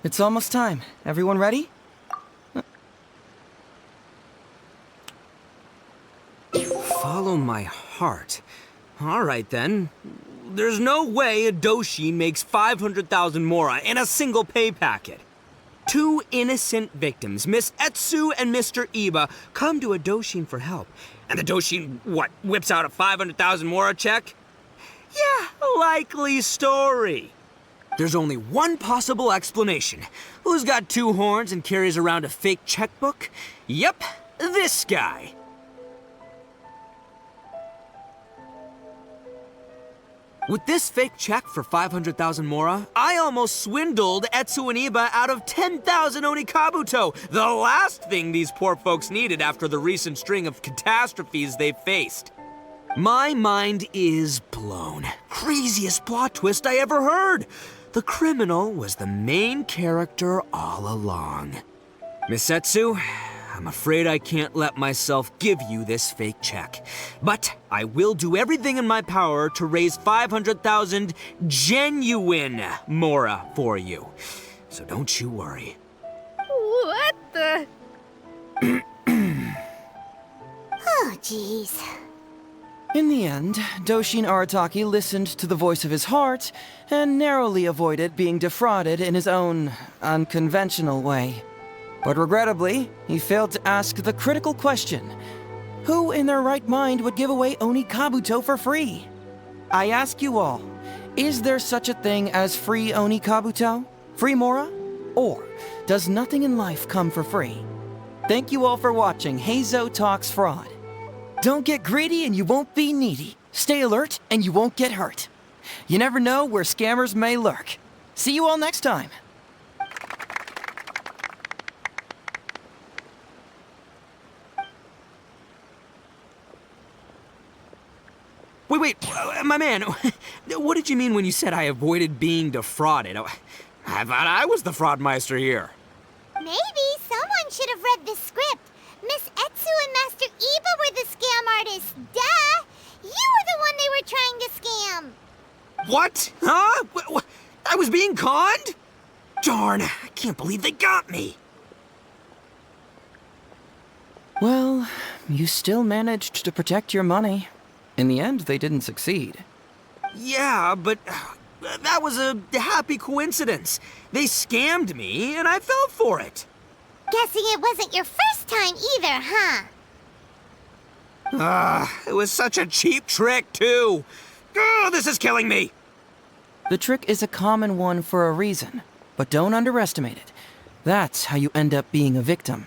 It's almost time. Everyone ready? Follow my heart. All right, then. There's no way a Doshin makes 500,000 mora in a single pay packet. Two innocent victims, Miss Heizou and Mr. Iba, come to a Doshin for help. And the Doshin, whips out a 500,000 mora check? Yeah, likely story. There's only one possible explanation. Who's got two horns and carries around a fake checkbook? Yep, this guy. With this fake check for 500,000 mora, I almost swindled Heizou and Iba out of 10,000 Onikabuto, the last thing these poor folks needed after the recent string of catastrophes they've faced. My mind is blown. Craziest plot twist I ever heard. The criminal was the main character all along. Miss Heizou, I'm afraid I can't let myself give you this fake check. But I will do everything in my power to raise 500,000 genuine mora for you. So don't you worry. What the? Oh, jeez. In the end, Doshin Arataki listened to the voice of his heart and narrowly avoided being defrauded in his own unconventional way. But regrettably, he failed to ask the critical question: who in their right mind would give away Onikabuto for free? I ask you all, is there such a thing as free Onikabuto? Free mora? Or does nothing in life come for free? Thank you all for watching Heizou Talks Fraud. Don't get greedy and you won't be needy. Stay alert and you won't get hurt. You never know where scammers may lurk. See you all next time. Wait, my man, what did you mean when you said I avoided being defrauded? I thought I was the fraudmeister here. Maybe someone should have read the script. Miss Heizou and Master Iba were the scam artists. Duh! You were the one they were trying to scam. What? Huh? I was being conned? Darn, I can't believe they got me. Well, you still managed to protect your money. In the end, they didn't succeed. Yeah, but that was a happy coincidence. They scammed me, and I fell for it. Guessing it wasn't your first time either, huh? It was such a cheap trick, too. Oh, this is killing me. The trick is a common one for a reason, but don't underestimate it. That's how you end up being a victim.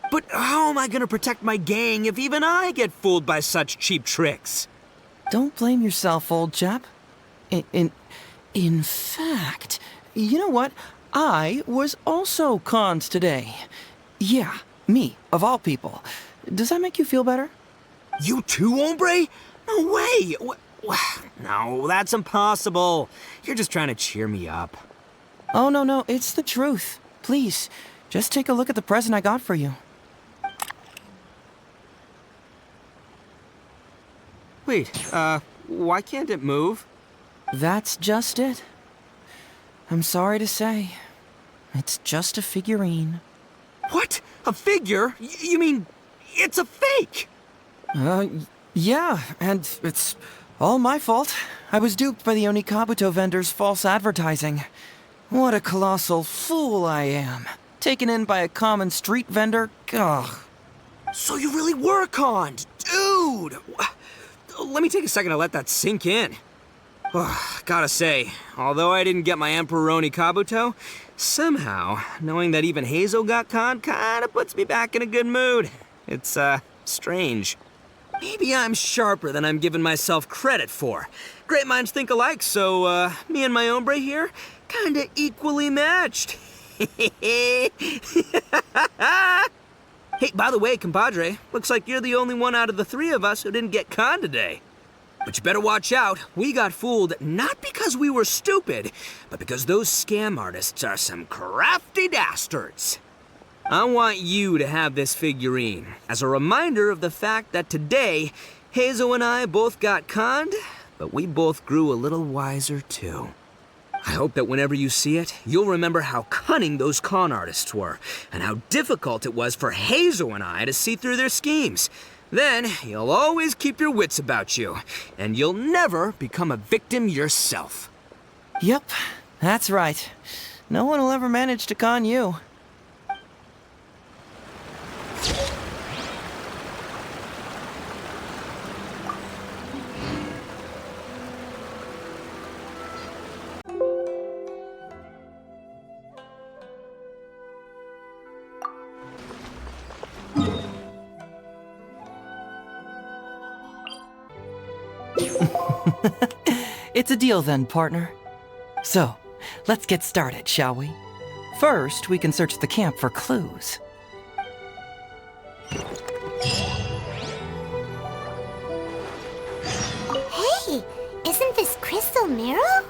But how am I gonna protect my gang if even I get fooled by such cheap tricks? Don't blame yourself, old chap. In fact, you know what? I was also conned today. Yeah, me, of all people. Does that make you feel better? You too, hombre? No way! No, that's impossible. You're just trying to cheer me up. Oh, no, it's the truth. Please, just take a look at the present I got for you. Wait, why can't it move? That's just it. I'm sorry to say, it's just a figurine. What? A figure? You mean it's a fake? Yeah, and it's all my fault. I was duped by the Onikabuto vendor's false advertising. What a colossal fool I am. Taken in by a common street vendor? Ugh. So you really were conned, dude! Let me take a second to let that sink in. Gotta say, although I didn't get my Emperor Onikabuto, somehow, knowing that even Heizou got conned kinda puts me back in a good mood. It's, strange. Maybe I'm sharper than I'm giving myself credit for. Great minds think alike, so, me and my hombre here, kinda equally matched. Hey, by the way, compadre, looks like you're the only one out of the three of us who didn't get conned today. But you better watch out. We got fooled not because we were stupid, but because those scam artists are some crafty dastards. I want you to have this figurine as a reminder of the fact that today, Heizou and I both got conned, but we both grew a little wiser too. I hope that whenever you see it, you'll remember how cunning those con artists were, and how difficult it was for Heizou and I to see through their schemes. Then, you'll always keep your wits about you, and you'll never become a victim yourself. Yep, that's right. No one will ever manage to con you. It's a deal then, partner. So, let's get started, shall we? First, we can search the camp for clues. Hey, isn't this Crystal Mirror?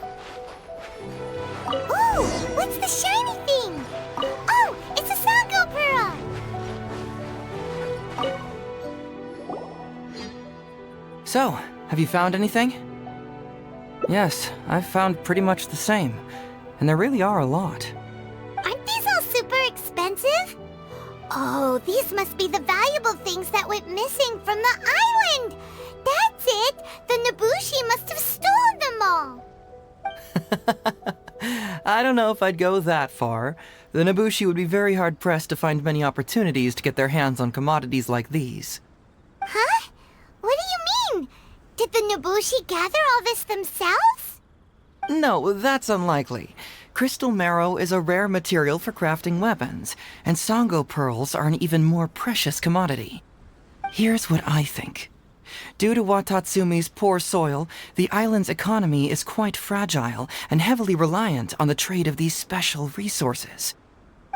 Ooh, what's the shiny thing? Oh, it's a Sango Pearl! So, have you found anything? Yes, I've found pretty much the same. And there really are a lot. Aren't these all super expensive? Oh, these must be the valuable things that went missing from the island! That's it! The Nobushi must have stolen them all! I don't know if I'd go that far. The Nobushi would be very hard-pressed to find many opportunities to get their hands on commodities like these. Huh? What do you mean? Did the Nobushi gather all this themselves? No, that's unlikely. Crystal marrow is a rare material for crafting weapons, and Sango pearls are an even more precious commodity. Here's what I think. Due to Watatsumi's poor soil, the island's economy is quite fragile and heavily reliant on the trade of these special resources.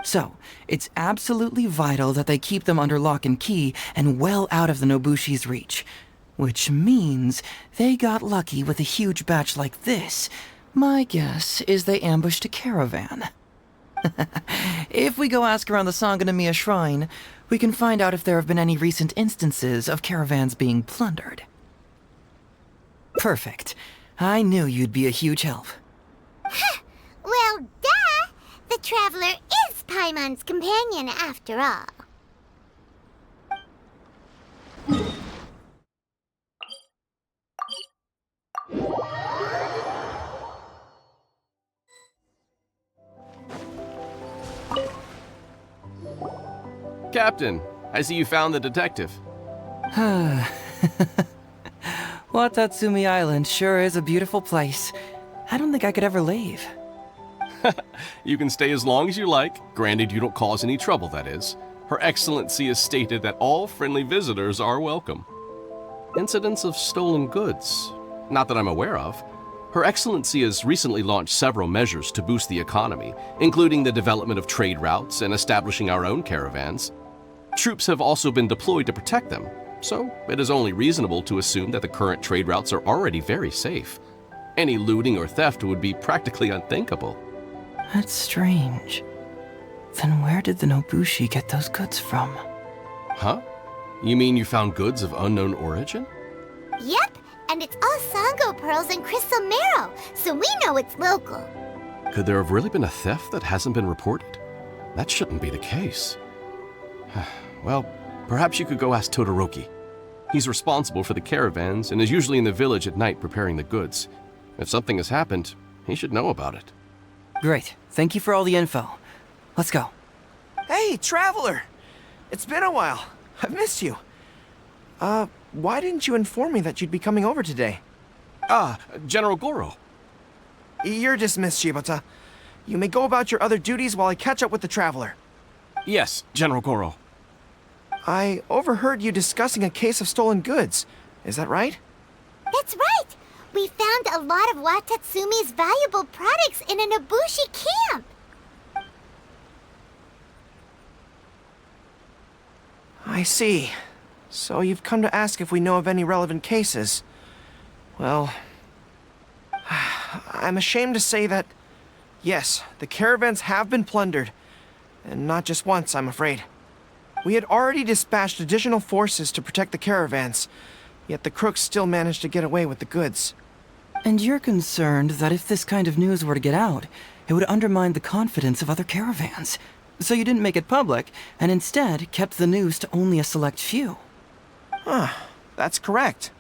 So, it's absolutely vital that they keep them under lock and key and well out of the Nobushi's reach. Which means they got lucky with a huge batch like this. My guess is they ambushed a caravan. If we go ask around the Sangonomiya Shrine, we can find out if there have been any recent instances of caravans being plundered. Perfect. I knew you'd be a huge help. Well, duh! The Traveler is Paimon's companion after all. Captain, I see you found the detective. Watatsumi Island sure is a beautiful place. I don't think I could ever leave. You can stay as long as you like, granted you don't cause any trouble, that is. Her Excellency has stated that all friendly visitors are welcome. Incidents of stolen goods? Not that I'm aware of. Her Excellency has recently launched several measures to boost the economy, including the development of trade routes and establishing our own caravans. Troops have also been deployed to protect them, so it is only reasonable to assume that the current trade routes are already very safe. Any looting or theft would be practically unthinkable. That's strange. Then where did the Nobushi get those goods from? Huh? You mean you found goods of unknown origin? Yep, and it's all Sango pearls and crystal marrow, so we know it's local. Could there have really been a theft that hasn't been reported? That shouldn't be the case. Well, perhaps you could go ask Todoroki. He's responsible for the caravans and is usually in the village at night preparing the goods. If something has happened, he should know about it. Great. Thank you for all the info. Let's go. Hey, Traveler! It's been a while. I've missed you. Why didn't you inform me that you'd be coming over today? General Goro. You're dismissed, Shibata. You may go about your other duties while I catch up with the Traveler. Yes, General Goro. I overheard you discussing a case of stolen goods. Is that right? That's right! We found a lot of Watatsumi's valuable products in a Nobushi camp! I see. So you've come to ask if we know of any relevant cases. Well, I'm ashamed to say that, yes, the caravans have been plundered. And not just once, I'm afraid. We had already dispatched additional forces to protect the caravans, yet the crooks still managed to get away with the goods. And you're concerned that if this kind of news were to get out, it would undermine the confidence of other caravans. So you didn't make it public, and instead kept the news to only a select few. That's correct.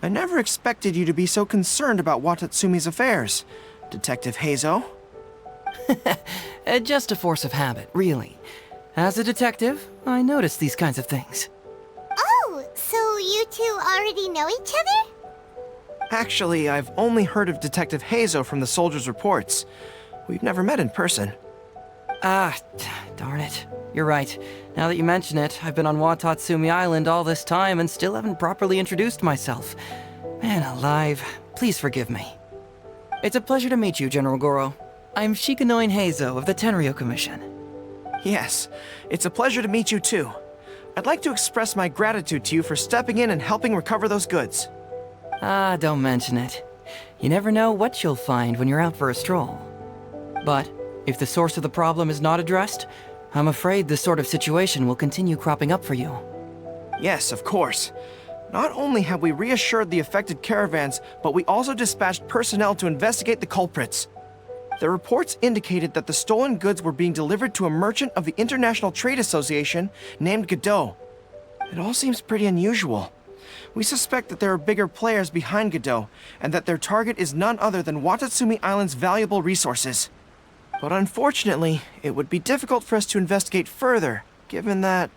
I never expected you to be so concerned about Watatsumi's affairs, Detective Heizou. Just a force of habit, really. As a detective, I notice these kinds of things. Oh, so you two already know each other? Actually, I've only heard of Detective Heizou from the soldiers' reports. We've never met in person. Darn it. You're right. Now that you mention it, I've been on Watatsumi Island all this time and still haven't properly introduced myself. Man alive, please forgive me. It's a pleasure to meet you, General Goro. I'm Shikanoin Heizou of the Tenryo Commission. Yes, it's a pleasure to meet you too. I'd like to express my gratitude to you for stepping in and helping recover those goods. Don't mention it. You never know what you'll find when you're out for a stroll. But if the source of the problem is not addressed, I'm afraid this sort of situation will continue cropping up for you. Yes, of course. Not only have we reassured the affected caravans, but we also dispatched personnel to investigate the culprits. The reports indicated that the stolen goods were being delivered to a merchant of the International Trade Association named Godot. It all seems pretty unusual. We suspect that there are bigger players behind Godot, and that their target is none other than Watatsumi Island's valuable resources. But unfortunately, it would be difficult for us to investigate further, given that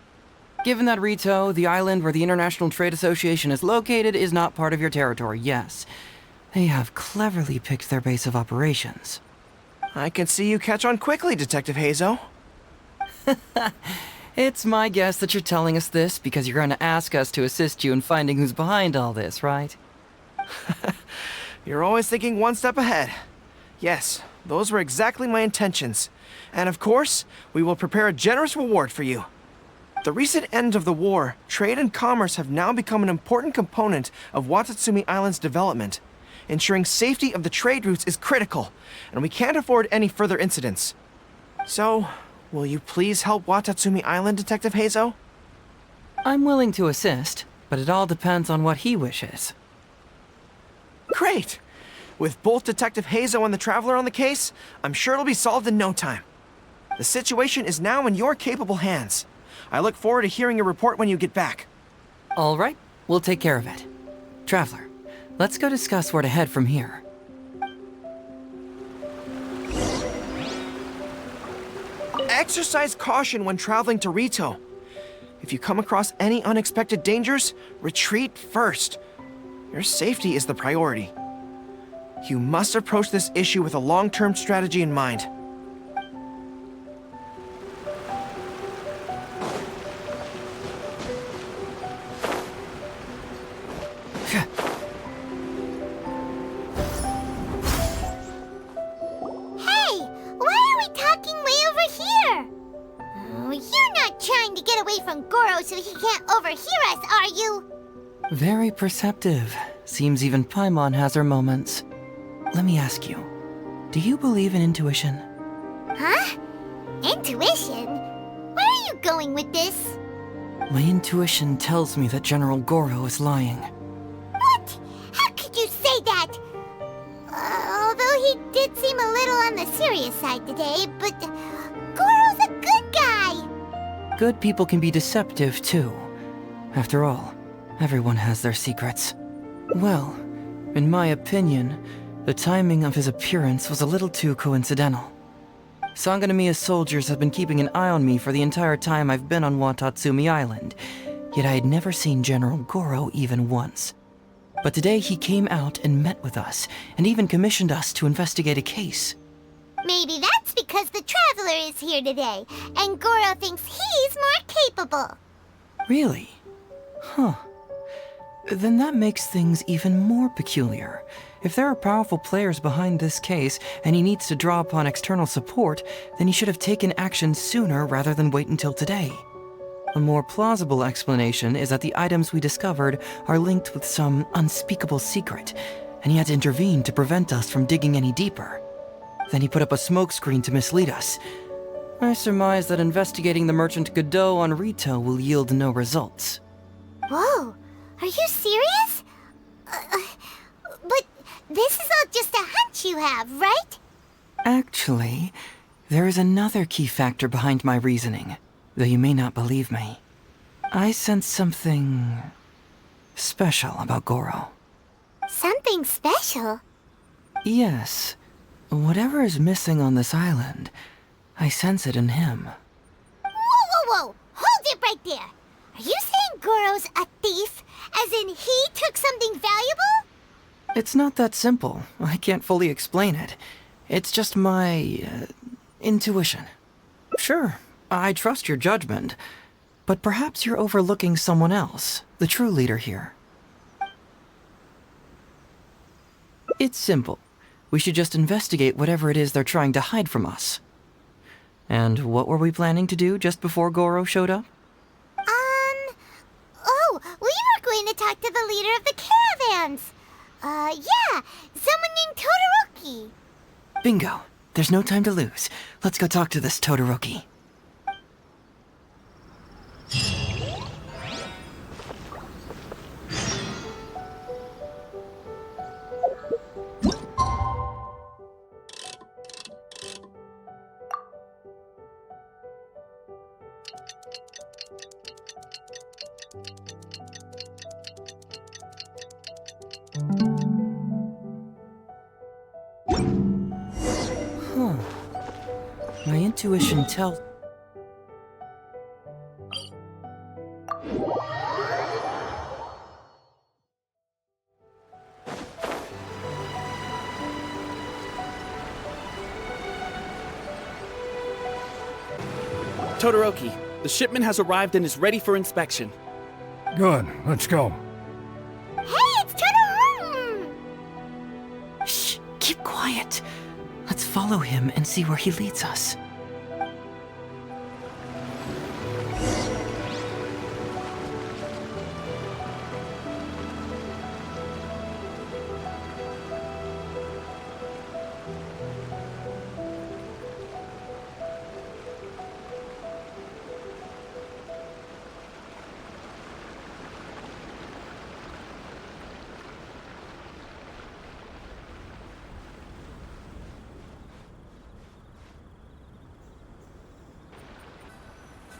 Rito, the island where the International Trade Association is located, is not part of your territory, yes. They have cleverly picked their base of operations. I can see you catch on quickly, Detective Heizou. It's my guess that you're telling us this because you're going to ask us to assist you in finding who's behind all this, right? You're always thinking one step ahead. Yes, those were exactly my intentions. And of course, we will prepare a generous reward for you. The recent end of the war, trade and commerce have now become an important component of Watatsumi Island's development. Ensuring safety of the trade routes is critical, and we can't afford any further incidents. So, will you please help Watatsumi Island, Detective Heizou? I'm willing to assist, but it all depends on what he wishes. Great! With both Detective Heizou and the Traveler on the case, I'm sure it'll be solved in no time. The situation is now in your capable hands. I look forward to hearing your report when you get back. All right, we'll take care of it. Traveler, let's go discuss where to head from here. Exercise caution when traveling to Rito. If you come across any unexpected dangers, retreat first. Your safety is the priority. You must approach this issue with a long-term strategy in mind. So he can't overhear us, are you? Very perceptive. Seems even Paimon has her moments. Let me ask you, do you believe in intuition? Huh? Intuition? Where are you going with this? My intuition tells me that General Goro is lying. What? How could you say that? Although he did seem a little on the serious side today, but Goro's a good guy. Good people can be deceptive, too. After all, everyone has their secrets. Well, in my opinion, the timing of his appearance was a little too coincidental. Sangonomiya's soldiers have been keeping an eye on me for the entire time I've been on Watatsumi Island, yet I had never seen General Goro even once. But today he came out and met with us, and even commissioned us to investigate a case. Maybe that's because the Traveler is here today, and Goro thinks he's more capable. Really? Huh. Then that makes things even more peculiar. If there are powerful players behind this case, and he needs to draw upon external support, then he should have taken action sooner rather than wait until today. A more plausible explanation is that the items we discovered are linked with some unspeakable secret, and he had to intervene to prevent us from digging any deeper. Then he put up a smokescreen to mislead us. I surmise that investigating the merchant Godot on Rito will yield no results. Whoa, are you serious? But this is all just a hunch you have, right? Actually, there is another key factor behind my reasoning, though you may not believe me. I sense something special about Goro. Something special? Yes. Whatever is missing on this island, I sense it in him. Whoa! Hold it right there! Are you saying Goro's a thief? As in he took something valuable? It's not that simple. I can't fully explain it. It's just my intuition. Sure, I trust your judgment, but perhaps you're overlooking someone else, the true leader here. It's simple. We should just investigate whatever it is they're trying to hide from us. And what were we planning to do just before Goro showed up? Oh, we were going to talk to the leader of the caravans. Yeah, someone named Todoroki. Bingo. There's no time to lose. Let's go talk to this Todoroki. My intuition tells... Todoroki, the shipment has arrived and is ready for inspection. Good, let's go. Hey, it's Todoroki! Shh, keep quiet. Let's follow him and see where he leads us.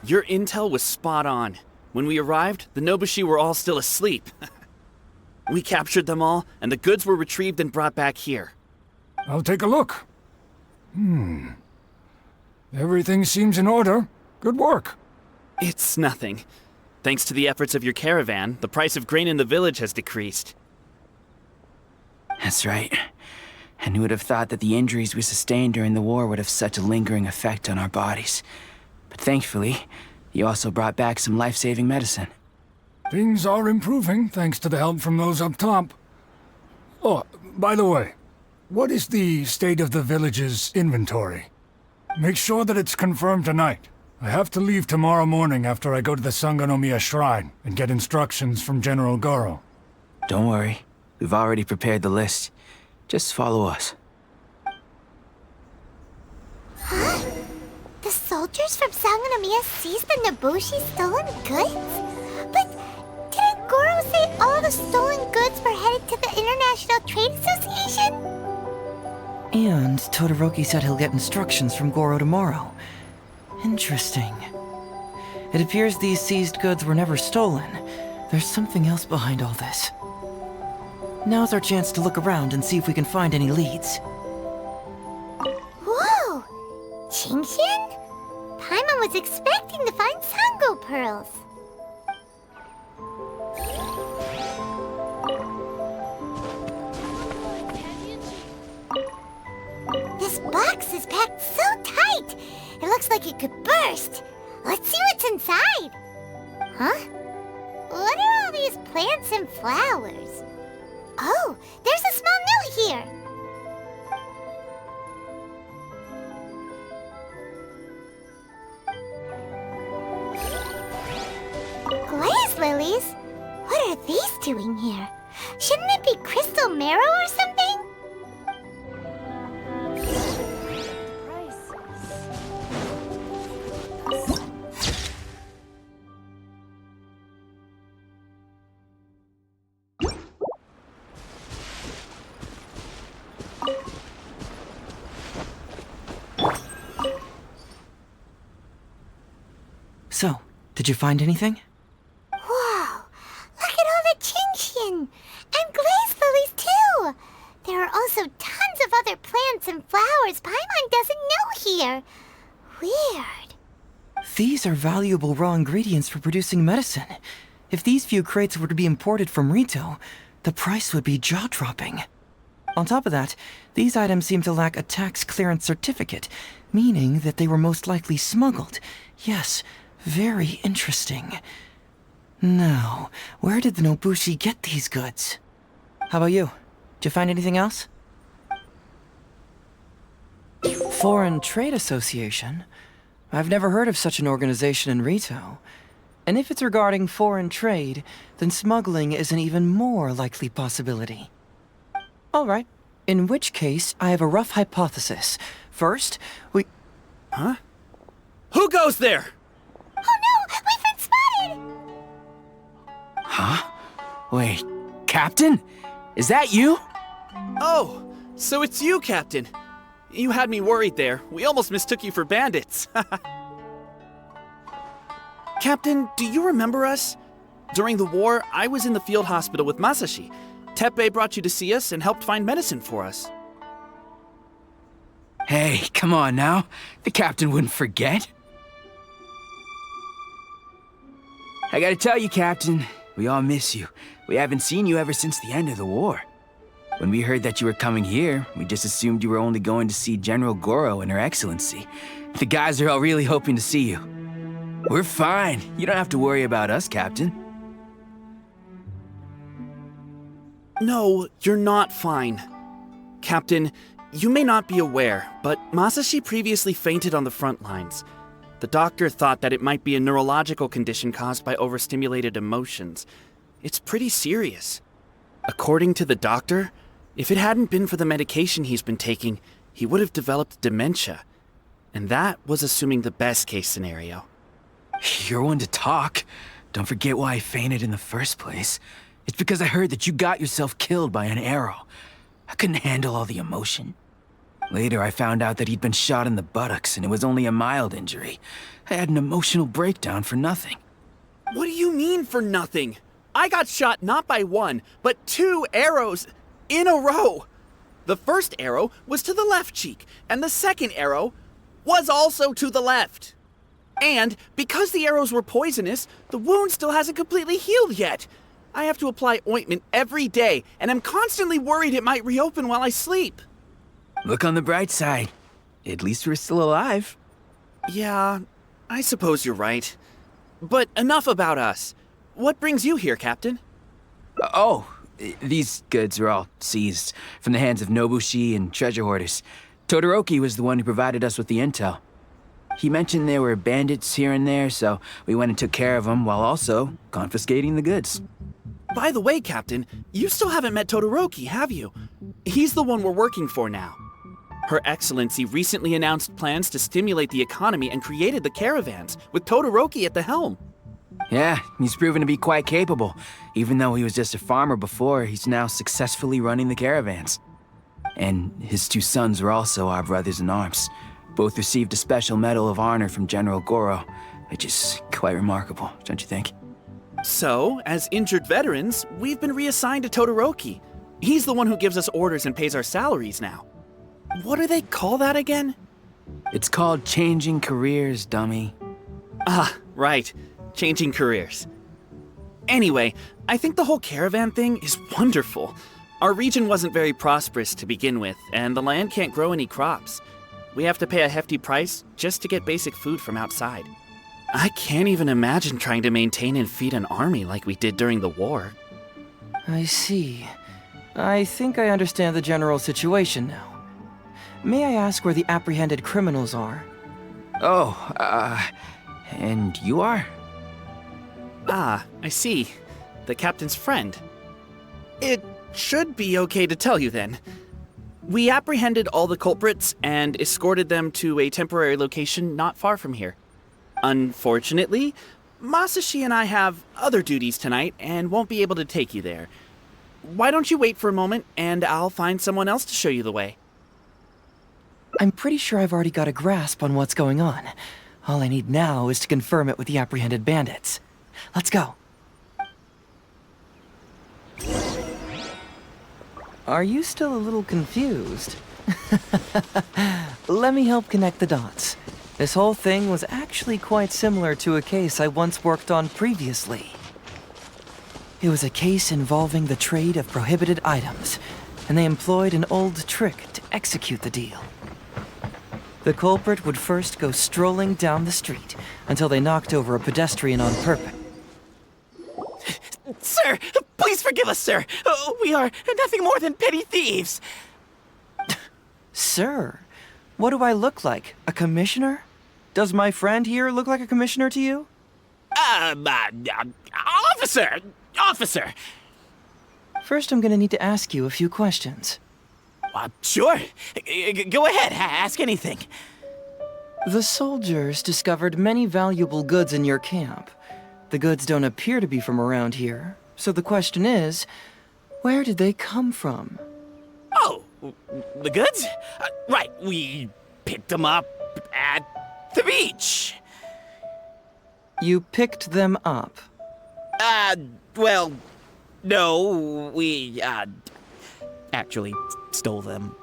Your intel was spot on. When we arrived, the Nobushi were all still asleep. We captured them all, and the goods were retrieved and brought back here. I'll take a look. Everything seems in order. Good work. It's nothing. Thanks to the efforts of your caravan, the price of grain in the village has decreased. That's right. And who would have thought that the injuries we sustained during the war would have such a lingering effect on our bodies? But thankfully, you also brought back some life-saving medicine. Things are improving thanks to the help from those up top. Oh, by the way, what is the state of the village's inventory? Make sure that it's confirmed tonight. I have to leave tomorrow morning after I go to the Sangonomiya Shrine and get instructions from General Goro. Don't worry. We've already prepared the list. Just follow us. Huh? The soldiers from Sangonomiya seized the Nobushi's stolen goods? But didn't Goro say all the stolen goods were headed to the International Trade Association? And Todoroki said he'll get instructions from Goro tomorrow. Interesting. It appears these seized goods were never stolen. There's something else behind all this. Now's our chance to look around and see if we can find any leads. Whoa! Genshin? Paimon was expecting to find Sango pearls. This box is packed so tight, it looks like it could burst. Let's see what's inside. Huh? What are all these plants and flowers? Oh, there's a small note here. Glaze lilies? What are these doing here? Shouldn't it be crystal marrow or something? So, did you find anything? Whoa! Look at all the Genshin! And glaze lilies, too! There are also tons of other plants and flowers Paimon doesn't know here. Weird. These are valuable raw ingredients for producing medicine. If these few crates were to be imported from Rito, the price would be jaw-dropping. On top of that, these items seem to lack a tax clearance certificate, meaning that they were most likely smuggled. Yes, very interesting. Now, where did the Nobushi get these goods? How about you? Did you find anything else? Foreign Trade Association? I've never heard of such an organization in Rito. And if it's regarding foreign trade, then smuggling is an even more likely possibility. All right. In which case, I have a rough hypothesis. First, Huh? Who goes there? Oh no! We've been spotted! Huh? Wait, Captain? Is that you? Oh, so it's you, Captain. You had me worried there. We almost mistook you for bandits. Captain, do you remember us? During the war, I was in the field hospital with Masashi. Teppei brought you to see us and helped find medicine for us. Hey, come on now. The captain wouldn't forget. I gotta tell you, Captain, we all miss you. We haven't seen you ever since the end of the war. When we heard that you were coming here, we just assumed you were only going to see General Goro and Her Excellency. The guys are all really hoping to see you. We're fine. You don't have to worry about us, Captain. No, you're not fine. Captain, you may not be aware, but Masashi previously fainted on the front lines. The doctor thought that it might be a neurological condition caused by overstimulated emotions. It's pretty serious. According to the doctor, if it hadn't been for the medication he's been taking, he would have developed dementia. And that was assuming the best case scenario. You're one to talk. Don't forget why I fainted in the first place. It's because I heard that you got yourself killed by an arrow. I couldn't handle all the emotion. Later, I found out that he'd been shot in the buttocks and it was only a mild injury. I had an emotional breakdown for nothing. What do you mean for nothing? I got shot not by one, but 2 arrows in a row. The first arrow was to the left cheek, and the second arrow was also to the left. And because the arrows were poisonous, the wound still hasn't completely healed yet. I have to apply ointment every day, and I'm constantly worried it might reopen while I sleep. Look on the bright side. At least we're still alive. Yeah, I suppose you're right. But enough about us. What brings you here, Captain? These goods are all seized from the hands of Nobushi and treasure hoarders. Todoroki was the one who provided us with the intel. He mentioned there were bandits here and there, so we went and took care of them while also confiscating the goods. By the way, Captain, you still haven't met Todoroki, have you? He's the one we're working for now. Her Excellency recently announced plans to stimulate the economy and created the caravans, with Todoroki at the helm. Yeah, he's proven to be quite capable. Even though he was just a farmer before, he's now successfully running the caravans. And his 2 sons are also our brothers in arms. Both received a special medal of honor from General Goro, which is quite remarkable, don't you think? So, as injured veterans, we've been reassigned to Todoroki. He's the one who gives us orders and pays our salaries now. What do they call that again? It's called changing careers, dummy. Ah, right. Changing careers. Anyway, I think the whole caravan thing is wonderful. Our region wasn't very prosperous to begin with, and the land can't grow any crops. We have to pay a hefty price just to get basic food from outside. I can't even imagine trying to maintain and feed an army like we did during the war. I see. I think I understand the general situation now. May I ask where the apprehended criminals are? And you are? Ah, I see. The captain's friend. It should be okay to tell you then. We apprehended all the culprits and escorted them to a temporary location not far from here. Unfortunately, Masashi and I have other duties tonight and won't be able to take you there. Why don't you wait for a moment and I'll find someone else to show you the way. I'm pretty sure I've already got a grasp on what's going on. All I need now is to confirm it with the apprehended bandits. Let's go. Are you still a little confused? Let me help connect the dots. This whole thing was actually quite similar to a case I once worked on previously. It was a case involving the trade of prohibited items, and they employed an old trick to execute the deal. The culprit would first go strolling down the street until they knocked over a pedestrian on purpose. Sir, please forgive us, sir. We are nothing more than petty thieves. Sir, what do I look like? A commissioner? Does my friend here look like a commissioner to you? Officer! Officer! First, I'm gonna need to ask you a few questions. Sure. Go ahead, ask anything. The soldiers discovered many valuable goods in your camp. The goods don't appear to be from around here, so the question is, where did they come from? Oh, the goods? Right, we picked them up at the beach. You picked them up? Well, no, we, actually stole them.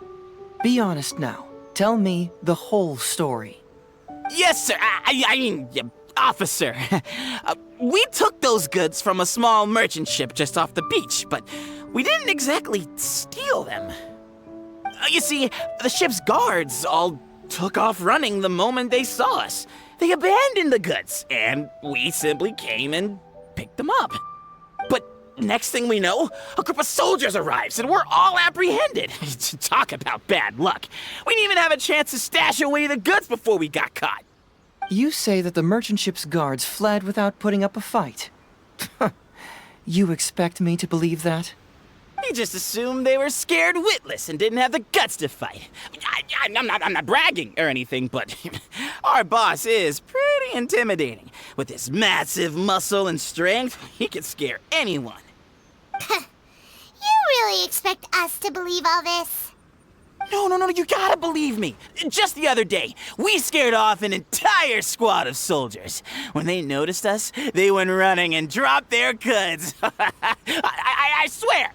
Be honest now. Tell me the whole story. Yes, sir. I mean, officer. We took those goods from a small merchant ship just off the beach, but we didn't exactly steal them. You see, the ship's guards all took off running the moment they saw us. They abandoned the goods, and we simply came and picked them up. But next thing we know, a group of soldiers arrives, and we're all apprehended. Talk about bad luck. We didn't even have a chance to stash away the goods before we got caught. You say that the merchant ship's guards fled without putting up a fight. You expect me to believe that? You just assumed they were scared witless and didn't have the guts to fight. I'm not bragging or anything, but our boss is pretty intimidating. With his massive muscle and strength, he could scare anyone. You really expect us to believe all this? No, you gotta believe me. Just the other day, we scared off an entire squad of soldiers. When they noticed us, they went running and dropped their goods. I swear.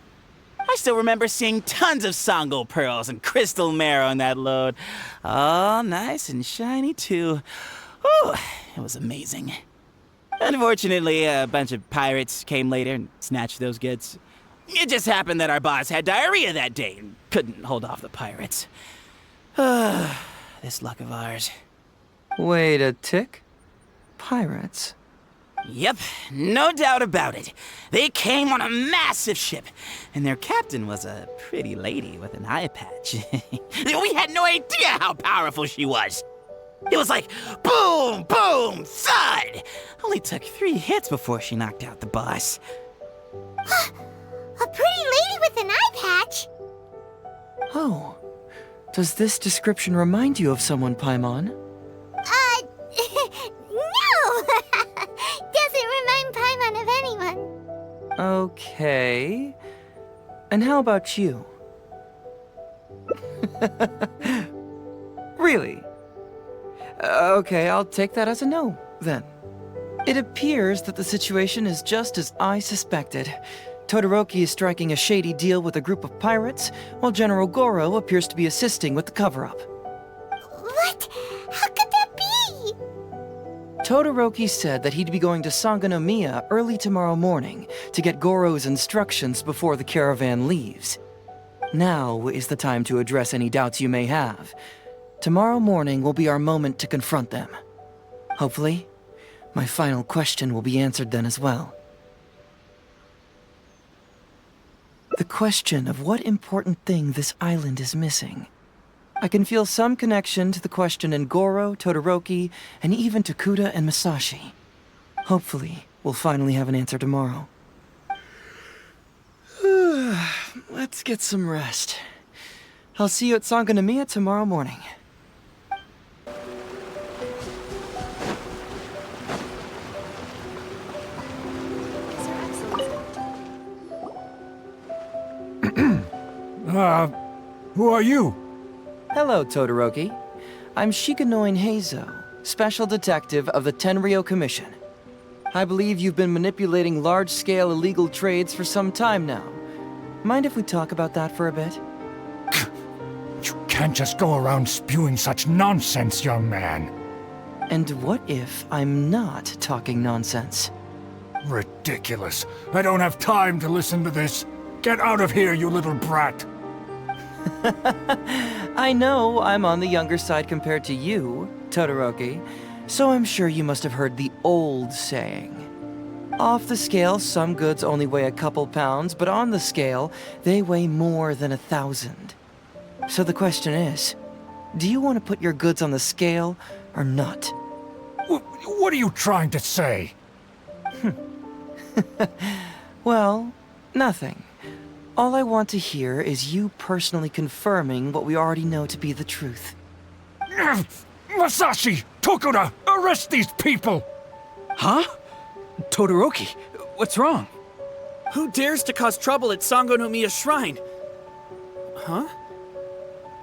I still remember seeing tons of Sango pearls and crystal marrow in that load. All nice and shiny, too. Whew, it was amazing. Unfortunately, a bunch of pirates came later and snatched those goods. It just happened that our boss had diarrhea that day and couldn't hold off the pirates. This luck of ours. Wait a tick. Pirates? Yep, no doubt about it. They came on a massive ship, and their captain was a pretty lady with an eye patch. We had no idea how powerful she was. It was like boom, boom, thud. Only took 3 hits before she knocked out the boss. A pretty lady with an eye patch? Oh. Does this description remind you of someone, Paimon? No! Doesn't remind Paimon of anyone. Okay. And how about you? Really? Okay, I'll take that as a no, then. It appears that the situation is just as I suspected. Todoroki is striking a shady deal with a group of pirates, while General Goro appears to be assisting with the cover-up. What? How could that be? Todoroki said that he'd be going to Sangonomiya early tomorrow morning to get Goro's instructions before the caravan leaves. Now is the time to address any doubts you may have. Tomorrow morning will be our moment to confront them. Hopefully, my final question will be answered then as well. The question of what important thing this island is missing. I can feel some connection to the question in Goro, Todoroki, and even to Kuda and Masashi. Hopefully, we'll finally have an answer tomorrow. Let's get some rest. I'll see you at Sangonomiya tomorrow morning. Who are you? Hello, Todoroki. I'm Shikanoin Heizou. Special Detective of the Tenryou Commission. I believe you've been manipulating large-scale illegal trades for some time now. Mind if we talk about that for a bit? You can't just go around spewing such nonsense, young man. And what if I'm not talking nonsense? Ridiculous. I don't have time to listen to this. Get out of here, you little brat. I know I'm on the younger side compared to you, Todoroki, so I'm sure you must have heard the old saying. Off the scale, some goods only weigh a couple pounds, but on the scale, they weigh more than 1,000. So the question is, do you want to put your goods on the scale or not? What are you trying to say? Well, nothing. All I want to hear is you personally confirming what we already know to be the truth. Masashi! Tokuda! Arrest these people! Huh? Todoroki, what's wrong? Who dares to cause trouble at Sangonomiya Shrine? Huh?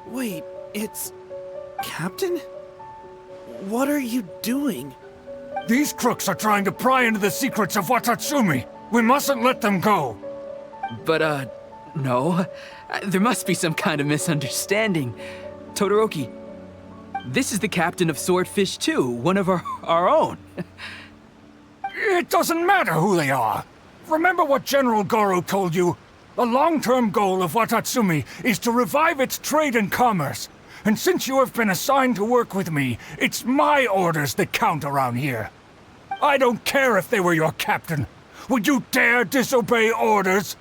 Wait, it's... Captain? What are you doing? These crooks are trying to pry into the secrets of Watatsumi. We mustn't let them go. But, no. There must be some kind of misunderstanding. Todoroki, this is the captain of Swordfish 2, one of our own. It doesn't matter who they are. Remember what General Goro told you? The long-term goal of Watatsumi is to revive its trade and commerce. And since you have been assigned to work with me, it's my orders that count around here. I don't care if they were your captain. Would you dare disobey orders?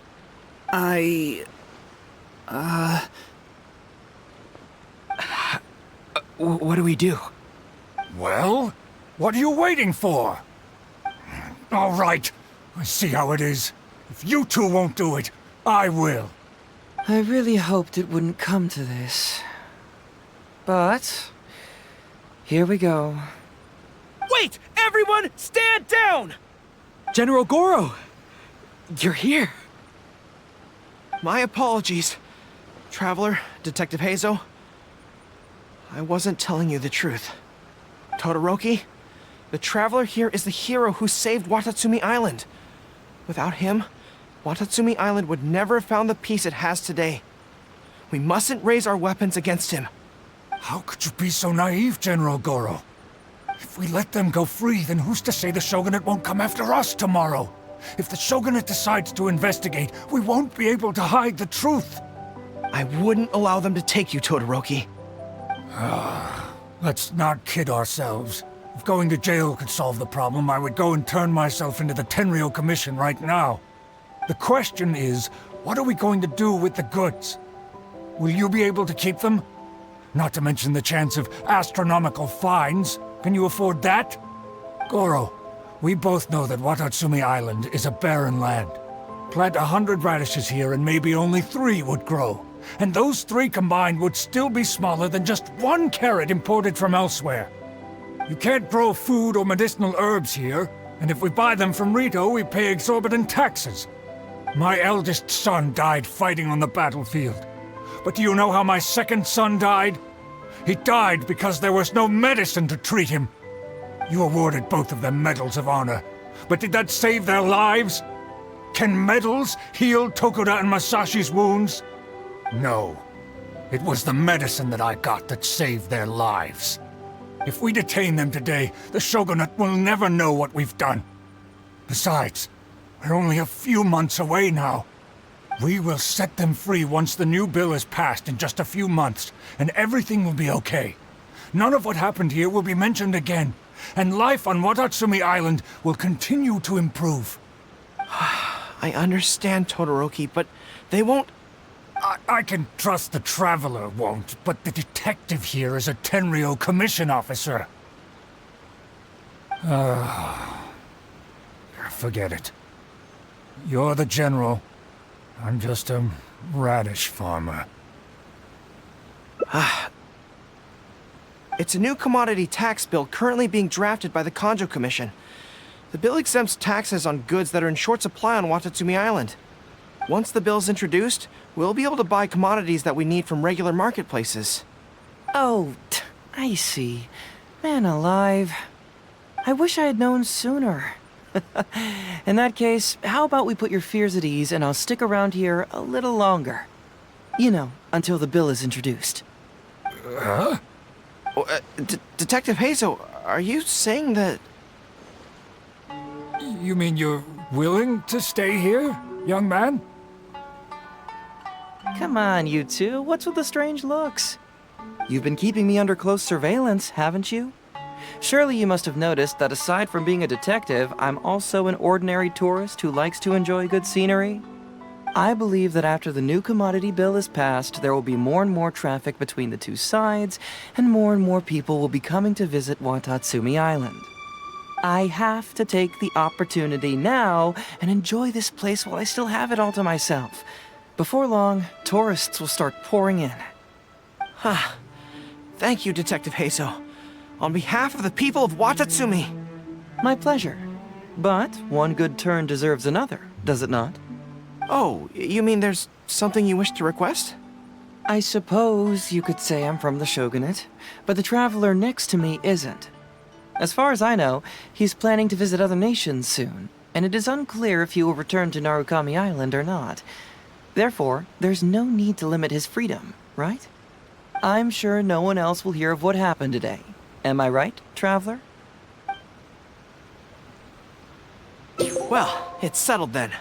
What do we do? Well, what are you waiting for? All right, I see how it is. If you two won't do it, I will. I really hoped it wouldn't come to this. But here we go. Wait! Everyone, stand down! General Goro! You're here. My apologies, Traveler, Detective Heizou. I wasn't telling you the truth. Todoroki, the Traveler here is the hero who saved Watatsumi Island. Without him, Watatsumi Island would never have found the peace it has today. We mustn't raise our weapons against him. How could you be so naive, General Goro? If we let them go free, then who's to say the Shogunate won't come after us tomorrow? If the Shogunate decides to investigate, we won't be able to hide the truth. I wouldn't allow them to take you, Todoroki. Let's not kid ourselves. If going to jail could solve the problem, I would go and turn myself into the Tenryou Commission right now. The question is, what are we going to do with the goods? Will you be able to keep them? Not to mention the chance of astronomical fines. Can you afford that? Goro, we both know that Watatsumi Island is a barren land. Plant 100 radishes here and maybe only 3 would grow. And those 3 combined would still be smaller than just 1 carrot imported from elsewhere. You can't grow food or medicinal herbs here, and if we buy them from Rito, we pay exorbitant taxes. My eldest son died fighting on the battlefield. But do you know how my second son died? He died because there was no medicine to treat him. You awarded both of them medals of honor, but did that save their lives? Can medals heal Tokuda and Masashi's wounds? No. It was the medicine that I got that saved their lives. If we detain them today, the Shogunate will never know what we've done. Besides, we're only a few months away now. We will set them free once the new bill is passed in just a few months, and everything will be okay. None of what happened here will be mentioned again, and life on Watatsumi Island will continue to improve. I understand, Todoroki, but they won't... I can trust the Traveler won't, but the detective here is a Tenryou Commission officer. Forget it. You're the general. I'm just a radish farmer. It's a new commodity tax bill currently being drafted by the Kanjo Commission. The bill exempts taxes on goods that are in short supply on Watatsumi Island. Once the bill's introduced, we'll be able to buy commodities that we need from regular marketplaces. Oh, I see. Man alive. I wish I had known sooner. In that case, how about we put your fears at ease and I'll stick around here a little longer? You know, until the bill is introduced. Huh? Detective Heizou, are you saying that... You mean you're willing to stay here, young man? Come on, you two. What's with the strange looks? You've been keeping me under close surveillance, haven't you? Surely you must have noticed that aside from being a detective, I'm also an ordinary tourist who likes to enjoy good scenery. I believe that after the new commodity bill is passed, there will be more and more traffic between the two sides, and more people will be coming to visit Watatsumi Island. I have to take the opportunity now and enjoy this place while I still have it all to myself. Before long, tourists will start pouring in. Thank you, Detective Heizou. On behalf of the people of Watatsumi. My pleasure. But one good turn deserves another, does it not? Oh, you mean there's something you wish to request? I suppose you could say I'm from the Shogunate, but the traveler next to me isn't. As far as I know, he's planning to visit other nations soon, and it is unclear if he will return to Narukami Island or not. Therefore, there's no need to limit his freedom, right? I'm sure no one else will hear of what happened today. Am I right, traveler? Well, it's settled then.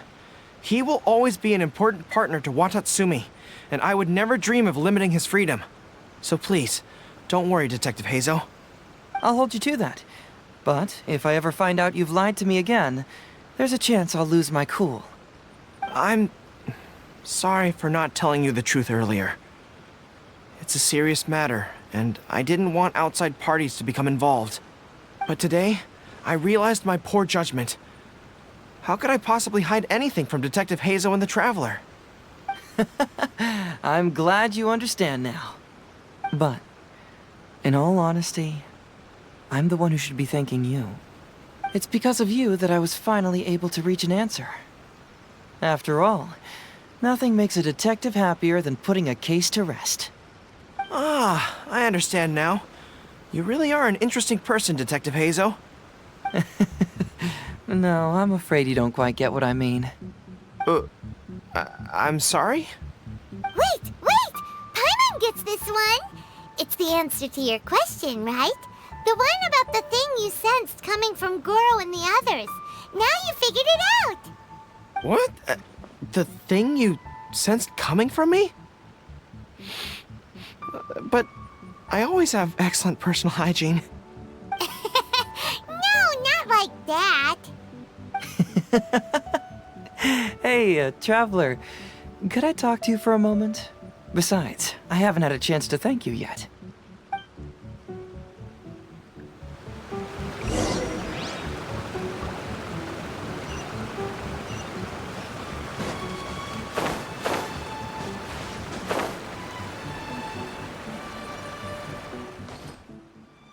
He will always be an important partner to Watatsumi, and I would never dream of limiting his freedom. So please, don't worry, Detective Heizou. I'll hold you to that. But if I ever find out you've lied to me again, there's a chance I'll lose my cool. I'm sorry for not telling you the truth earlier. It's a serious matter, and I didn't want outside parties to become involved. But today, I realized my poor judgment. How could I possibly hide anything from Detective Heizou and the Traveler? I'm glad you understand now. But, in all honesty, I'm the one who should be thanking you. It's because of you that I was finally able to reach an answer. After all, nothing makes a detective happier than putting a case to rest. Ah, I understand now. You really are an interesting person, Detective Heizou. No, I'm afraid you don't quite get what I mean. I'm sorry? Wait! Paimon gets this one! It's the answer to your question, right? The one about the thing you sensed coming from Goro and the others. Now you figured it out! What? The thing you sensed coming from me? But I always have excellent personal hygiene. No, not like that. Hey, traveler, could I talk to you for a moment? Besides, I haven't had a chance to thank you yet.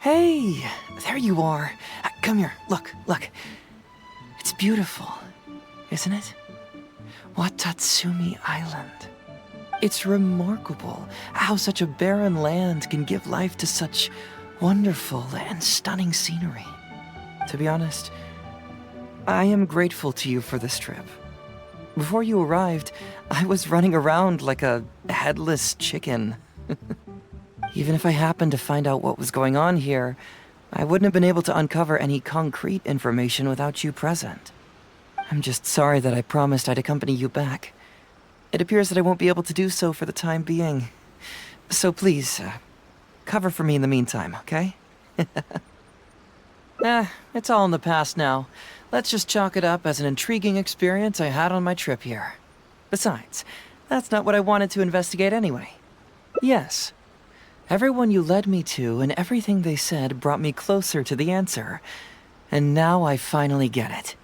Hey, there you are. Come here, look. It's beautiful, isn't it? Watatsumi Island. It's remarkable how such a barren land can give life to such wonderful and stunning scenery. To be honest, I am grateful to you for this trip. Before you arrived, I was running around like a headless chicken. Even if I happened to find out what was going on here, I wouldn't have been able to uncover any concrete information without you present. I'm just sorry that I promised I'd accompany you back. It appears that I won't be able to do so for the time being. So please, cover for me in the meantime, okay? It's all in the past now. Let's just chalk it up as an intriguing experience I had on my trip here. Besides, that's not what I wanted to investigate anyway. Yes. Everyone you led me to and everything they said brought me closer to the answer. And now I finally get it.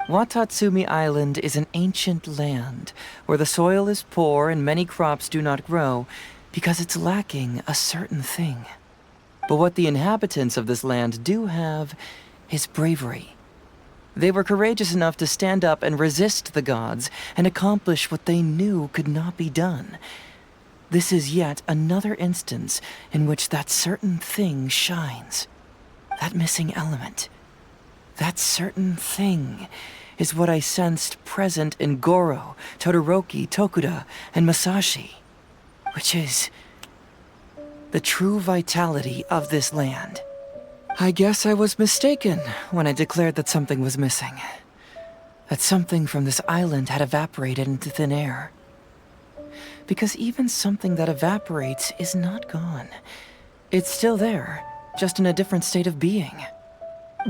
Watatsumi Island is an ancient land where the soil is poor and many crops do not grow because it's lacking a certain thing. But what the inhabitants of this land do have is bravery. They were courageous enough to stand up and resist the gods and accomplish what they knew could not be done. This is yet another instance in which that certain thing shines. That missing element, that certain thing, is what I sensed present in Goro, Todoroki, Tokuda, and Masashi, which is the true vitality of this land. I guess I was mistaken when I declared that something was missing. That something from this island had evaporated into thin air. Because even something that evaporates is not gone. It's still there, just in a different state of being.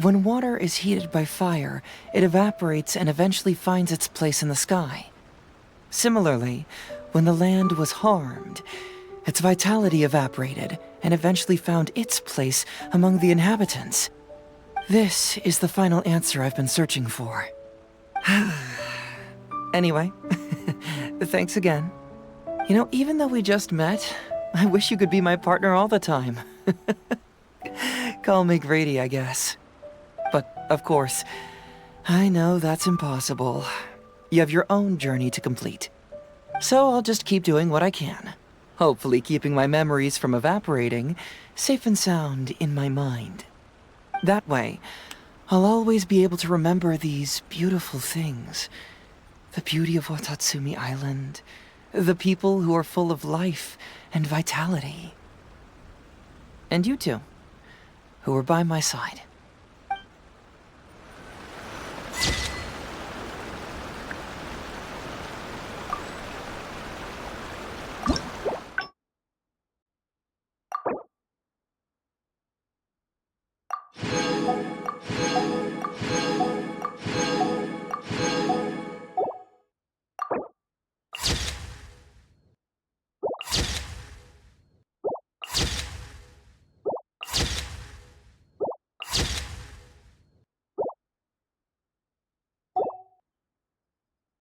When water is heated by fire, it evaporates and eventually finds its place in the sky. Similarly, when the land was harmed, its vitality evaporated and eventually found its place among the inhabitants. This is the final answer I've been searching for. Anyway, thanks again. You know, even though we just met, I wish you could be my partner all the time. Call me Grady, I guess. But, of course, I know that's impossible. You have your own journey to complete. So I'll just keep doing what I can. Hopefully keeping my memories from evaporating safe and sound in my mind. That way, I'll always be able to remember these beautiful things. The beauty of Watatsumi Island, the people who are full of life and vitality. And you two, who are by my side.